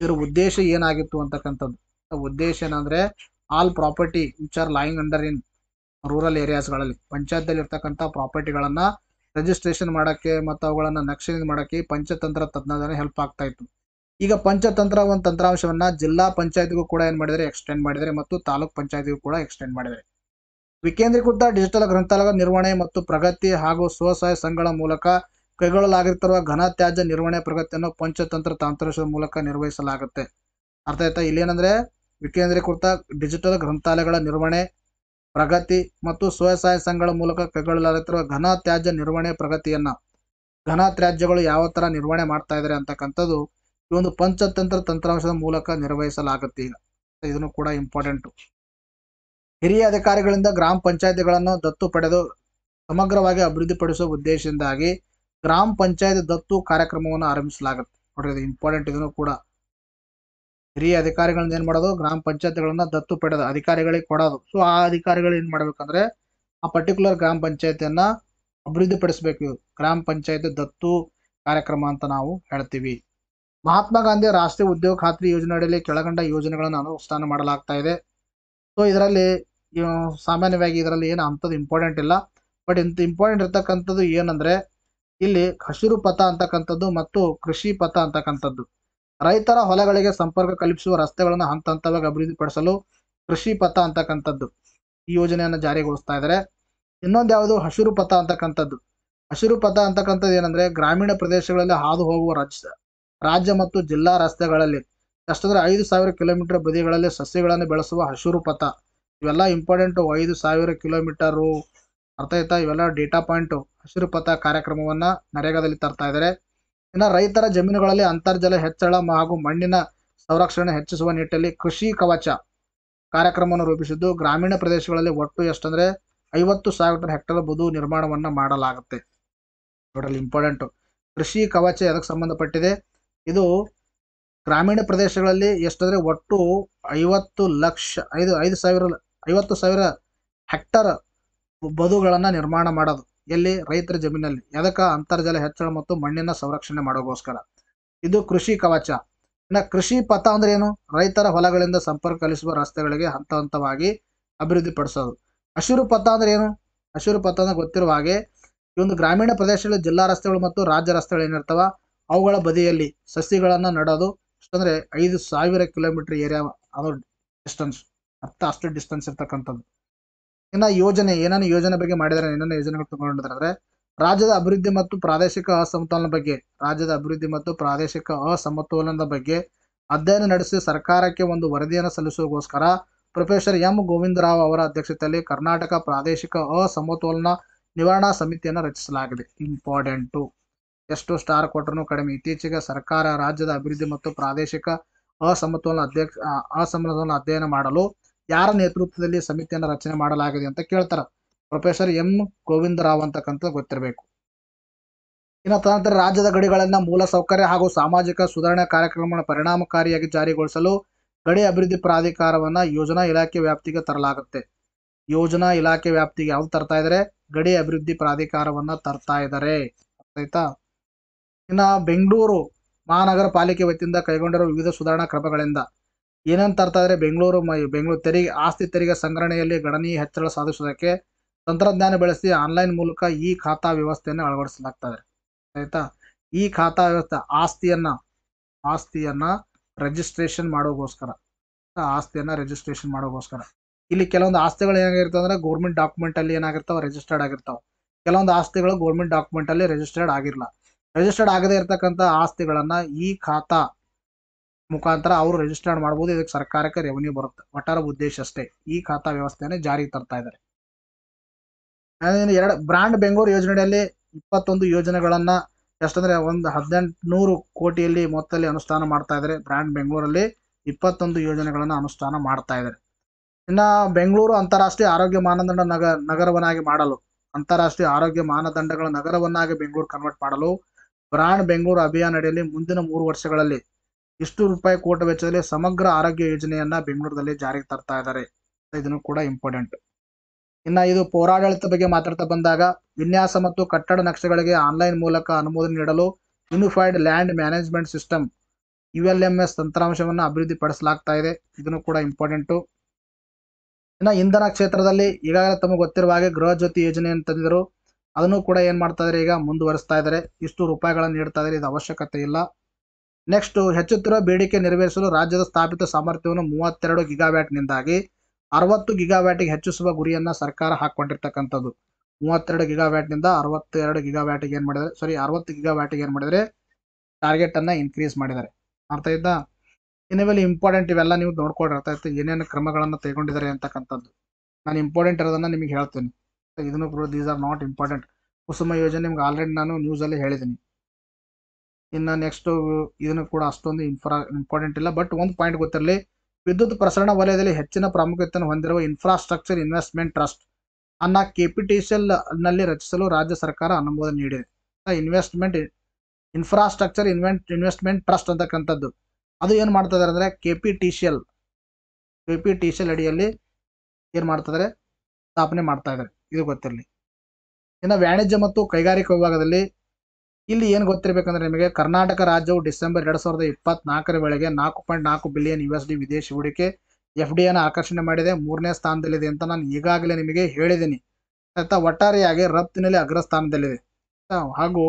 ಇದರ ಉದ್ದೇಶ ಏನಾಗಿತ್ತು ಅಂತಕ್ಕಂಥದ್ದು. ಉದ್ದೇಶ ಏನಂದ್ರೆ all property which are lying under in rural ಏರಿಯಾಸ್ಗಳಲ್ಲಿ ಪಂಚಾಯತ್ದಲ್ಲಿ ಇರ್ತಕ್ಕಂಥ ಪ್ರಾಪರ್ಟಿಗಳನ್ನ ರಿಜಿಸ್ಟ್ರೇಷನ್ ಮಾಡಕ್ಕೆ ಮತ್ತು ಅವುಗಳನ್ನ ನಕ್ಷೆ ಮಾಡಕ್ಕೆ ಪಂಚತಂತ್ರ ತಂತ್ರಜ್ಞಾನ ಹೆಲ್ಪ್ ಆಗ್ತಾ ಇತ್ತು. ಈಗ ಪಂಚತಂತ್ರ ಒಂದು ತಂತ್ರಾಂಶವನ್ನ ಜಿಲ್ಲಾ ಪಂಚಾಯತ್ಗೂ ಕೂಡ ಏನ್ ಮಾಡಿದರೆ ಎಕ್ಸ್ಟೆಂಡ್ ಮಾಡಿದರೆ ಮತ್ತು ತಾಲೂಕ್ ಪಂಚಾಯತ್ಗೂ ಕೂಡ ಎಕ್ಸ್ಟೆಂಡ್ ಮಾಡಿದರೆ. ವಿಕೇಂದ್ರೀಕೃತ ಡಿಜಿಟಲ್ ಗ್ರಂಥಾಲಯ ನಿರ್ವಹಣೆ ಮತ್ತು ಪ್ರಗತಿ ಹಾಗೂ ಸ್ವಸಹಾಯ ಸಂಘಗಳ ಮೂಲಕ ಕೈಗೊಳ್ಳಲಾಗಿರುವ ಘನ ತ್ಯಾಜ್ಯ ನಿರ್ವಹಣೆ ಪ್ರಗತಿಯನ್ನು ಪಂಚತಂತ್ರ ತಂತ್ರಾಂಶದ ಮೂಲಕ ನಿರ್ವಹಿಸಲಾಗುತ್ತೆ. ಅರ್ಥ ಆಯ್ತಾ? ಇಲ್ಲೇನಂದ್ರೆ ವಿಕೇಂದ್ರೀಕೃತ ಡಿಜಿಟಲ್ ಗ್ರಂಥಾಲಯಗಳ ನಿರ್ವಹಣೆ, ಪ್ರಗತಿ ಮತ್ತು ಸ್ವಸಹಾಯ ಸಂಘಗಳ ಮೂಲಕ ಕೈಗೊಳ್ಳಲಾಗುತ್ತಿರುವ ಘನ ತ್ಯಾಜ್ಯ ನಿರ್ವಹಣೆ ಪ್ರಗತಿಯನ್ನ, ಘನ ತ್ಯಾಜ್ಯಗಳು ಯಾವ ತರ ನಿರ್ವಹಣೆ ಮಾಡ್ತಾ ಇದ್ದಾರೆ ಅಂತಕ್ಕಂಥದ್ದು ಈ ಒಂದು ಪಂಚತಂತ್ರ ತಂತ್ರಾಂಶದ ಮೂಲಕ ನಿರ್ವಹಿಸಲಾಗುತ್ತೆ. ಈಗ ಇದನ್ನು ಕೂಡ ಇಂಪಾರ್ಟೆಂಟು. ಹಿರಿಯ ಅಧಿಕಾರಿಗಳಿಂದ ಗ್ರಾಮ ಪಂಚಾಯತಿಗಳನ್ನು ದತ್ತು ಪಡೆದು ಸಮಗ್ರವಾಗಿ ಅಭಿವೃದ್ಧಿಪಡಿಸುವ ಉದ್ದೇಶದಿಂದಾಗಿ ಗ್ರಾಮ ಪಂಚಾಯತ್ ದತ್ತು ಕಾರ್ಯಕ್ರಮವನ್ನು ಆರಂಭಿಸಲಾಗುತ್ತೆ. ನೋಡ್ರಿ ಇದು ಇಂಪಾರ್ಟೆಂಟ್. ಇದನ್ನು ಕೂಡ ಹಿರಿಯ ಅಧಿಕಾರಿಗಳನ್ನ ಏನ್ ಮಾಡೋದು, ಗ್ರಾಮ ಪಂಚಾಯತ್ಗಳನ್ನ ದತ್ತು ಪಡೆದ ಅಧಿಕಾರಿಗಳಿಗೆ ಕೊಡೋದು. ಸೊ ಆ ಅಧಿಕಾರಿಗಳು ಏನ್ ಮಾಡ್ಬೇಕಂದ್ರೆ ಆ ಪರ್ಟಿಕ್ಯುಲರ್ ಗ್ರಾಮ ಪಂಚಾಯತಿಯನ್ನ ಅಭಿವೃದ್ಧಿಪಡಿಸಬೇಕು. ಗ್ರಾಮ ಪಂಚಾಯತ್ ದತ್ತು ಕಾರ್ಯಕ್ರಮ ಅಂತ ನಾವು ಹೇಳ್ತೀವಿ. ಮಹಾತ್ಮ ಗಾಂಧಿ ರಾಷ್ಟ್ರೀಯ ಉದ್ಯೋಗ ಖಾತ್ರಿ ಯೋಜನೆ ಅಡಿಯಲ್ಲಿ ಕೆಳಕಂಡ ಯೋಜನೆಗಳನ್ನು ಅನುಷ್ಠಾನ ಮಾಡಲಾಗ್ತಾ ಇದೆ. ಸೊ ಇದರಲ್ಲಿ ಸಾಮಾನ್ಯವಾಗಿ ಇದರಲ್ಲಿ ಏನು ಅಂಥದ್ದು ಇಂಪಾರ್ಟೆಂಟ್ ಇಲ್ಲ. ಬಟ್ ಇಂಥ ಇಂಪಾರ್ಟೆಂಟ್ ಇರ್ತಕ್ಕಂಥದ್ದು ಏನಂದ್ರೆ ಇಲ್ಲಿ ಹಸಿರು ಪಥ ಅಂತಕ್ಕಂಥದ್ದು ಮತ್ತು ಕೃಷಿ ಪಥ ಅಂತಕ್ಕಂಥದ್ದು. ರೈತರ ಹೊಲಗಳಿಗೆ ಸಂಪರ್ಕ ಕಲ್ಪಿಸುವ ರಸ್ತೆಗಳನ್ನು ಹಂತ ಹಂತವಾಗಿ ಅಭಿವೃದ್ಧಿಪಡಿಸಲು ಕೃಷಿ ಪಥ ಅಂತಕ್ಕಂಥದ್ದು ಈ ಯೋಜನೆಯನ್ನು ಜಾರಿಗೊಳಿಸ್ತಾ ಇದ್ದಾರೆ. ಇನ್ನೊಂದು ಯಾವುದು, ಹಸಿರು ಪಥ ಅಂತಕ್ಕಂಥದ್ದು. ಹಸಿರು ಪಥ ಅಂತಕ್ಕಂಥದ್ದು ಏನಂದ್ರೆ ಗ್ರಾಮೀಣ ಪ್ರದೇಶಗಳಲ್ಲಿ ಹಾದು ಹೋಗುವ ರಾಜ್ಯ ಮತ್ತು ಜಿಲ್ಲಾ ರಸ್ತೆಗಳಲ್ಲಿ ಎಷ್ಟಂದ್ರೆ 5,000 ಕಿಲೋಮೀಟರ್ ಬದಿಗಳಲ್ಲಿ ಸಸ್ಯಗಳನ್ನು ಬೆಳೆಸುವ ಹಸಿರು ಪಥ. ಇವೆಲ್ಲ ಇಂಪಾರ್ಟೆಂಟು. 5,000 ಕಿಲೋಮೀಟರು ಅರ್ಥ ಆಯ್ತಾ? ಇವೆಲ್ಲ ಡೇಟಾ ಪಾಯಿಂಟು. ಹಸಿರು ಪಥ ಕಾರ್ಯಕ್ರಮವನ್ನ ನರೇಗಾದಲ್ಲಿ ತರ್ತಾ ಇದ್ದಾರೆ. ಇನ್ನು ರೈತರ ಜಮೀನುಗಳಲ್ಲಿ ಅಂತರ್ಜಲ ಹೆಚ್ಚಳ ಹಾಗೂ ಮಣ್ಣಿನ ಸಂರಕ್ಷಣೆ ಹೆಚ್ಚಿಸುವ ನಿಟ್ಟಿನಲ್ಲಿ ಕೃಷಿ ಕವಚ ಕಾರ್ಯಕ್ರಮವನ್ನು ರೂಪಿಸಿದ್ದು ಗ್ರಾಮೀಣ ಪ್ರದೇಶಗಳಲ್ಲಿ ಒಟ್ಟು ಎಷ್ಟಂದ್ರೆ 50,000 ಹೆಕ್ಟೇರ್ ಬದು ನಿರ್ಮಾಣವನ್ನ ಮಾಡಲಾಗುತ್ತೆ. Total important. ಕೃಷಿ ಕವಚ ಎದಕ್ಕೆ ಸಂಬಂಧಪಟ್ಟಿದೆ? ಇದು ಗ್ರಾಮೀಣ ಪ್ರದೇಶಗಳಲ್ಲಿ ಎಷ್ಟಂದ್ರೆ ಒಟ್ಟು 50,000 ಹೆಕ್ಟರ್ ಬದುಗಳನ್ನ ನಿರ್ಮಾಣ ಮಾಡೋದು. ಎಲ್ಲಿ? ರೈತರ ಜಮೀನಲ್ಲಿ. ಎದಕ್ಕೆ? ಅಂತರ್ಜಲ ಹೆಚ್ಚಳ ಮತ್ತು ಮಣ್ಣಿನ ಸಂರಕ್ಷಣೆ ಮಾಡೋಗೋಸ್ಕರ. ಇದು ಕೃಷಿ ಕವಚ. ಇನ್ನು ಕೃಷಿ ಪಥ ಅಂದ್ರೆ ಏನು? ರೈತರ ಹೊಲಗಳಿಂದ ಸಂಪರ್ಕ ಕಲಿಸುವ ರಸ್ತೆಗಳಿಗೆ ಹಂತ ಹಂತವಾಗಿ ಅಭಿವೃದ್ಧಿ ಪಡಿಸೋದು. ಹಸಿರು ಪಥ ಅಂದ್ರೆ ಏನು? ಹಸಿರು ಪಥ ಅಂದ್ರೆ ಗೊತ್ತಿರುವ ಹಾಗೆ ಈ ಒಂದು ಗ್ರಾಮೀಣ ಪ್ರದೇಶಗಳಲ್ಲಿ ಜಿಲ್ಲಾ ರಸ್ತೆಗಳು ಮತ್ತು ರಾಜ್ಯ ರಸ್ತೆಗಳು ಏನಿರ್ತಾವ ಅವುಗಳ ಬದಿಯಲ್ಲಿ ಸಸಿಗಳನ್ನ ನಡೋದು. ಎಷ್ಟಂದ್ರೆ 5,000 ಕಿಲೋಮೀಟರ್ ಏರಿಯಾ ಅದು ಡಿಸ್ಟೆನ್ಸ್, ಅಷ್ಟು ಡಿಸ್ಟೆನ್ಸ್ ಇರ್ತಕ್ಕಂಥದ್ದು. ಇನ್ನು ಯೋಜನೆ ಏನೇನು ಯೋಜನೆ ಬಗ್ಗೆ ಮಾಡಿದರೆ, ಏನೇನು ಯೋಜನೆಗಳು ತಗೊಂಡಿದ್ದಾರೆ ಅಂದ್ರೆ ರಾಜ್ಯದ ಅಭಿವೃದ್ಧಿ ಮತ್ತು ಪ್ರಾದೇಶಿಕ ಅಸಮತೋಲನ ಬಗ್ಗೆ ಅಧ್ಯಯನ ನಡೆಸಿ ಸರ್ಕಾರಕ್ಕೆ ಒಂದು ವರದಿಯನ್ನು ಸಲ್ಲಿಸುವಗೋಸ್ಕರ ಪ್ರೊಫೆಸರ್ ಎಂ ಗೋವಿಂದರಾವ್ ಅವರ ಅಧ್ಯಕ್ಷತೆಯಲ್ಲಿ ಕರ್ನಾಟಕ ಪ್ರಾದೇಶಿಕ ಅಸಮತೋಲನ ನಿವಾರಣಾ ಸಮಿತಿಯನ್ನು ರಚಿಸಲಾಗಿದೆ. ಇಂಪಾರ್ಟೆಂಟು. ಎಷ್ಟು ಸ್ಟಾರ್ ಕೊಟ್ಟರು ಕಡಿಮೆ. ಇತ್ತೀಚೆಗೆ ಸರ್ಕಾರ ರಾಜ್ಯದ ಅಭಿವೃದ್ಧಿ ಮತ್ತು ಪ್ರಾದೇಶಿಕ ಅಸಮತೋಲನ ಅಧ್ಯಯನ ಮಾಡಲು ಯಾರ ನೇತೃತ್ವದಲ್ಲಿ ಸಮಿತಿಯನ್ನು ರಚನೆ ಮಾಡಲಾಗಿದೆ ಅಂತ ಕೇಳ್ತಾರ. ಪ್ರೊಫೆಸರ್ ಎಂ ಗೋವಿಂದರಾವ್ ಅಂತಕ್ಕಂಥ ಗೊತ್ತಿರಬೇಕು. ಇನ್ನು ತದನಂತರ ರಾಜ್ಯದ ಗಡಿಗಳನ್ನ ಮೂಲ ಸೌಕರ್ಯ ಹಾಗೂ ಸಾಮಾಜಿಕ ಸುಧಾರಣಾ ಕಾರ್ಯಕ್ರಮವನ್ನು ಪರಿಣಾಮಕಾರಿಯಾಗಿ ಜಾರಿಗೊಳಿಸಲು ಗಡಿ ಅಭಿವೃದ್ಧಿ ಪ್ರಾಧಿಕಾರವನ್ನ ಯೋಜನಾ ಇಲಾಖೆ ವ್ಯಾಪ್ತಿಗೆ ತರಲಾಗುತ್ತೆ. ಯೋಜನಾ ಇಲಾಖೆ ವ್ಯಾಪ್ತಿಗೆ ಯಾವ್ದು ತರ್ತಾ ಇದ್ದಾರೆ? ಗಡಿ ಅಭಿವೃದ್ಧಿ ಪ್ರಾಧಿಕಾರವನ್ನ ತರ್ತಾ ಇದ್ದಾರೆ. ಆಯ್ತಾ? ಇನ್ನು ಬೆಂಗಳೂರು ಮಹಾನಗರ ಪಾಲಿಕೆ ವತಿಯಿಂದ ಕೈಗೊಂಡಿರುವ ವಿವಿಧ ಸುಧಾರಣಾ ಕ್ರಮಗಳಿಂದ ಏನೇನು ತರ್ತಾ ಇದ್ದಾರೆ? ಬೆಂಗಳೂರು ತೆರಿಗೆ ಆಸ್ತಿ ತೆರಿಗೆ ಸಂಗ್ರಹಣೆಯಲ್ಲಿ ಗಣನೀಯ ಹೆಚ್ಚಳ ಸಾಧಿಸುವುದಕ್ಕೆ ತಂತ್ರಜ್ಞಾನ ಬಳಸಿ ಆನ್ಲೈನ್ ಮೂಲಕ ಈ ಖಾತಾ ವ್ಯವಸ್ಥೆಯನ್ನು ಅಳವಡಿಸಲಾಗ್ತದೆ. ಆಯ್ತಾ? ಈ ಖಾತಾ ವ್ಯವಸ್ಥೆ ಆಸ್ತಿಯನ್ನ ರಿಜಿಸ್ಟ್ರೇಷನ್ ಮಾಡೋಗೋಸ್ಕರ ಇಲ್ಲಿ ಕೆಲವೊಂದು ಆಸ್ತಿಗಳು ಏನಾಗಿರ್ತವೆ ಅಂದ್ರೆ ಗೌರ್ಮೆಂಟ್ ಡಾಕ್ಯುಮೆಂಟ್ ಅಲ್ಲಿ ಏನಾಗಿರ್ತಾವ? ರಿಜಿಸ್ಟರ್ಡ್ ಆಗಿರ್ತಾವ. ಕೆಲವೊಂದು ಆಸ್ತಿಗಳು ಗೌರ್ಮೆಂಟ್ ಡಾಕ್ಯುಮೆಂಟ್ ಅಲ್ಲಿ ರಿಜಿಸ್ಟರ್ಡ್ ಆಗಿರಲ್ಲ. ರಿಜಿಸ್ಟರ್ಡ್ ಆಗದೇ ಇರತಕ್ಕಂಥ ಆಸ್ತಿಗಳನ್ನ ಈ ಖಾತಾ ಮುಖಾಂತರ ಅವರು ರಿಜಿಸ್ಟರ್ಡ್ ಮಾಡಬಹುದು. ಇದಕ್ಕೆ ಸರ್ಕಾರಕ್ಕೆ ರೆವೆನ್ಯೂ ಬರುತ್ತೆ. ಒಟ್ಟಾರೆ ಉದ್ದೇಶ ಅಷ್ಟೇ. ಈ ಖಾತಾ ವ್ಯವಸ್ಥೆಯನ್ನು ಜಾರಿಗೆ ತರ್ತಾ ಇದ್ದಾರೆ. ಬ್ರಾಂಡ್ ಬೆಂಗಳೂರು ಯೋಜನೆಯಲ್ಲಿ 21 ಯೋಜನೆಗಳನ್ನ ಎಷ್ಟಂದ್ರೆ 1,800 ಕೋಟಿಯಲ್ಲಿ ಮೊತ್ತದಲ್ಲಿ ಅನುಷ್ಠಾನ ಮಾಡ್ತಾ ಇದ್ದಾರೆ. ಬ್ರಾಂಡ್ ಬೆಂಗಳೂರಲ್ಲಿ 21 ಯೋಜನೆಗಳನ್ನ ಅನುಷ್ಠಾನ ಮಾಡ್ತಾ ಇದ್ದಾರೆ. ಇನ್ನ ಬೆಂಗಳೂರು ಅಂತಾರಾಷ್ಟ್ರೀಯ ಆರೋಗ್ಯ ಮಾನದಂಡ ನಗರವನ್ನಾಗಿ ಮಾಡಲು ನಗರವನ್ನಾಗಿ ಬೆಂಗಳೂರು ಕನ್ವರ್ಟ್ ಮಾಡಲು ಬ್ರಾಂಡ್ ಬೆಂಗಳೂರು ಅಭಿಯಾನ ಅಡಿಯಲ್ಲಿ ಮುಂದಿನ 3 ವರ್ಷಗಳಲ್ಲಿ ಇಷ್ಟು ರೂಪಾಯಿ ಕೋಟಿ ವೆಚ್ಚದಲ್ಲಿ ಸಮಗ್ರ ಆರೋಗ್ಯ ಯೋಜನೆಯನ್ನ ಬೆಂಗಳೂರಲ್ಲಿ ಜಾರಿಗೆ ತರ್ತಾ ಇದ್ದಾರೆ. ಇದನ್ನು ಕೂಡ ಇಂಪಾರ್ಟೆಂಟ್. ಇನ್ನ ಇದು ಪೌರಾಡಳಿತ ಬಗ್ಗೆ ಮಾತಾಡ್ತಾ ಬಂದಾಗ ವಿನ್ಯಾಸ ಮತ್ತು ಕಟ್ಟಡ ನಕ್ಷೆಗಳಿಗೆ ಆನ್ಲೈನ್ ಮೂಲಕ ಅನುಮೋದನೆ ನೀಡಲು unified land management system ULMS ತಂತ್ರಾಂಶವನ್ನು ಅಭಿವೃದ್ಧಿಪಡಿಸಲಾಗ್ತಾ ಇದೆ. ಇದನ್ನು ಕೂಡ ಇಂಪಾರ್ಟೆಂಟು. ಇನ್ನು ಇಂಧನ ಕ್ಷೇತ್ರದಲ್ಲಿ ಈಗಾಗಲೇ ತಮಗೆ ಗೊತ್ತಿರುವ ಹಾಗೆ ಗೃಹ ಜ್ಯೋತಿ ಯೋಜನೆಯನ್ನು ತಂದಿದ್ರು. ಅದನ್ನು ಕೂಡ ಏನ್ ಮಾಡ್ತಾ ಇದ್ದಾರೆ? ಈಗ ಮುಂದುವರಿಸ್ತಾ ಇದ್ದಾರೆ. ಇಷ್ಟು ರೂಪಾಯಿಗಳನ್ನು ನೀಡ್ತಾ ಇದ್ದಾರೆ. ಇದು ಅವಶ್ಯಕತೆ ಇಲ್ಲ. ನೆಕ್ಸ್ಟ್, ಹೆಚ್ಚುತ್ತಿರುವ ಬೇಡಿಕೆ ನೆರವೇರಿಸಲು ರಾಜ್ಯದ ಸ್ಥಾಪಿತ ಸಾಮರ್ಥ್ಯವನ್ನು 32 ಗಿಗಾವ್ಯಾಟ್ ನಿಂದಾಗಿ 60 ಗಿಗಾವ್ಯಾಟಿಗೆ ಹೆಚ್ಚಿಸುವ ಗುರಿಯನ್ನ ಸರ್ಕಾರ ಹಾಕೊಂಡಿರ್ತಕ್ಕಂಥದ್ದು. 32 ಗಿಗಾವ್ಯಾಟ್ ನಿಂದ 62 ಗಿಗಾವ್ಯಾಟಿಗೆ ಏನ್ ಮಾಡಿದರೆ 60 ಗಿಗಾವ್ಯಾಟಿಗೆ ಏನ್ ಮಾಡಿದರೆ ಟಾರ್ಗೆಟ್ ಅನ್ನ ಇನ್ಕ್ರೀಸ್ ಮಾಡಿದ್ದಾರೆ. ಅರ್ಥ ಆಯ್ತಾ? ಇನ್ಮೇಲೆ ಇಂಪಾರ್ಟೆಂಟ್ ಇವೆಲ್ಲ ನೀವು ನೋಡ್ಕೊಳ್ರಿ. ಅರ್ಥ ಆಯ್ತು? ಏನೇನು ಕ್ರಮಗಳನ್ನು ತೆಗೆದುಕೊಂಡಿದ್ದಾರೆ ಅಂತಕ್ಕಂಥದ್ದು ನಾನು ಇಂಪಾರ್ಟೆಂಟ್ ಇರೋದನ್ನ ನಿಮಗೆ ಹೇಳ್ತೀನಿ. ಇದನ್ನು ದೀಸ್ ಆರ್ ನಾಟ್ ಇಂಪಾರ್ಟೆಂಟ್. ಕುಸುಮ ಯೋಜನೆ ನಿಮ್ಗೆ ಆಲ್ರೆಡಿ ನಾನು ನ್ಯೂಸಲ್ಲಿ ಹೇಳಿದ್ದೀನಿ. ಇನ್ನು ನೆಕ್ಸ್ಟ್ ಇದನ್ನು ಕೂಡ ಅಷ್ಟೊಂದು ಇಂಪಾರ್ಟೆಂಟ್ ಇಲ್ಲ. ಬಟ್ ಒಂದು ಪಾಯಿಂಟ್ ಗೊತ್ತಿರಲಿ, ವಿದ್ಯುತ್ ಪ್ರಸರಣ ವಲಯದಲ್ಲಿ ಹೆಚ್ಚಿನ ಪ್ರಾಮುಖ್ಯತೆಯನ್ನು ಹೊಂದಿರುವ ಇನ್ಫ್ರಾಸ್ಟ್ರಕ್ಚರ್ ಇನ್ವೆಸ್ಟ್ಮೆಂಟ್ ಟ್ರಸ್ಟ್ ಅನ್ನ ಕೆಪಿಟಿಸಿಎಲ್ ನಲ್ಲಿ ರಚಿಸಲು ರಾಜ್ಯ ಸರ್ಕಾರ ಅನುಮೋದನೆ ನೀಡಿದೆ. ಇನ್ವೆಸ್ಟ್ಮೆಂಟ್ ಇನ್ಫ್ರಾಸ್ಟ್ರಕ್ಚರ್ ಇನ್ವೆಸ್ಟ್ಮೆಂಟ್ ಟ್ರಸ್ಟ್ ಅಂತಕ್ಕಂಥದ್ದು ಅದು ಏನು ಮಾಡ್ತಾ ಇದ್ದಾರೆ ಅಂದರೆ ಕೆಪಿಟಿಸಿಎಲ್ ಅಡಿಯಲ್ಲಿ ಏನು ಮಾಡ್ತಾ ಇದ್ದಾರೆ, ಸ್ಥಾಪನೆ ಮಾಡ್ತಾ ಇದ್ದಾರೆ. ಇದು ಗೊತ್ತಿರಲಿ. ಇನ್ನು ವಾಣಿಜ್ಯ ಮತ್ತು ಕೈಗಾರಿಕಾ ವಿಭಾಗದಲ್ಲಿ ಇಲ್ಲಿ ಏನು ಗೊತ್ತಿರಬೇಕಂದ್ರೆ ನಿಮಗೆ ಕರ್ನಾಟಕ ರಾಜ್ಯವು ಡಿಸೆಂಬರ್ 2024 ವೇಳೆಗೆ 4.4 ಬಿಲಿಯನ್ USD ವಿದೇಶಿ ಹೂಡಿಕೆ FDIನ ಆಕರ್ಷಣೆ ಮಾಡಿದೆ. 3ನೇ ಸ್ಥಾನದಲ್ಲಿದೆ ಅಂತ ನಾನು ಈಗಾಗಲೇ ನಿಮಗೆ ಹೇಳಿದ್ದೀನಿ ಆಯ್ತಾ. ಒಟ್ಟಾರೆಯಾಗಿ ರಫ್ತಿನಲ್ಲಿ ಅಗ್ರಸ್ಥಾನದಲ್ಲಿದೆ ಹಾಗೂ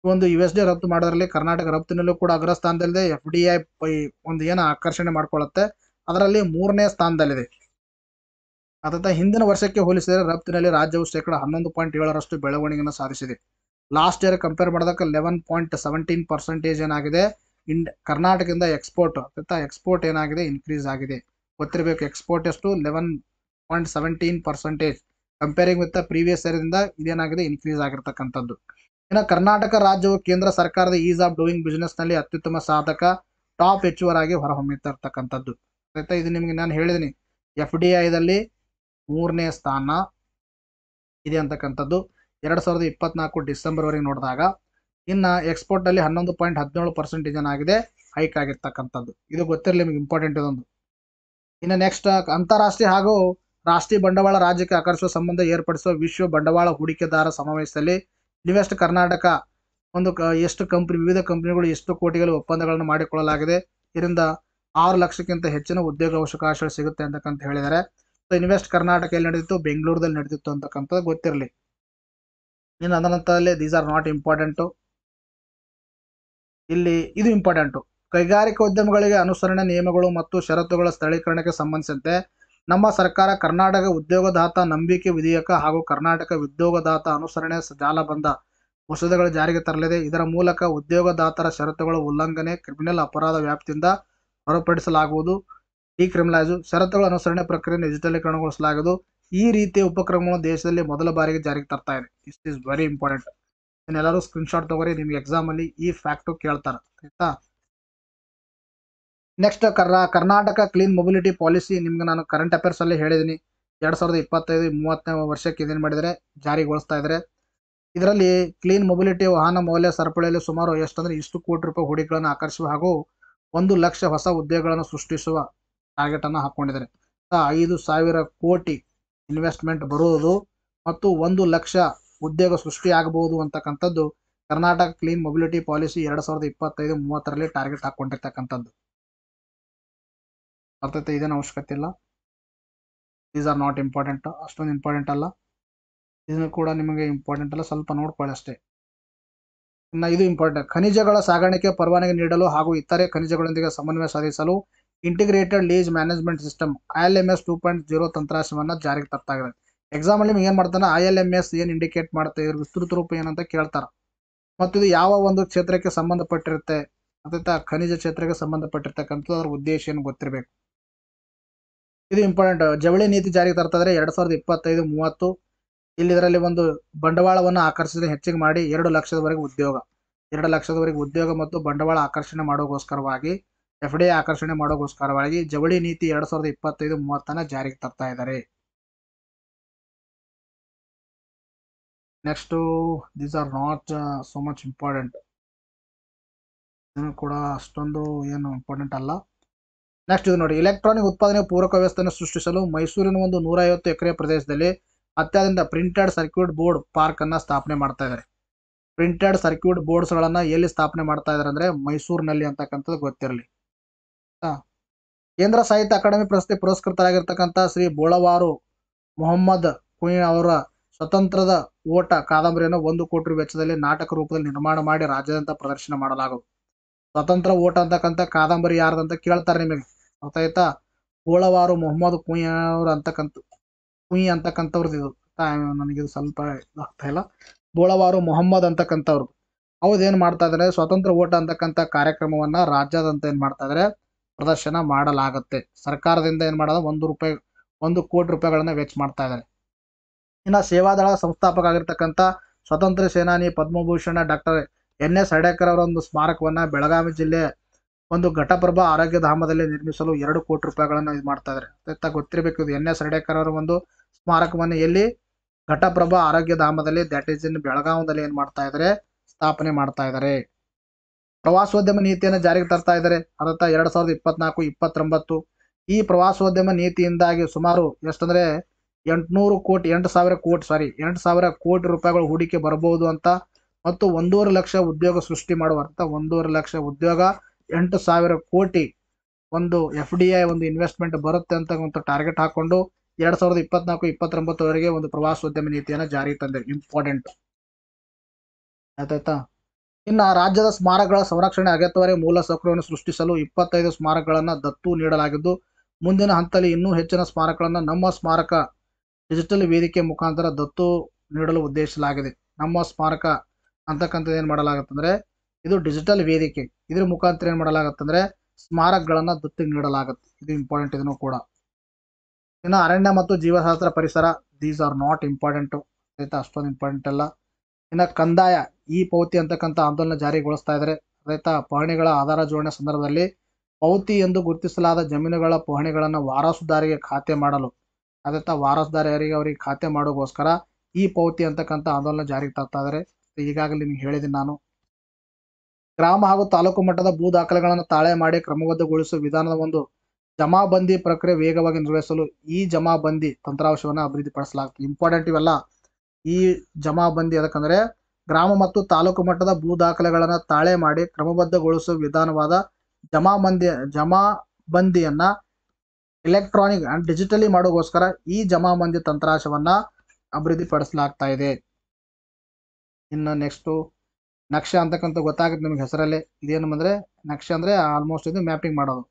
ಒಂದು USD ರಫ್ತು ಮಾಡೋದ್ರಲ್ಲಿ ಕರ್ನಾಟಕ ರಫ್ತಿನಲ್ಲೂ ಕೂಡ ಅಗ್ರಸ್ಥಾನದಲ್ಲಿದೆ. FDI ಒಂದು ಏನು ಆಕರ್ಷಣೆ ಮಾಡ್ಕೊಳ್ಳುತ್ತೆ ಅದರಲ್ಲಿ 3ನೇ ಸ್ಥಾನದಲ್ಲಿದೆ. ಅರ್ಥಾತ್ ಹಿಂದಿನ ವರ್ಷಕ್ಕೆ ಹೋಲಿಸಿದರೆ ರಫ್ತಿನಲ್ಲಿ ರಾಜ್ಯವು 11.7% ಬೆಳವಣಿಗೆಯನ್ನು ಸಾಧಿಸಿದೆ. ಲಾಸ್ಟ್ ಇಯರ್ ಕಂಪೇರ್ ಮಾಡಿದಾಗ 11.17% ಏನಾಗಿದೆ ಕರ್ನಾಟಕದಿಂದ ಎಕ್ಸ್ಪೋರ್ಟ್ ಎಕ್ಸ್ಪೋರ್ಟ್ ಏನಾಗಿದೆ ಇನ್ಕ್ರೀಸ್ ಆಗಿದೆ. ಗೊತ್ತಿರಬೇಕು ಎಕ್ಸ್ಪೋರ್ಟ್ ಎಷ್ಟು 11.17% ಕಂಪೇರಿಂಗ್ ವಿತ್ ಪ್ರೀವಿಯಸ್ ಇಯರ್ದಿಂದ ಇದೇನಾಗಿದೆ ಇನ್ಕ್ರೀಸ್ ಆಗಿರ್ತಕ್ಕಂಥದ್ದು. ಇನ್ನು ಕರ್ನಾಟಕ ರಾಜ್ಯವು ಕೇಂದ್ರ ಸರ್ಕಾರದ ಈಸ್ ಆಫ್ ಡೂಯಿಂಗ್ ಬಿಸ್ನೆಸ್ ನಲ್ಲಿ ಅತ್ಯುತ್ತಮ ಸಾಧಕ ಟಾಪ್ ಅಚೀವರ್ ಆಗಿ ಹೊರಹೊಮ್ಮಿರ್ತಕ್ಕಂಥದ್ದು. ಆಯ್ತಾ, ಇದು ನಿಮಗೆ ನಾನು ಹೇಳಿದ್ದೀನಿ FDIದಲ್ಲಿ 3ನೇ ಸ್ಥಾನ ಇದೆ ಅಂತಕ್ಕಂಥದ್ದು 2024 ಡಿಸೆಂಬರ್ವರೆಗೆ ನೋಡಿದಾಗ. ಇನ್ನು ಎಕ್ಸ್ಪೋರ್ಟಲ್ಲಿ 11.17% ಏನಾಗಿದೆ ಹೈಕ್ ಆಗಿರ್ತಕ್ಕಂಥದ್ದು. ಇದು ಗೊತ್ತಿರಲಿ ನಿಮಗೆ ಇಂಪಾರ್ಟೆಂಟ್ ಇದೊಂದು. ಇನ್ನು ನೆಕ್ಸ್ಟ್ ಅಂತಾರಾಷ್ಟ್ರೀಯ ಹಾಗೂ ರಾಷ್ಟ್ರೀಯ ಬಂಡವಾಳ ರಾಜ್ಯಕ್ಕೆ ಆಕರ್ಷಿಸುವ ಸಂಬಂಧ ಏರ್ಪಡಿಸುವ ವಿಶ್ವ ಬಂಡವಾಳ ಹೂಡಿಕೆದಾರ ಸಮಾವೇಶದಲ್ಲಿ ಇನ್ವೆಸ್ಟ್ ಕರ್ನಾಟಕ ಒಂದು ಎಷ್ಟು ವಿವಿಧ ಕಂಪನಿಗಳು ಎಷ್ಟು ಕೋಟಿಗಳ ಒಪ್ಪಂದಗಳನ್ನು ಮಾಡಿಕೊಳ್ಳಲಾಗಿದೆ. ಇದರಿಂದ 6 ಲಕ್ಷಕ್ಕಿಂತ ಹೆಚ್ಚಿನ ಉದ್ಯೋಗ ಅವಕಾಶಗಳು ಸಿಗುತ್ತೆ ಅಂತಕ್ಕಂತ ಹೇಳಿದ್ದಾರೆ. ಸೊ ಇನ್ವೆಸ್ಟ್ ಕರ್ನಾಟಕ ಎಲ್ಲಿ ನಡೆದಿತ್ತು, ಬೆಂಗಳೂರಲ್ಲಿ ನಡೆದಿತ್ತು ಅಂತಕ್ಕಂಥದ್ದು ಗೊತ್ತಿರಲಿ. ಇನ್ನು ಅದರ ನಂತರದಲ್ಲಿ ದೀಸ್ ಆರ್ ನಾಟ್ ಇಂಪಾರ್ಟೆಂಟು. ಇಲ್ಲಿ ಇದು ಇಂಪಾರ್ಟೆಂಟು. ಕೈಗಾರಿಕಾ ಉದ್ಯಮಗಳಿಗೆ ಅನುಸರಣೆ ನಿಯಮಗಳು ಮತ್ತು ಷರತ್ತುಗಳ ಸ್ಥಳೀಕರಣಕ್ಕೆ ಸಂಬಂಧಿಸಿದಂತೆ ನಮ್ಮ ಸರ್ಕಾರ ಕರ್ನಾಟಕ ಉದ್ಯೋಗದಾತ ನಂಬಿಕೆ ವಿಧೇಯಕ ಹಾಗೂ ಕರ್ನಾಟಕ ಉದ್ಯೋಗದಾತ ಅನುಸರಣೆ ಜಾಲಬಂಧ ಮಸೂದೆಗಳು ಜಾರಿಗೆ ತರಲಿದೆ. ಇದರ ಮೂಲಕ ಉದ್ಯೋಗದಾತರ ಷರತ್ತುಗಳ ಉಲ್ಲಂಘನೆ ಕ್ರಿಮಿನಲ್ ಅಪರಾಧ ವ್ಯಾಪ್ತಿಯಿಂದ ಹೊರಪಡಿಸಲಾಗುವುದು. ಡಿಕ್ರಿಮಿನಲೈಸ್ ಷರತ್ತುಗಳ ಅನುಸರಣೆ ಪ್ರಕ್ರಿಯೆಯನ್ನು ಡಿಜಿಟಲೀಕರಣಗೊಳಿಸಲಾಗುವುದು. ಈ ರೀತಿಯ ಉಪಕ್ರಮಗಳು ದೇಶದಲ್ಲಿ ಮೊದಲ ಬಾರಿಗೆ ಜಾರಿಗೆ ತರ್ತಾ ಇದೆ. It is very important. ಎಲ್ಲರೂ ಸ್ಕ್ರೀನ್ಶಾಟ್ ತಗೋರಿ, ನಿಮ್ಗೆ ಎಕ್ಸಾಮ್ ಅಲ್ಲಿ ಈ ಫ್ಯಾಕ್ಟು ಕೇಳ್ತಾರೆ ಆಯ್ತಾ. Next Karnataka clean mobility policy ನಿಮ್ಗೆ ನಾನು ಕರೆಂಟ್ ಅಫೇರ್ಸ್ ಅಲ್ಲಿ ಹೇಳಿದ್ದೀನಿ. 2025-30ನೇ ವರ್ಷಕ್ಕೆ ಇದೇನು ಮಾಡಿದರೆ ಜಾರಿಗೊಳಿಸ್ತಾ ಇದ್ದಾರೆ. ಇದರಲ್ಲಿ ಕ್ಲೀನ್ ಮೊಬಿಲಿಟಿ ವಾಹನ ಮೌಲ್ಯ ಸರಪಳಿಯಲ್ಲಿ ಸುಮಾರು ಎಷ್ಟಂದ್ರೆ ಇಷ್ಟು ಕೋಟಿ ರೂಪಾಯಿ ಹೂಡಿಕೆಗಳನ್ನು ಆಕರ್ಷಿಸುವ ಹಾಗೂ 1 ಲಕ್ಷ ಹೊಸ ಉದ್ಯೋಗಗಳನ್ನು ಸೃಷ್ಟಿಸುವ ಟಾರ್ಗೆಟ್ ಅನ್ನು ಹಾಕೊಂಡಿದ್ದಾರೆ. 5,000 ಕೋಟಿ ಇನ್ವೆಸ್ಟ್ಮೆಂಟ್ ಬರುವುದು ಮತ್ತು 1 ಲಕ್ಷ ಉದ್ಯೋಗ ಸೃಷ್ಟಿಯಾಗಬಹುದು ಅಂತಕ್ಕಂಥದ್ದು ಕರ್ನಾಟಕ ಕ್ಲೀನ್ ಮೊಬಿಲಿಟಿ ಪಾಲಿಸಿ 2025-30ರಲ್ಲಿ ಟಾರ್ಗೆಟ್ ಹಾಕೊಂಡಿರ್ತಕ್ಕಂಥದ್ದು. ಅರ್ಥಾತ್ ಇದೇನು ಅವಶ್ಯಕತೆ ಇಲ್ಲ. ದೀಸ್ ಆರ್ ನಾಟ್ ಇಂಪಾರ್ಟೆಂಟ್, ಅಷ್ಟೊಂದು ಇಂಪಾರ್ಟೆಂಟ್ ಅಲ್ಲ. ಇದನ್ನು ಕೂಡ ನಿಮಗೆ ಇಂಪಾರ್ಟೆಂಟ್ ಅಲ್ಲ, ಸ್ವಲ್ಪ ನೋಡ್ಕೊಳ್ಳಿ ಅಷ್ಟೇ. ಇನ್ನು ಇದು ಇಂಪಾರ್ಟೆಂಟ್. ಖನಿಜಗಳ ಸಾಗಾಣಿಕೆ ಪರವಾನಗಿ ನೀಡಲು ಹಾಗೂ ಇತರೆ ಖನಿಜಗಳೊಂದಿಗೆ ಸಮನ್ವಯ ಸಾಧಿಸಲು integrated lease management system ILMS 2.0 ತಂತ್ರಾಂಶವನ್ನು ಜಾರಿಗೆ ತರ್ತಾ ಇದೆ. ಎಕ್ಸಾಮ್ ಅಲ್ಲಿ ನಿಮ್ಗೆ ಏನು ಮಾಡ್ತಾನೆ ILMS ಏನು ಇಂಡಿಕೇಟ್ ಮಾಡುತ್ತೆ, ಇದ್ರ ವಿಸ್ತೃತ ರೂಪ ಏನಂತ ಕೇಳ್ತಾರೆ. ಮತ್ತು ಇದು ಯಾವ ಒಂದು ಕ್ಷೇತ್ರಕ್ಕೆ ಸಂಬಂಧಪಟ್ಟಿರುತ್ತೆ ಅಥವಾ ಖನಿಜ ಕ್ಷೇತ್ರಕ್ಕೆ ಸಂಬಂಧಪಟ್ಟಿರ್ತಕ್ಕಂಥದ್ದು, ಅದರ ಉದ್ದೇಶ ಏನು ಗೊತ್ತಿರಬೇಕು. ಇದು ಇಂಪಾರ್ಟೆಂಟ್. ಜವಳಿ ನೀತಿ ಜಾರಿಗೆ ತರ್ತಾ ಇದ್ದಾರೆ 2025-30. ಇಲ್ಲಿ ಇದರಲ್ಲಿ ಒಂದು ಬಂಡವಾಳವನ್ನು ಆಕರ್ಷಿಸಿ ಹೆಚ್ಚಿಗೆ ಮಾಡಿ 2 ಲಕ್ಷದವರೆಗೆ ಉದ್ಯೋಗ ಮತ್ತು ಬಂಡವಾಳ ಆಕರ್ಷಣೆ ಮಾಡೋಗೋಸ್ಕರವಾಗಿ FDI ಆಕರ್ಷಣೆ ಮಾಡೋಗೋಸ್ಕರವಾಗಿ ಜವಳಿ ನೀತಿ 2025-30 ಜಾರಿಗೆ ತರ್ತಾ ಇದ್ದಾರೆ. Next these are not so much important, ಇದನ್ನು ಕೂಡ ಅಷ್ಟೊಂದು ಏನು ಇಂಪಾರ್ಟೆಂಟ್ ಅಲ್ಲ. ನೆಕ್ಸ್ಟ್ ಇದು ನೋಡಿ, ಎಲೆಕ್ಟ್ರಾನಿಕ್ ಉತ್ಪಾದನೆ ಪೂರಕ ವ್ಯವಸ್ಥೆಯನ್ನು ಸೃಷ್ಟಿಸಲು ಮೈಸೂರಿನ ಒಂದು 150 ಎಕರೆ ಪ್ರದೇಶದಲ್ಲಿ ಅತ್ಯಾಧುನಿಕ ಪ್ರಿಂಟೆಡ್ ಸರ್ಕ್ಯೂಟ್ ಬೋರ್ಡ್ ಪಾರ್ಕ್ ಅನ್ನ ಸ್ಥಾಪನೆ ಮಾಡ್ತಾ ಇದ್ದಾರೆ. ಪ್ರಿಂಟೆಡ್ ಸರ್ಕ್ಯೂಟ್ ಬೋರ್ಡ್ಸ್ಗಳನ್ನ ಎಲ್ಲಿ ಸ್ಥಾಪನೆ ಮಾಡ್ತಾ ಇದ್ದಾರೆ ಅಂದ್ರೆ ಮೈಸೂರಿನಲ್ಲಿ ಅಂತಕ್ಕಂಥದ್ದು ಗೊತ್ತಿರಲಿ. ಕೇಂದ್ರ ಸಾಹಿತ್ಯ ಅಕಾಡೆಮಿ ಪ್ರಶಸ್ತಿ ಪುರಸ್ಕೃತರಾಗಿರ್ತಕ್ಕಂಥ ಶ್ರೀ ಬೋಳವಾರು ಮೊಹಮ್ಮದ್ ಕುಯಿ ಅವರ ಸ್ವತಂತ್ರದ ಓಟ ಕಾದಂಬರಿಯನ್ನು 1 ಕೋಟಿ ವೆಚ್ಚದಲ್ಲಿ ನಾಟಕ ರೂಪದಲ್ಲಿ ನಿರ್ಮಾಣ ಮಾಡಿ ರಾಜ್ಯಾದ್ಯಂತ ಪ್ರದರ್ಶನ ಮಾಡಲಾಗುವುದು. ಸ್ವತಂತ್ರ ಓಟ ಅಂತಕ್ಕಂಥ ಕಾದಂಬರಿ ಯಾರ್ದಂತ ಕೇಳ್ತಾರೆ ನಿಮಗೆ, ಗೊತ್ತಾಯ್ತಾ. ಬೋಳವಾರು ಮೊಹಮ್ಮದ್ ಕುಯಿ ಅವರು ಕುಯಿ ಅಂತಕ್ಕಂಥವ್ರದ್ದು ಇದು. ನನಗಿದು ಸ್ವಲ್ಪ ಆಗ್ತಾ ಇಲ್ಲ. ಬೋಳವಾರು ಮೊಹಮ್ಮದ್ ಅಂತಕ್ಕಂಥವ್ರು ಹೌದೇನು ಮಾಡ್ತಾ ಇದ್ದಾರೆ, ಸ್ವತಂತ್ರ ಓಟ ಅಂತಕ್ಕಂಥ ಕಾರ್ಯಕ್ರಮವನ್ನ ರಾಜ್ಯಾದ್ಯಂತ ಏನ್ ಮಾಡ್ತಾ ಇದ್ದಾರೆ ಪ್ರದರ್ಶನ ಮಾಡಲಾಗುತ್ತೆ. ಸರ್ಕಾರದಿಂದ ಏನ್ ಮಾಡೋದು 1 ಕೋಟಿ ರೂಪಾಯಿಗಳನ್ನ ವೆಚ್ಚ ಮಾಡ್ತಾ ಇದ್ದಾರೆ. ಇನ್ನು ಸೇವಾದಳ ಸಂಸ್ಥಾಪಕ ಆಗಿರ್ತಕ್ಕಂಥ ಸ್ವತಂತ್ರ ಸೇನಾನಿ ಪದ್ಮಭೂಷಣ ಡಾಕ್ಟರ್ NS ಹಡೇಕರ್ ಅವರ ಒಂದು ಸ್ಮಾರಕವನ್ನ ಬೆಳಗಾವಿ ಜಿಲ್ಲೆ ಒಂದು ಘಟಪ್ರಭಾ ಆರೋಗ್ಯಧಾಮದಲ್ಲಿ ನಿರ್ಮಿಸಲು 2 ಕೋಟಿ ರೂಪಾಯಿಗಳನ್ನು ಇದು ಮಾಡ್ತಾ ಇದ್ದಾರೆ. ಗೊತ್ತಿರಬೇಕು, ಇದು ಎನ್ ಎಸ್ ಹರ್ಡೇಕರ್ ಅವರ ಒಂದು ಸ್ಮಾರಕವನ್ನು ಎಲ್ಲಿ ಘಟಪ್ರಭಾ ಆರೋಗ್ಯಧಾಮದಲ್ಲಿ, ದಟ್ ಈಸ್ ಇನ್ ಬೆಳಗಾವದಲ್ಲಿ ಏನ್ ಮಾಡ್ತಾ ಇದ್ದಾರೆ, ಸ್ಥಾಪನೆ ಮಾಡ್ತಾ ಇದ್ದಾರೆ. ಪ್ರವಾಸೋದ್ಯಮ ನೀತಿಯನ್ನು ಜಾರಿಗೆ ತರ್ತಾ ಇದ್ದಾರೆ. ಅದತ್ತ 2024-29 ಈ ಪ್ರವಾಸೋದ್ಯಮ ನೀತಿಯಿಂದಾಗಿ ಸುಮಾರು ಎಷ್ಟಂದ್ರೆ 8,000 ಕೋಟಿ ರೂಪಾಯಿಗಳು ಹೂಡಿಕೆ ಬರಬಹುದು ಅಂತ, ಮತ್ತು 1.5 ಲಕ್ಷ ಉದ್ಯೋಗ ಸೃಷ್ಟಿ ಮಾಡುವ ಅರ್ಥ 1.5 ಲಕ್ಷ ಉದ್ಯೋಗ, 8,000 ಕೋಟಿ ಒಂದು FDI ಒಂದು ಇನ್ವೆಸ್ಟ್ಮೆಂಟ್ ಬರುತ್ತೆ ಅಂತ ಒಂದು ಟಾರ್ಗೆಟ್ ಹಾಕೊಂಡು 2024-29 ಒಂದು ಪ್ರವಾಸೋದ್ಯಮ ನೀತಿಯನ್ನು ಜಾರಿಗೆ ತಂದಿದೆ. ಇಂಪಾರ್ಟೆಂಟ್ ಆಯ್ತಾಯ್ತಾ. ಇನ್ನ ರಾಜ್ಯದ ಸ್ಮಾರಕಗಳ ಸಂರಕ್ಷಣೆ ಅಗತ್ಯವಾಗಿ ಮೂಲ ಸೌಕರ್ಯವನ್ನು ಸೃಷ್ಟಿಸಲು 25 ಸ್ಮಾರಕಗಳನ್ನು ದತ್ತು ನೀಡಲಾಗಿದ್ದು, ಮುಂದಿನ ಹಂತದಲ್ಲಿ ಇನ್ನೂ ಹೆಚ್ಚಿನ ಸ್ಮಾರಕಗಳನ್ನು ನಮ್ಮ ಸ್ಮಾರಕ ಡಿಜಿಟಲ್ ವೇದಿಕೆ ಮುಖಾಂತರ ದತ್ತು ನೀಡಲು ಉದ್ದೇಶಿಸಲಾಗಿದೆ. ನಮ್ಮ ಸ್ಮಾರಕ ಅಂತಕ್ಕಂಥದ್ದು ಏನ್ ಮಾಡಲಾಗುತ್ತಂದ್ರೆ ಇದು ಡಿಜಿಟಲ್ ವೇದಿಕೆ, ಇದ್ರ ಮುಖಾಂತರ ಏನ್ ಮಾಡಲಾಗುತ್ತಂದ್ರೆ ಸ್ಮಾರಕಗಳನ್ನ ದತ್ತಿಗೆ ನೀಡಲಾಗುತ್ತೆ. ಇದು ಇಂಪಾರ್ಟೆಂಟ್ ಇದನ್ನು ಕೂಡ. ಇನ್ನು ಅರಣ್ಯ ಮತ್ತು ಜೀವಶಾಸ್ತ್ರ ಪರಿಸರ, ದೀಸ್ ಆರ್ ನಾಟ್ ಇಂಪಾರ್ಟೆಂಟ್ ಆಯ್ತಾ, ಅಷ್ಟೊಂದು ಇಂಪಾರ್ಟೆಂಟ್ ಅಲ್ಲ. ಇನ್ನು ಕಂದಾಯ ಈ ಪೌತಿ ಅಂತಕ್ಕಂಥ ಆಂದೋಲನ ಜಾರಿಗೊಳಿಸ್ತಾ ಇದ್ದಾರೆ ರೈತ. ಪಹಣಿಗಳ ಆಧಾರ ಜೋಡಣೆ ಸಂದರ್ಭದಲ್ಲಿ ಪೌತಿ ಎಂದು ಗುರುತಿಸಲಾದ ಜಮೀನುಗಳ ಪಹಣಿಗಳನ್ನು ವಾರಸುದಾರರಿಗೆ ಖಾತೆ ಮಾಡಲು ಆದತ್ತ ವಾರಸುದಾರರಿಗೆ ಅವರಿಗೆ ಖಾತೆ ಮಾಡೋಗೋಸ್ಕರ ಈ ಪೌತಿ ಅಂತಕ್ಕಂಥ ಆಂದೋಲನ ಜಾರಿಗೆ ತರ್ತಾ ಇದ್ದಾರೆ. ಈಗಾಗಲೇ ನಿಮ್ಗೆ ಹೇಳಿದ್ದೀನಿ ನಾನು. ಗ್ರಾಮ ಹಾಗೂ ತಾಲೂಕು ಮಟ್ಟದ ಭೂ ದಾಖಲೆಗಳನ್ನು ತಾಳೆ ಮಾಡಿ ಕ್ರಮಬದ್ಧಗೊಳಿಸುವ ವಿಧಾನದ ಒಂದು ಜಮಾಬಂದಿ ಪ್ರಕ್ರಿಯೆ ವೇಗವಾಗಿ ನಿರ್ವಹಿಸಲು ಈ ಜಮಾಬಂದಿ ತಂತ್ರಾಂಶವನ್ನು ಅಭಿವೃದ್ಧಿಪಡಿಸಲಾಗ್ತದೆ. ಇಂಪಾರ್ಟೆಂಟ್ ಇವೆಲ್ಲ. ಈ ಜಮಾಬಂದಿ ಯಾಕಂದ್ರೆ ಗ್ರಾಮ ಮತ್ತು ತಾಲೂಕು ಮಟ್ಟದ ಭೂ ದಾಖಲೆಗಳನ್ನು ತಾಳೆ ಮಾಡಿ ಕ್ರಮಬದ್ಧಗೊಳಿಸುವ ವಿಧಾನವಾದ ಜಮಾಬಂದಿಯನ್ನ ಎಲೆಕ್ಟ್ರಾನಿಕ್ ಅಂಡ್ ಡಿಜಿಟಲಿ ಮಾಡೋಗೋಸ್ಕರ ಈ ಜಮಾಬಂದಿ ತಂತ್ರಾಂಶವನ್ನ ಅಭಿವೃದ್ಧಿಪಡಿಸಲಾಗ್ತಾ ಇದೆ. ಇನ್ನು ನೆಕ್ಸ್ಟ್ ನಕ್ಷೆ ಅಂತಕ್ಕಂಥ ಗೊತ್ತಾಗುತ್ತೆ ನಿಮ್ಗೆ ಹೆಸರಲ್ಲೇ. ಇದೇನು ಅಂದ್ರೆ ನಕ್ಷೆ ಅಂದ್ರೆ ಆಲ್ಮೋಸ್ಟ್ ಇದು ಮ್ಯಾಪಿಂಗ್ ಮಾಡೋದು.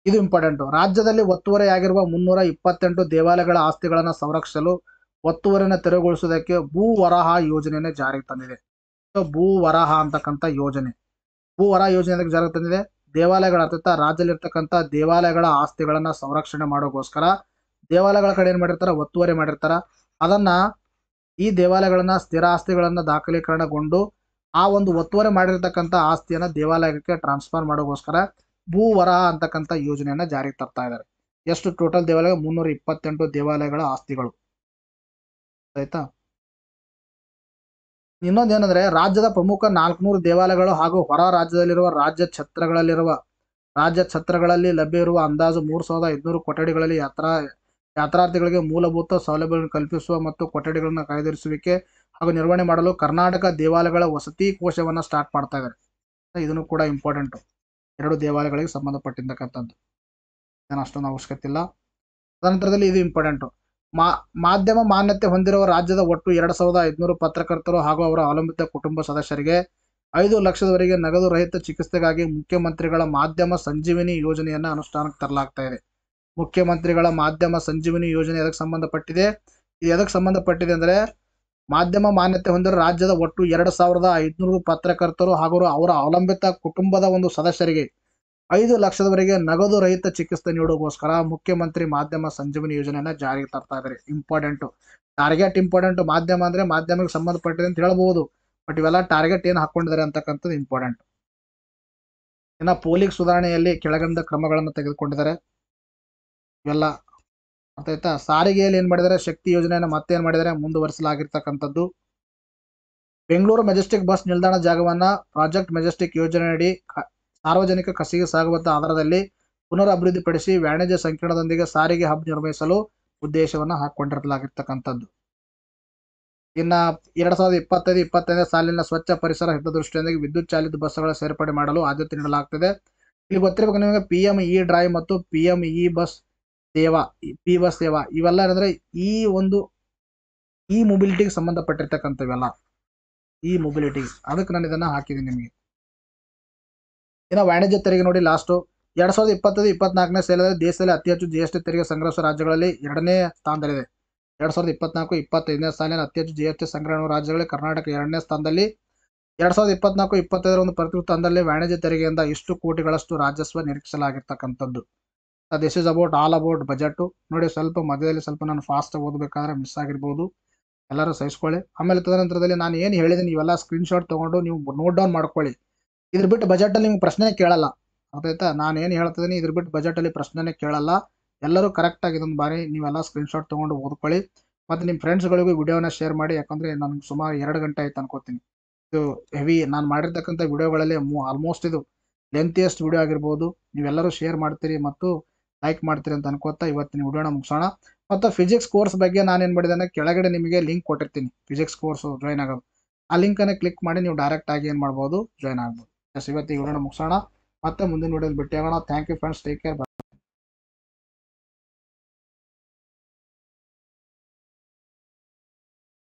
ಇದು ಇಂಪಾರ್ಟೆಂಟ್. ರಾಜ್ಯದಲ್ಲಿ ಒತ್ತುವರಿಯಾಗಿರುವ 328 ದೇವಾಲಯಗಳ ಆಸ್ತಿಗಳನ್ನು ಸಂರಕ್ಷಿಸಲು ಒತ್ತುವರಿಯನ್ನು ತೆರವುಗೊಳಿಸುವುದಕ್ಕೆ ಭೂವರಾಹ ಯೋಜನೆಯನ್ನು ಜಾರಿಗೆ ತಂದಿದೆ. ಸೊ ಭೂವರಾಹ ಅಂತಕ್ಕಂಥ ಯೋಜನೆ, ಭೂವರಾಹ ಯೋಜನೆ ಜಾರಿಗೆ ತಂದಿದೆ. ದೇವಾಲಯಗಳ ಅರ್ಥಾತ್ ರಾಜ್ಯದಲ್ಲಿರ್ತಕ್ಕಂಥ ದೇವಾಲಯಗಳ ಆಸ್ತಿಗಳನ್ನ ಸಂರಕ್ಷಣೆ ಮಾಡೋಗೋಸ್ಕರ ದೇವಾಲಯಗಳ ಕಡೆ ಏನ್ ಮಾಡಿರ್ತಾರ, ಒತ್ತುವರಿ ಮಾಡಿರ್ತಾರ. ಅದನ್ನ ಈ ದೇವಾಲಯಗಳನ್ನ ಸ್ಥಿರ ಆಸ್ತಿಗಳನ್ನ ದಾಖಲೀಕರಣಗೊಂಡು ಆ ಒಂದು ಒತ್ತುವರಿ ಮಾಡಿರ್ತಕ್ಕಂಥ ಆಸ್ತಿಯನ್ನ ದೇವಾಲಯಕ್ಕೆ ಟ್ರಾನ್ಸ್ಫರ್ ಮಾಡೋಗೋಸ್ಕರ ಭೂವರಾಹ ಅಂತಕ್ಕಂಥ ಯೋಜನೆಯನ್ನ ಜಾರಿಗೆ ತರ್ತಾ ಇದ್ದಾರೆ. ಎಷ್ಟು ಟೋಟಲ್ ದೇವಾಲಯ? 328 ದೇವಾಲಯಗಳ ಆಸ್ತಿಗಳು ಆಯ್ತಾ. ಇನ್ನೊಂದೇನಂದ್ರೆ ರಾಜ್ಯದ ಪ್ರಮುಖ 400 ದೇವಾಲಯಗಳು ಹಾಗೂ ಹೊರ ರಾಜ್ಯದಲ್ಲಿರುವ ರಾಜ್ಯ ಛತ್ರಗಳಲ್ಲಿ ಲಭ್ಯ ಇರುವ ಅಂದಾಜು 3,500 ಕೊಠಡಿಗಳಲ್ಲಿ ಯಾತ್ರಾರ್ಥಿಗಳಿಗೆ ಮೂಲಭೂತ ಸೌಲಭ್ಯಗಳನ್ನು ಕಲ್ಪಿಸುವ ಮತ್ತು ಕೊಠಡಿಗಳನ್ನು ಕಾಯ್ದಿರಿಸುವಿಕೆ ಹಾಗೂ ನಿರ್ವಹಣೆ ಮಾಡಲು ಕರ್ನಾಟಕ ದೇವಾಲಯಗಳ ವಸತಿ ಕೋಶವನ್ನು ಸ್ಟಾರ್ಟ್ ಮಾಡ್ತಾ ಇದ್ದಾರೆ. ಇದನ್ನು ಕೂಡ ಇಂಪಾರ್ಟೆಂಟ್. 2 ದೇವಾಲಯಗಳಿಗೆ ಸಂಬಂಧಪಟ್ಟಿರ್ತಕ್ಕಂಥದ್ದು, ಏನು ಅಷ್ಟೊಂದು ಅವಶ್ಯಕತೆ ಇಲ್ಲ. ತದನಂತರದಲ್ಲಿ ಇದು ಇಂಪಾರ್ಟೆಂಟ್. ಮಾಧ್ಯಮ ಮಾನ್ಯತೆ ಹೊಂದಿರುವ ರಾಜ್ಯದ ಒಟ್ಟು 2,500 ಪತ್ರಕರ್ತರು ಹಾಗೂ ಅವರ ಅವಲಂಬಿತ ಕುಟುಂಬ ಸದಸ್ಯರಿಗೆ 5 ಲಕ್ಷದವರೆಗೆ ನಗದು ರಹಿತ ಚಿಕಿತ್ಸೆಗಾಗಿ ಮುಖ್ಯಮಂತ್ರಿಗಳ ಮಾಧ್ಯಮ ಸಂಜೀವಿನಿ ಯೋಜನೆಯನ್ನು ಅನುಷ್ಠಾನಕ್ಕೆ ತರಲಾಗ್ತಾ ಇದೆ. ಮುಖ್ಯಮಂತ್ರಿಗಳ ಮಾಧ್ಯಮ ಸಂಜೀವಿನಿ ಯೋಜನೆ ಎದಕ್ಕೆ ಸಂಬಂಧಪಟ್ಟಿದೆ? ಇದು ಎದಕ್ಕೆ ಸಂಬಂಧಪಟ್ಟಿದೆ ಅಂದ್ರೆ ಮಾಧ್ಯಮ ಮಾನ್ಯತೆ ಹೊಂದಿರುವ ರಾಜ್ಯದ ಒಟ್ಟು 2,500 ಪತ್ರಕರ್ತರು ಹಾಗೂ ಅವರ ಅವಲಂಬಿತ ಕುಟುಂಬದ ಒಂದು ಸದಸ್ಯರಿಗೆ 5 ಲಕ್ಷದವರೆಗೆ ನಗದು ರಹಿತ ಚಿಕಿತ್ಸೆ ನೀಡುವುದಕ್ಕೋಸ್ಕರ ಮುಖ್ಯಮಂತ್ರಿ ಮಾಧ್ಯಮ ಸಂಜೀವಿನಿ ಯೋಜನೆಯನ್ನ ಜಾರಿಗೆ ತರ್ತಾ ಇದ್ದಾರೆ. Important target. ಇಂಪಾರ್ಟೆಂಟ್. ಮಾಧ್ಯಮ ಅಂದ್ರೆ ಮಾಧ್ಯಮಕ್ಕೆ ಸಂಬಂಧಪಟ್ಟಿದೆ ಅಂತ ಹೇಳ್ಬಹುದು, ಬಟ್ ಇವೆಲ್ಲ ಟಾರ್ಗೆಟ್ ಏನು ಹಾಕೊಂಡಿದ್ದಾರೆ ಅಂತಕ್ಕಂಥದ್ದು ಇಂಪಾರ್ಟೆಂಟ್. ಇನ್ನು ಪೊಲೀಸ್ ಸುಧಾರಣೆಯಲ್ಲಿ ಕೆಳಗಿನ ಕ್ರಮಗಳನ್ನು ತೆಗೆದುಕೊಂಡಿದ್ದಾರೆ. ಇವೆಲ್ಲ ಅರ್ಥ ಆಯ್ತಾ. ಸಾರಿಗೆಯಲ್ಲಿ ಏನ್ ಮಾಡಿದ್ದಾರೆ? ಶಕ್ತಿ ಯೋಜನೆಯನ್ನು ಮತ್ತೆ ಏನ್ ಮಾಡಿದ್ದಾರೆ? ಮುಂದುವರಿಸಲಾಗಿರ್ತಕ್ಕಂಥದ್ದು. ಬೆಂಗಳೂರು ಮೆಜೆಸ್ಟಿಕ್ ಬಸ್ ನಿಲ್ದಾಣ ಜಾಗವನ್ನ ಪ್ರಾಜೆಕ್ಟ್ ಮೆಜೆಸ್ಟಿಕ್ ಯೋಜನೆಯಡಿ ಸಾರ್ವಜನಿಕ ಖಾಸಗಿ ಸಾಗುವಂತ ಆಧಾರದಲ್ಲಿ ಪುನರ್ ಅಭಿವೃದ್ಧಿಪಡಿಸಿ ವಾಣಿಜ್ಯ ಸಂಕೀರ್ಣದೊಂದಿಗೆ ಸಾರಿಗೆ ಹಬ್ ನಿರ್ಮಿಸಲು ಉದ್ದೇಶವನ್ನ ಹಾಕೊಂಡಿರಲಾಗಿರ್ತಕ್ಕಂಥದ್ದು. ಇನ್ನ 2025 ಸಾಲಿನ ಸ್ವಚ್ಛ ಪರಿಸರ ಹಿತದೃಷ್ಟಿಯೊಂದಿಗೆ ವಿದ್ಯುತ್ ಚಾಲಿತ ಬಸ್ಗಳ ಸೇರ್ಪಡೆ ಮಾಡಲು ಆದ್ಯತೆ ನೀಡಲಾಗ್ತದೆ. ಇಲ್ಲಿ ಗೊತ್ತಿರಬೇಕು ನಿಮಗೆ PM-E ಡ್ರೈವ್ ಮತ್ತು PM-E ಬಸ್ ಸೇವಾ, ಬಸ್ ಸೇವಾ ಇವೆಲ್ಲ ಏನಂದ್ರೆ ಈ ಒಂದು ಮೊಬಿಲಿಟಿಗೆ ಸಂಬಂಧಪಟ್ಟಿರ್ತಕ್ಕಂಥವೆಲ್ಲ. ಈ ಮೊಬಿಲಿಟಿ ಅದಕ್ಕೆ ನಾನು ಇದನ್ನ ಹಾಕಿದ್ದೀನಿ ನಿಮಗೆ. ಇನ್ನು ವಾಣಿಜ್ಯ ತೆರಿಗೆ ನೋಡಿ ಲಾಸ್ಟ್ 2025-24ನೇ ಸಾಲಿನಲ್ಲಿ ದೇಶದಲ್ಲಿ ಅತಿ ಹೆಚ್ಚು GST ತೆರಿಗೆ ಸಂಗ್ರಹಿಸುವ ರಾಜ್ಯಗಳಲ್ಲಿ 2ನೇ ಸ್ಥಾನದಲ್ಲಿದೆ. 2024-25ನೇ ಸಾಲಿನ ಅತಿ ಹೆಚ್ಚು GST ಸಂಗ್ರಹಣೆ ರಾಜ್ಯಗಳಲ್ಲಿ ಕರ್ನಾಟಕ 2ನೇ ಸ್ಥಾನದಲ್ಲಿ. 2024-25ರ ಒಂದು ಪ್ರಸ್ತುತ ಹಂತದಲ್ಲಿ ವಾಣಿಜ್ಯ ತೆರಿಗೆಯಿಂದ ಇಷ್ಟು ಕೋಟಿಗಳಷ್ಟು ರಾಜಸ್ವ ನಿರೀಕ್ಷಿಸಲಾಗಿರ್ತಕ್ಕಂಥದ್ದು. This is all about budget. ನೋಡಿ ಸ್ವಲ್ಪ ಮಧ್ಯದಲ್ಲಿ ಸ್ವಲ್ಪ ನಾನು ಫಾಸ್ಟ್ ಓದಬೇಕಾದ್ರೆ ಮಿಸ್ ಆಗಿರ್ಬೋದು, ಎಲ್ಲರೂ ಸಹಿಸ್ಕೊಳ್ಳಿ. ಆಮೇಲೆ ತದನಂತರದಲ್ಲಿ ನಾನು ಏನು ಹೇಳಿದ್ದೀನಿ ಇವೆಲ್ಲ ಸ್ಕ್ರೀನ್ಶಾಟ್ ತಗೊಂಡು ನೀವು ನೋಟ್ ಡೌನ್ ಮಾಡ್ಕೊಳ್ಳಿ. ಇದ್ರ ಬಿಟ್ಟು ಬಜೆಟ್ ಅಲ್ಲಿ ನಿಮ್ಗೆ ಪ್ರಶ್ನೆ ಕೇಳಲ್ಲ. ಅರ್ಥಾಯ್ತಾ? ನಾನು ಏನು ಹೇಳ್ತಿದ್ದೀನಿ ಇದ್ರ ಬಿಟ್ಟು ಬಜೆಟಲ್ಲಿ ಪ್ರಶ್ನೆನೇ ಕೇಳಲ್ಲ. ಎಲ್ಲರೂ ಕರೆಕ್ಟಾಗಿ ಇದೊಂದು ಬಾರಿ ನೀವೆಲ್ಲ ಸ್ಕ್ರೀನ್ಶಾಟ್ ತೊಗೊಂಡು ಓದ್ಕೊಳ್ಳಿ ಮತ್ತು ನಿಮ್ಮ ಫ್ರೆಂಡ್ಸ್ಗಳಿಗೂ ವಿಡಿಯೋನ ಶೇರ್ ಮಾಡಿ. ಯಾಕಂದರೆ ನನಗೆ ಸುಮಾರು 2 ಗಂಟೆ ಆಯ್ತು ಅನ್ಕೋತೀನಿ ಇದು ಹೆವಿ ನಾನು ಮಾಡಿರ್ತಕ್ಕಂಥ ವಿಡಿಯೋಗಳಲ್ಲಿ ಆಲ್ಮೋಸ್ಟ್ ಇದು ಲೆಂತಿಯೆಸ್ಟ್ ವಿಡಿಯೋ ಆಗಿರ್ಬೋದು. ನೀವೆಲ್ಲರೂ ಶೇರ್ ಮಾಡ್ತೀರಿ ಮತ್ತು ಲೈಕ್ ಮಾಡ್ತೀರಿ ಅಂತ ಅನ್ಕೋತಾ ಇವತ್ತಿನ ವಿಡಿಯೋನ ಮುಗಿಸೋಣ. ಮತ್ತು ಫಿಸಿಕ್ಸ್ ಕೋರ್ಸ್ ಬಗ್ಗೆ ನಾನೇನು ಮಾಡಿದ್ದೇನೆ, ಕೆಳಗಡೆ ನಿಮಗೆ ಲಿಂಕ್ ಕೊಟ್ಟಿರ್ತೀನಿ ಫಿಸಿಕ್ಸ್ ಕೋರ್ಸು ಜಾಯ್ನ್ ಆಗೋದು. ಆ ಲಿಂಕನ್ನು ಕ್ಲಿಕ್ ಮಾಡಿ ನೀವು ಡೈರೆಕ್ಟ್ ಆಗಿ ಏನು ಮಾಡ್ಬೋದು, ಜಾಯ್ನ್ ಆಗ್ಬೋದು. ಎಸ್, ಇವತ್ತಿಗೆ ವಿಡಿಯೋನ ಮುಗಿಸೋಣ. ಮತ್ತೆ ಮುಂದಿನ ವಿಡಿಯೋದಲ್ಲಿ ಭೇಟಿಯಾಗೋಣ. Thank you friends, take care.